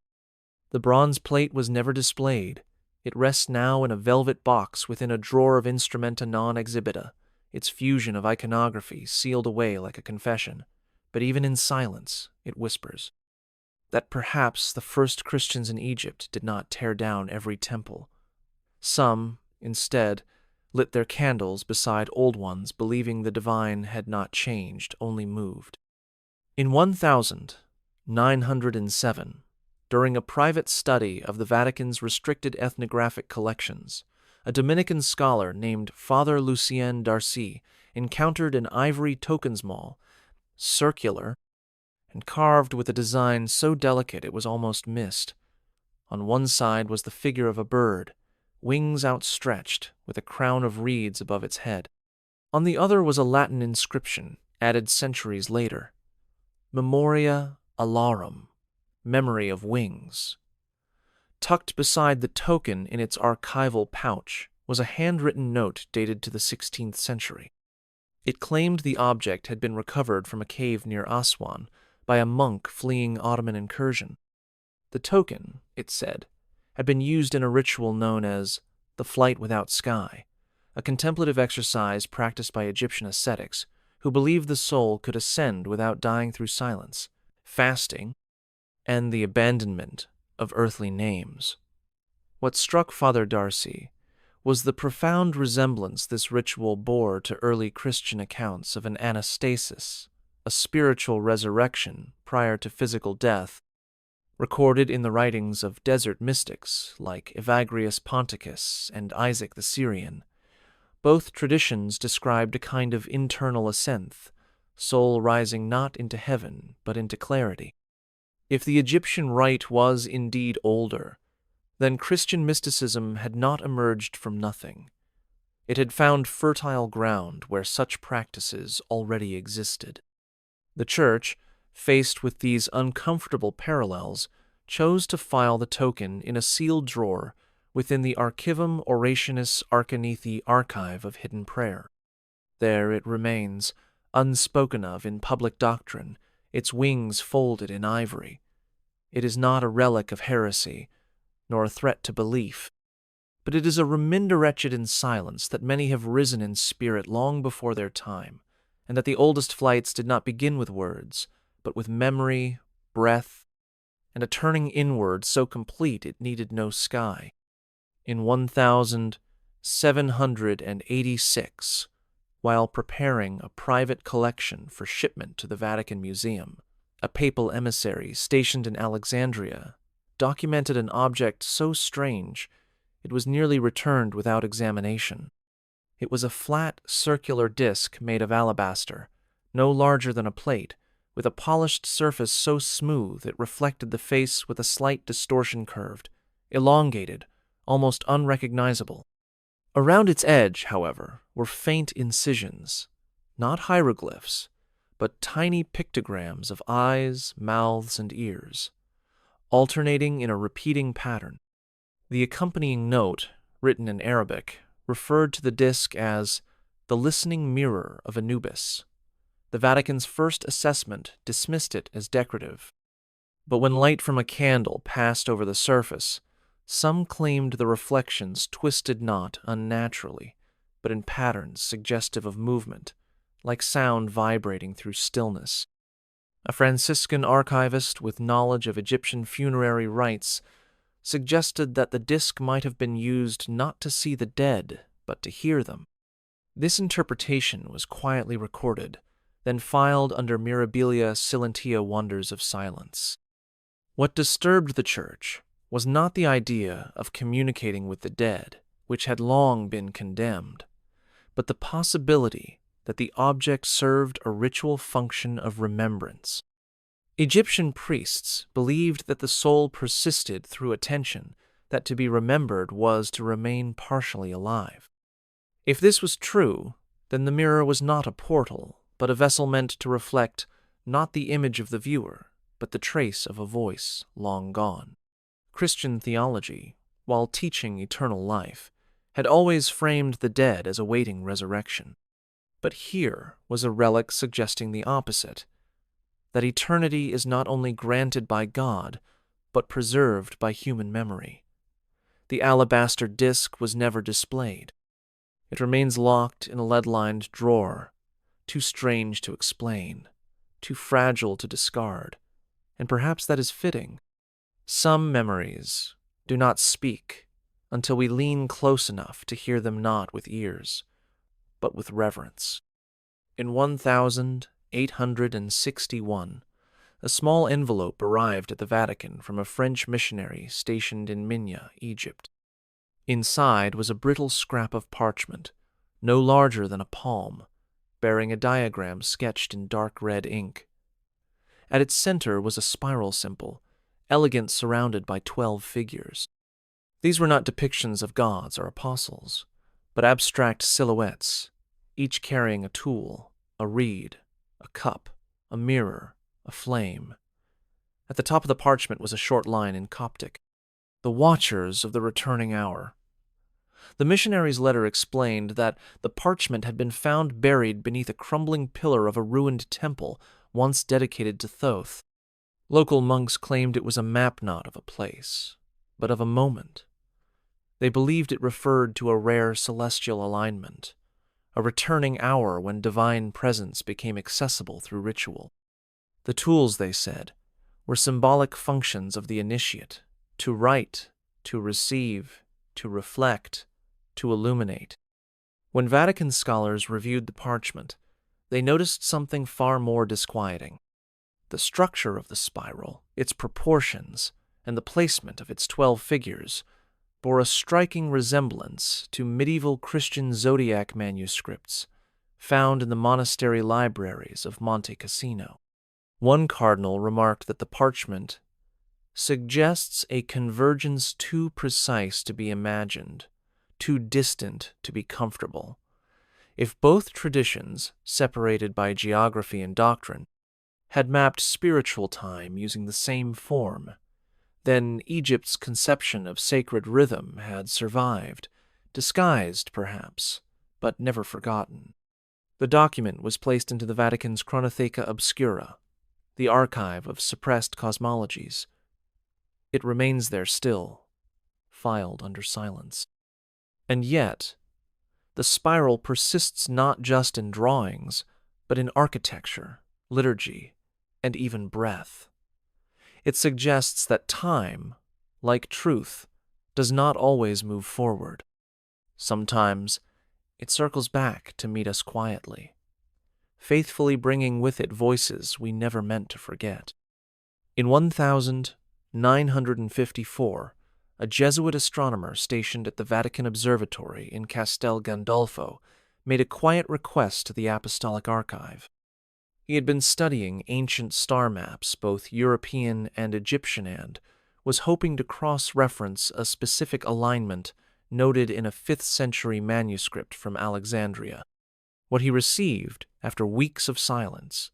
The bronze plate was never displayed. It rests now in a velvet box within a drawer of instrumenta non exhibita, its fusion of iconography sealed away like a confession. But even in silence, it whispers that perhaps the first Christians in Egypt did not tear down every temple. Some, instead, lit their candles beside old ones, believing the divine had not changed, only moved. In 1907, during a private study of the Vatican's restricted ethnographic collections, a Dominican scholar named Father Lucien Darcy encountered an ivory tokens maul, circular, and carved with a design so delicate it was almost missed. On one side was the figure of a bird, wings outstretched, with a crown of reeds above its head. On the other was a Latin inscription, added centuries later: Memoria Alarum, memory of wings. Tucked beside the token in its archival pouch was a handwritten note dated to the 16th century. It claimed the object had been recovered from a cave near Aswan by a monk fleeing Ottoman incursion. The token, it said, had been used in a ritual known as the Flight Without Sky, a contemplative exercise practiced by Egyptian ascetics who believed the soul could ascend without dying through silence, fasting, and the abandonment of earthly names. What struck Father Darcy was the profound resemblance this ritual bore to early Christian accounts of an anastasis, a spiritual resurrection prior to physical death, recorded in the writings of desert mystics like Evagrius Ponticus and Isaac the Syrian. Both traditions described a kind of internal ascent, soul rising not into heaven but into clarity. If the Egyptian rite was indeed older, then Christian mysticism had not emerged from nothing. It had found fertile ground where such practices already existed. The Church, faced with these uncomfortable parallels, chose to file the token in a sealed drawer within the Archivum Orationis Arcanithi archive of hidden prayer. There it remains, unspoken of in public doctrine, its wings folded in ivory. It is not a relic of heresy, nor a threat to belief, but it is a reminder in silence that many have risen in spirit long before their time, and that the oldest flights did not begin with words, but with memory, breath, and a turning inward so complete it needed no sky. In 1786, while preparing a private collection for shipment to the Vatican Museum, a papal emissary stationed in Alexandria documented an object so strange it was nearly returned without examination. It was a flat, circular disc made of alabaster, no larger than a plate, with a polished surface so smooth it reflected the face with a slight distortion curved, elongated, almost unrecognizable. Around its edge, however, were faint incisions, not hieroglyphs, but tiny pictograms of eyes, mouths, and ears, alternating in a repeating pattern. The accompanying note, written in Arabic, referred to the disc as the listening mirror of Anubis. The Vatican's first assessment dismissed it as decorative, but when light from a candle passed over the surface, some claimed the reflections twisted not unnaturally, but in patterns suggestive of movement, like sound vibrating through stillness. A Franciscan archivist with knowledge of Egyptian funerary rites suggested that the disc might have been used not to see the dead, but to hear them. This interpretation was quietly recorded, then filed under Mirabilia Silentia Wonders of Silence. What disturbed the Church was not the idea of communicating with the dead, which had long been condemned, but the possibility that the object served a ritual function of remembrance. Egyptian priests believed that the soul persisted through attention, that to be remembered was to remain partially alive. If this was true, then the mirror was not a portal, but a vessel meant to reflect not the image of the viewer, but the trace of a voice long gone. Christian theology, while teaching eternal life, had always framed the dead as awaiting resurrection. But here was a relic suggesting the opposite, that eternity is not only granted by God, but preserved by human memory. The alabaster disc was never displayed. It remains locked in a lead-lined drawer, too strange to explain, too fragile to discard, and perhaps that is fitting. Some memories do not speak until we lean close enough to hear them not with ears, but with reverence. In 1861, a small envelope arrived at the Vatican from a French missionary stationed in Minya, Egypt. Inside was a brittle scrap of parchment, no larger than a palm, bearing a diagram sketched in dark red ink. At its center was a spiral symbol, elegant, surrounded by 12 figures. These were not depictions of gods or apostles, but abstract silhouettes, each carrying a tool, a reed, a cup, a mirror, a flame. At the top of the parchment was a short line in Coptic, "The Watchers of the Returning Hour." The missionary's letter explained that the parchment had been found buried beneath a crumbling pillar of a ruined temple once dedicated to Thoth. Local monks claimed it was a map not of a place, but of a moment. They believed it referred to a rare celestial alignment, a returning hour when divine presence became accessible through ritual. The tools, they said, were symbolic functions of the initiate: to write, to receive, to reflect, to illuminate. When Vatican scholars reviewed the parchment, they noticed something far more disquieting. The structure of the spiral, its proportions, and the placement of its 12 figures bore a striking resemblance to medieval Christian zodiac manuscripts found in the monastery libraries of Monte Cassino. One cardinal remarked that the parchment suggests a convergence too precise to be imagined, too distant to be comfortable. If both traditions, separated by geography and doctrine, had mapped spiritual time using the same form. Then Egypt's conception of sacred rhythm had survived, disguised perhaps, but never forgotten. The document was placed into the Vatican's Chronotheca Obscura, the archive of suppressed cosmologies. It remains there still, filed under silence. And yet, the spiral persists not just in drawings, but in architecture, liturgy, and even breath. It suggests that time, like truth, does not always move forward. Sometimes it circles back to meet us quietly, faithfully bringing with it voices we never meant to forget. In 1954, a Jesuit astronomer stationed at the Vatican Observatory in Castel Gandolfo made a quiet request to the Apostolic Archive. He had been studying ancient star maps, both European and Egyptian, and was hoping to cross-reference a specific alignment noted in a 5th century manuscript from Alexandria. What he received, after weeks of silence,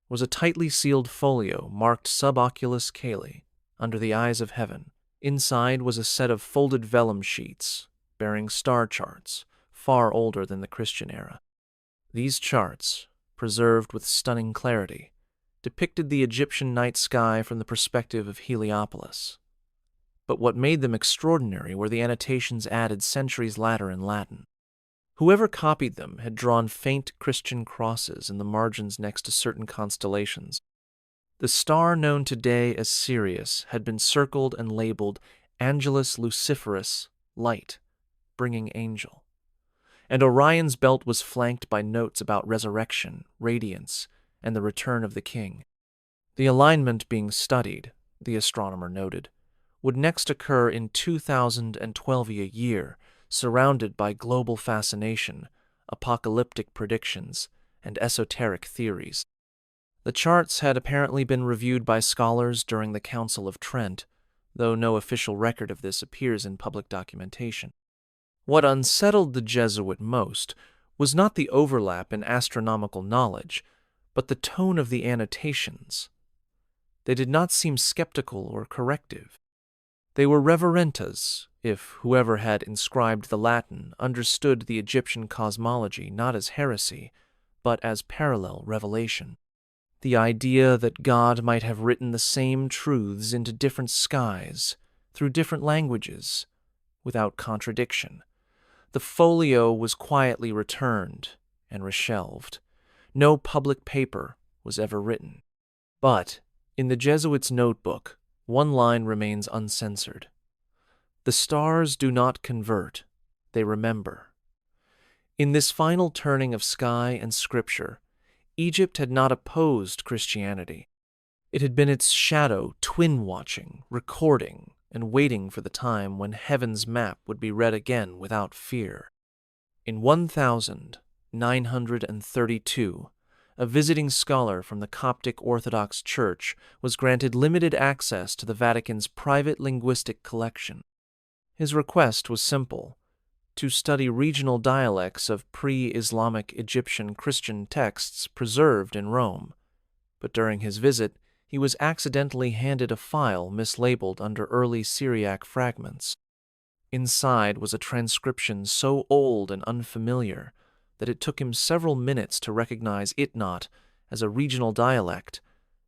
was a tightly sealed folio marked Sub Oculis Caeli, under the eyes of heaven. Inside was a set of folded vellum sheets bearing star charts, far older than the Christian era. These charts, preserved with stunning clarity, depicted the Egyptian night sky from the perspective of Heliopolis. But what made them extraordinary were the annotations added centuries later in Latin. Whoever copied them had drawn faint Christian crosses in the margins next to certain constellations. The star known today as Sirius had been circled and labeled Angelus Luciferus, light, bringing angel. And Orion's belt was flanked by notes about resurrection, radiance, and the return of the king. The alignment being studied, the astronomer noted, would next occur in 2012 a year, surrounded by global fascination, apocalyptic predictions, and esoteric theories. The charts had apparently been reviewed by scholars during the Council of Trent, though no official record of this appears in public documentation. What unsettled the Jesuit most was not the overlap in astronomical knowledge, but the tone of the annotations. They did not seem skeptical or corrective. They were reverentas, if whoever had inscribed the Latin understood the Egyptian cosmology not as heresy, but as parallel revelation. The idea that God might have written the same truths into different skies, through different languages, without contradiction. The folio was quietly returned and reshelved. No public paper was ever written. But in the Jesuit's notebook, one line remains uncensored. The stars do not convert, they remember. In this final turning of sky and scripture, Egypt had not opposed Christianity. It had been its shadow twin-watching, recording, and waiting for the time when heaven's map would be read again without fear. In 1932, a visiting scholar from the Coptic Orthodox Church was granted limited access to the Vatican's private linguistic collection. His request was simple: to study regional dialects of pre-Islamic Egyptian Christian texts preserved in Rome. But during his visit, he was accidentally handed a file mislabeled under early Syriac fragments. Inside was a transcription so old and unfamiliar that it took him several minutes to recognize it not as a regional dialect,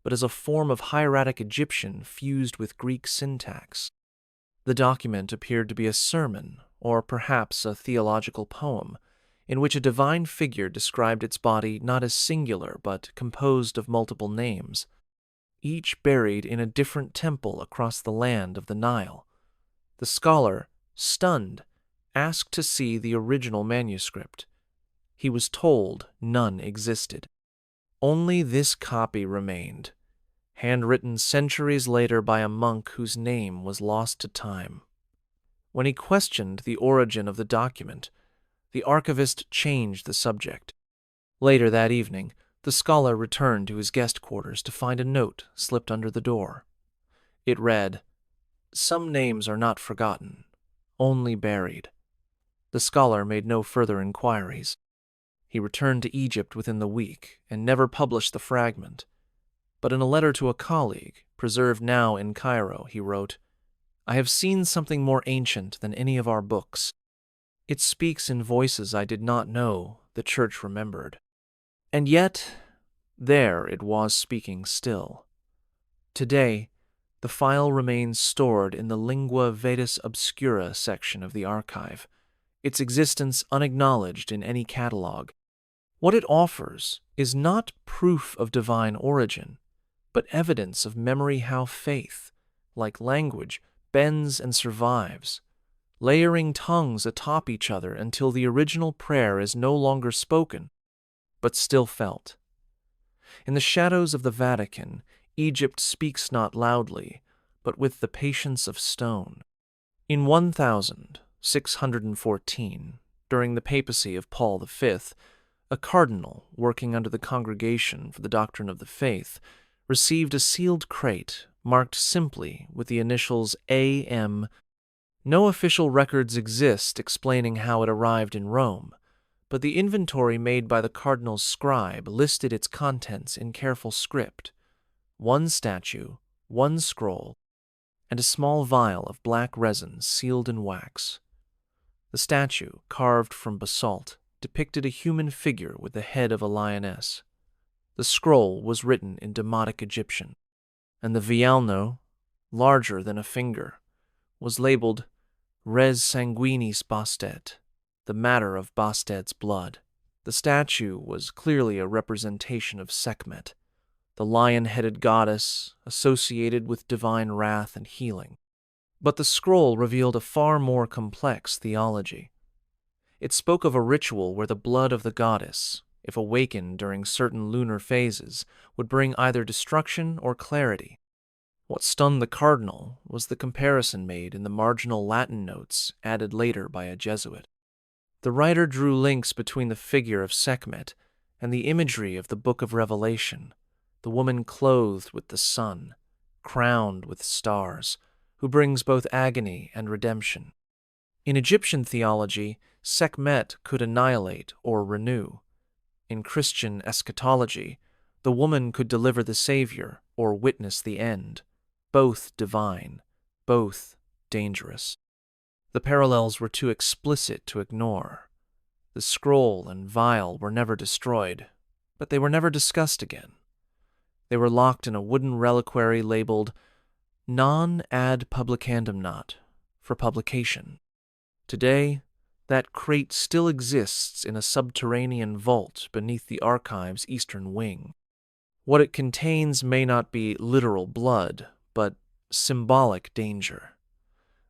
but as a form of hieratic Egyptian fused with Greek syntax. The document appeared to be a sermon, or perhaps a theological poem, in which a divine figure described its body not as singular but composed of multiple names, each buried in a different temple across the land of the Nile. The scholar, stunned, asked to see the original manuscript. He was told none existed. Only this copy remained, handwritten centuries later by a monk whose name was lost to time. When he questioned the origin of the document, the archivist changed the subject. Later that evening, the scholar returned to his guest quarters to find a note slipped under the door. It read, "Some names are not forgotten, only buried." The scholar made no further inquiries. He returned to Egypt within the week and never published the fragment. But in a letter to a colleague, preserved now in Cairo, he wrote, "I have seen something more ancient than any of our books. It speaks in voices I did not know the Church remembered." And yet, there it was speaking still. Today, the file remains stored in the Lingua Vetus Obscura section of the archive, its existence unacknowledged in any catalogue. What it offers is not proof of divine origin, but evidence of memory how faith, like language, bends and survives, layering tongues atop each other until the original prayer is no longer spoken, but still felt. In the shadows of the Vatican, Egypt speaks not loudly, but with the patience of stone. In 1614, during the papacy of Paul V, a cardinal working under the Congregation for the Doctrine of the Faith received a sealed crate marked simply with the initials A.M. No official records exist explaining how it arrived in Rome, but the inventory made by the cardinal's scribe listed its contents in careful script: one statue, one scroll, and a small vial of black resin sealed in wax. The statue, carved from basalt, depicted a human figure with the head of a lioness. The scroll was written in Demotic Egyptian, and the vialno, larger than a finger, was labeled Res Sanguinis Bastet, the matter of Bastet's blood. The statue was clearly a representation of Sekhmet, the lion-headed goddess associated with divine wrath and healing. But the scroll revealed a far more complex theology. It spoke of a ritual where the blood of the goddess, if awakened during certain lunar phases, would bring either destruction or clarity. What stunned the cardinal was the comparison made in the marginal Latin notes added later by a Jesuit. The writer drew links between the figure of Sekhmet and the imagery of the Book of Revelation, the woman clothed with the sun, crowned with stars, who brings both agony and redemption. In Egyptian theology, Sekhmet could annihilate or renew. In Christian eschatology, the woman could deliver the Savior or witness the end, both divine, both dangerous. The parallels were too explicit to ignore. The scroll and vial were never destroyed, but they were never discussed again. They were locked in a wooden reliquary labeled Non ad publicandum not, for publication. Today, that crate still exists in a subterranean vault beneath the archive's eastern wing. What it contains may not be literal blood, but symbolic danger.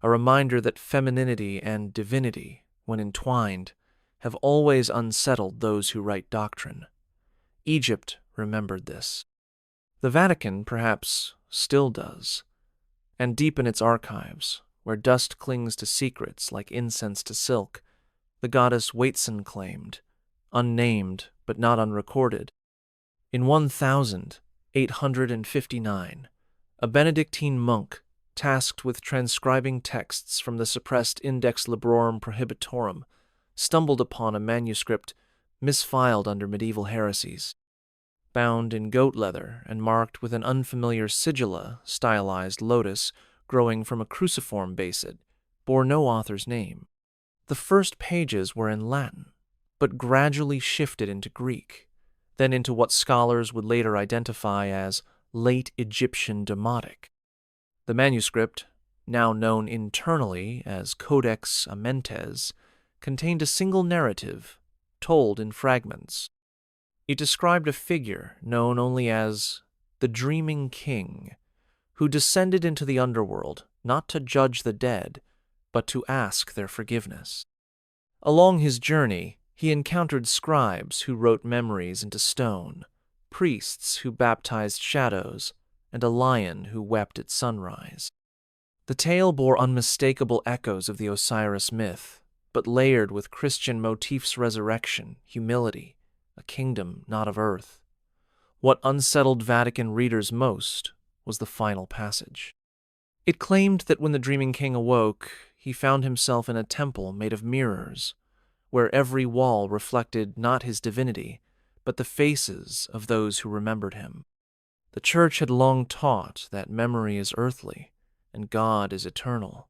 A reminder that femininity and divinity, when entwined, have always unsettled those who write doctrine. Egypt remembered this. The Vatican, perhaps, still does. And deep in its archives, where dust clings to secrets like incense to silk, the goddess Waitson claimed, unnamed but not unrecorded. In 1859, a Benedictine monk tasked with transcribing texts from the suppressed Index Librorum Prohibitorum stumbled upon a manuscript misfiled under medieval heresies. Bound in goat leather and marked with an unfamiliar sigilla stylized lotus growing from a cruciform base, bore no author's name. The first pages were in Latin, but gradually shifted into Greek, then into what scholars would later identify as Late Egyptian Demotic. The manuscript, now known internally as Codex Amentes, contained a single narrative, told in fragments. It described a figure known only as the Dreaming King, who descended into the underworld not to judge the dead, but to ask their forgiveness. Along his journey, he encountered scribes who wrote memories into stone, priests who baptized shadows, and a lion who wept at sunrise. The tale bore unmistakable echoes of the Osiris myth, but layered with Christian motifs: resurrection, humility, a kingdom not of earth. What unsettled Vatican readers most was the final passage. It claimed that when the Dreaming King awoke, he found himself in a temple made of mirrors, where every wall reflected not his divinity, but the faces of those who remembered him. The Church had long taught that memory is earthly and God is eternal.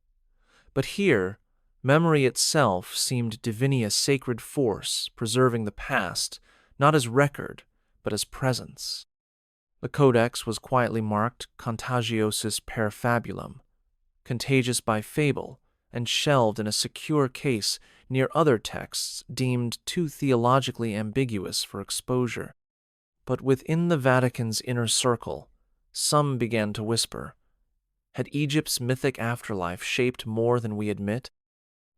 But here, memory itself seemed divinely a sacred force preserving the past, not as record, but as presence. The codex was quietly marked contagiosus per fabulum, contagious by fable, and shelved in a secure case near other texts deemed too theologically ambiguous for exposure. But within the Vatican's inner circle, some began to whisper. Had Egypt's mythic afterlife shaped more than we admit?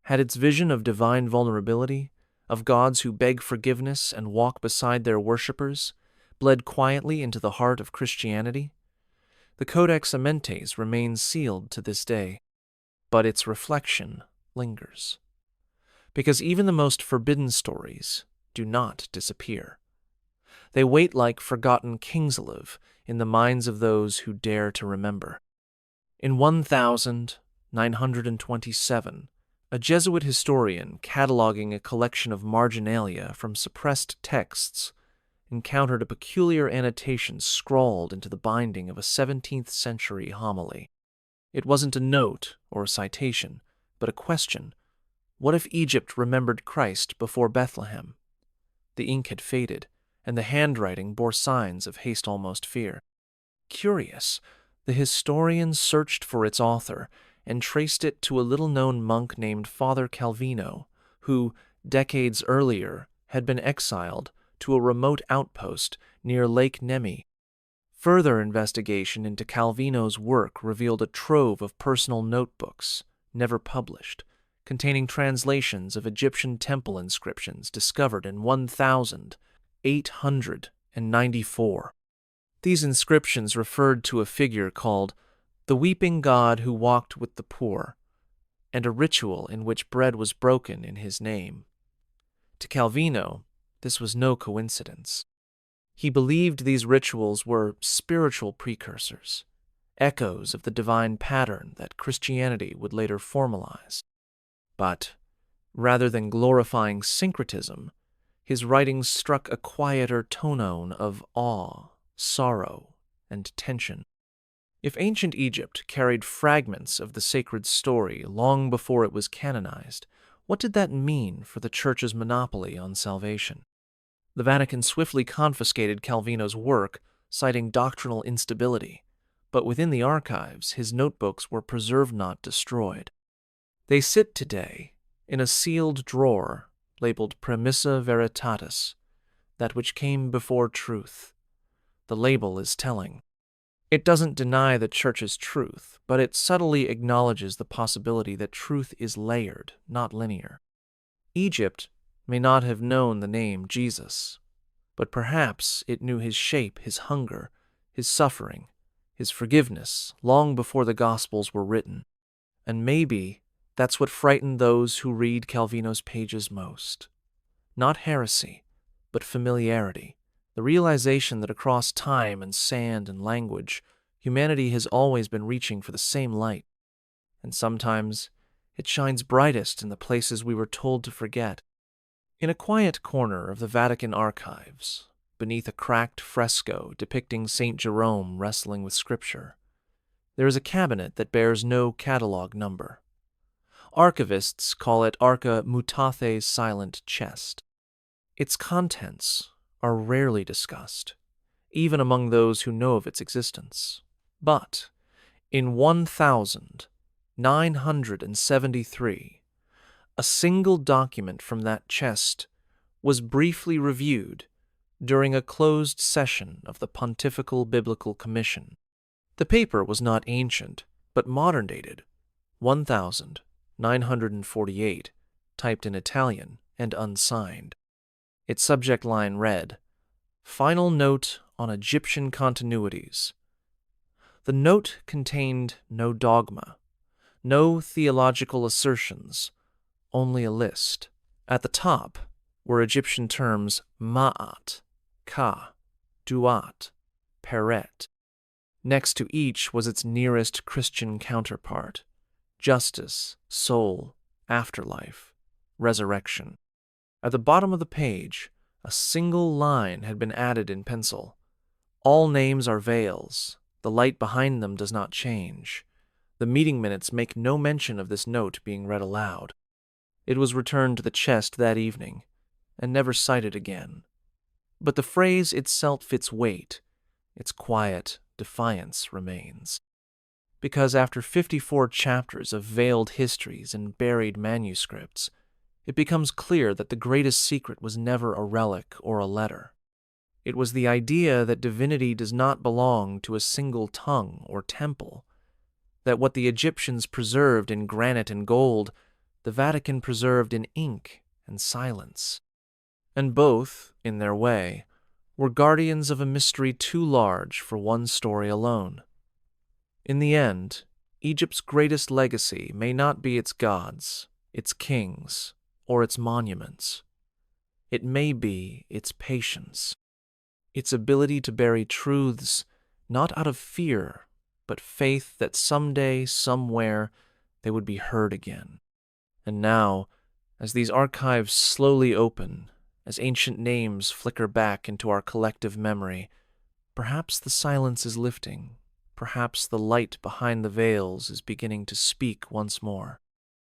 Had its vision of divine vulnerability, of gods who beg forgiveness and walk beside their worshippers, bled quietly into the heart of Christianity? The Codex Amentes remains sealed to this day, but its reflection lingers. Because even the most forbidden stories do not disappear. They wait like forgotten Kingslive in the minds of those who dare to remember. In 1927, a Jesuit historian cataloging a collection of marginalia from suppressed texts encountered a peculiar annotation scrawled into the binding of a 17th-century homily. It wasn't a note or a citation, but a question. What if Egypt remembered Christ before Bethlehem? The ink had faded, and the handwriting bore signs of haste almost fear. Curious, the historian searched for its author and traced it to a little-known monk named Father Calvino, who, decades earlier, had been exiled to a remote outpost near Lake Nemi. Further investigation into Calvino's work revealed a trove of personal notebooks, never published, containing translations of Egyptian temple inscriptions discovered in 1894. These inscriptions referred to a figure called the Weeping God who walked with the poor, and a ritual in which bread was broken in his name. To Calvino, this was no coincidence. He believed these rituals were spiritual precursors, echoes of the divine pattern that Christianity would later formalize. But, rather than glorifying syncretism, his writings struck a quieter tone of awe, sorrow, and tension. If ancient Egypt carried fragments of the sacred story long before it was canonized, what did that mean for the Church's monopoly on salvation? The Vatican swiftly confiscated Calvino's work, citing doctrinal instability, but within the archives his notebooks were preserved, not destroyed. They sit today in a sealed drawer labeled Premissa Veritatis, that which came before truth. The label is telling. It doesn't deny the Church's truth, but it subtly acknowledges the possibility that truth is layered, not linear. Egypt may not have known the name Jesus, but perhaps it knew his shape, his hunger, his suffering, his forgiveness long before the Gospels were written. And maybe that's what frightened those who read Calvino's pages most. Not heresy, but familiarity. The realization that across time and sand and language, humanity has always been reaching for the same light. And sometimes it shines brightest in the places we were told to forget. In a quiet corner of the Vatican archives, beneath a cracked fresco depicting St. Jerome wrestling with Scripture, there is a cabinet that bears no catalog number. Archivists call it Arca Mutathe's silent chest. Its contents are rarely discussed, even among those who know of its existence. But in 1973, a single document from that chest was briefly reviewed during a closed session of the Pontifical Biblical Commission. The paper was not ancient, but modern-dated, 1948, typed in Italian and unsigned. Its subject line read, "Final Note on Egyptian Continuities." The note contained no dogma, no theological assertions, only a list. At the top were Egyptian terms Ma'at, Ka, Duat, Peret. Next to each was its nearest Christian counterpart: justice, soul, afterlife, resurrection. At the bottom of the page, a single line had been added in pencil: All names are veils. The light behind them does not change. The meeting minutes make no mention of this note being read aloud. It was returned to the chest that evening, and never cited again. But the phrase itself, its weight, its quiet defiance remains. Because after 54 chapters of veiled histories and buried manuscripts, it becomes clear that the greatest secret was never a relic or a letter. It was the idea that divinity does not belong to a single tongue or temple, that what the Egyptians preserved in granite and gold, the Vatican preserved in ink and silence. And both, in their way, were guardians of a mystery too large for one story alone. In the end, Egypt's greatest legacy may not be its gods, its kings, or its monuments. It may be its patience, its ability to bury truths not out of fear, but faith that someday, somewhere, they would be heard again. And now, as these archives slowly open, as ancient names flicker back into our collective memory, perhaps the silence is lifting, perhaps the light behind the veils is beginning to speak once more.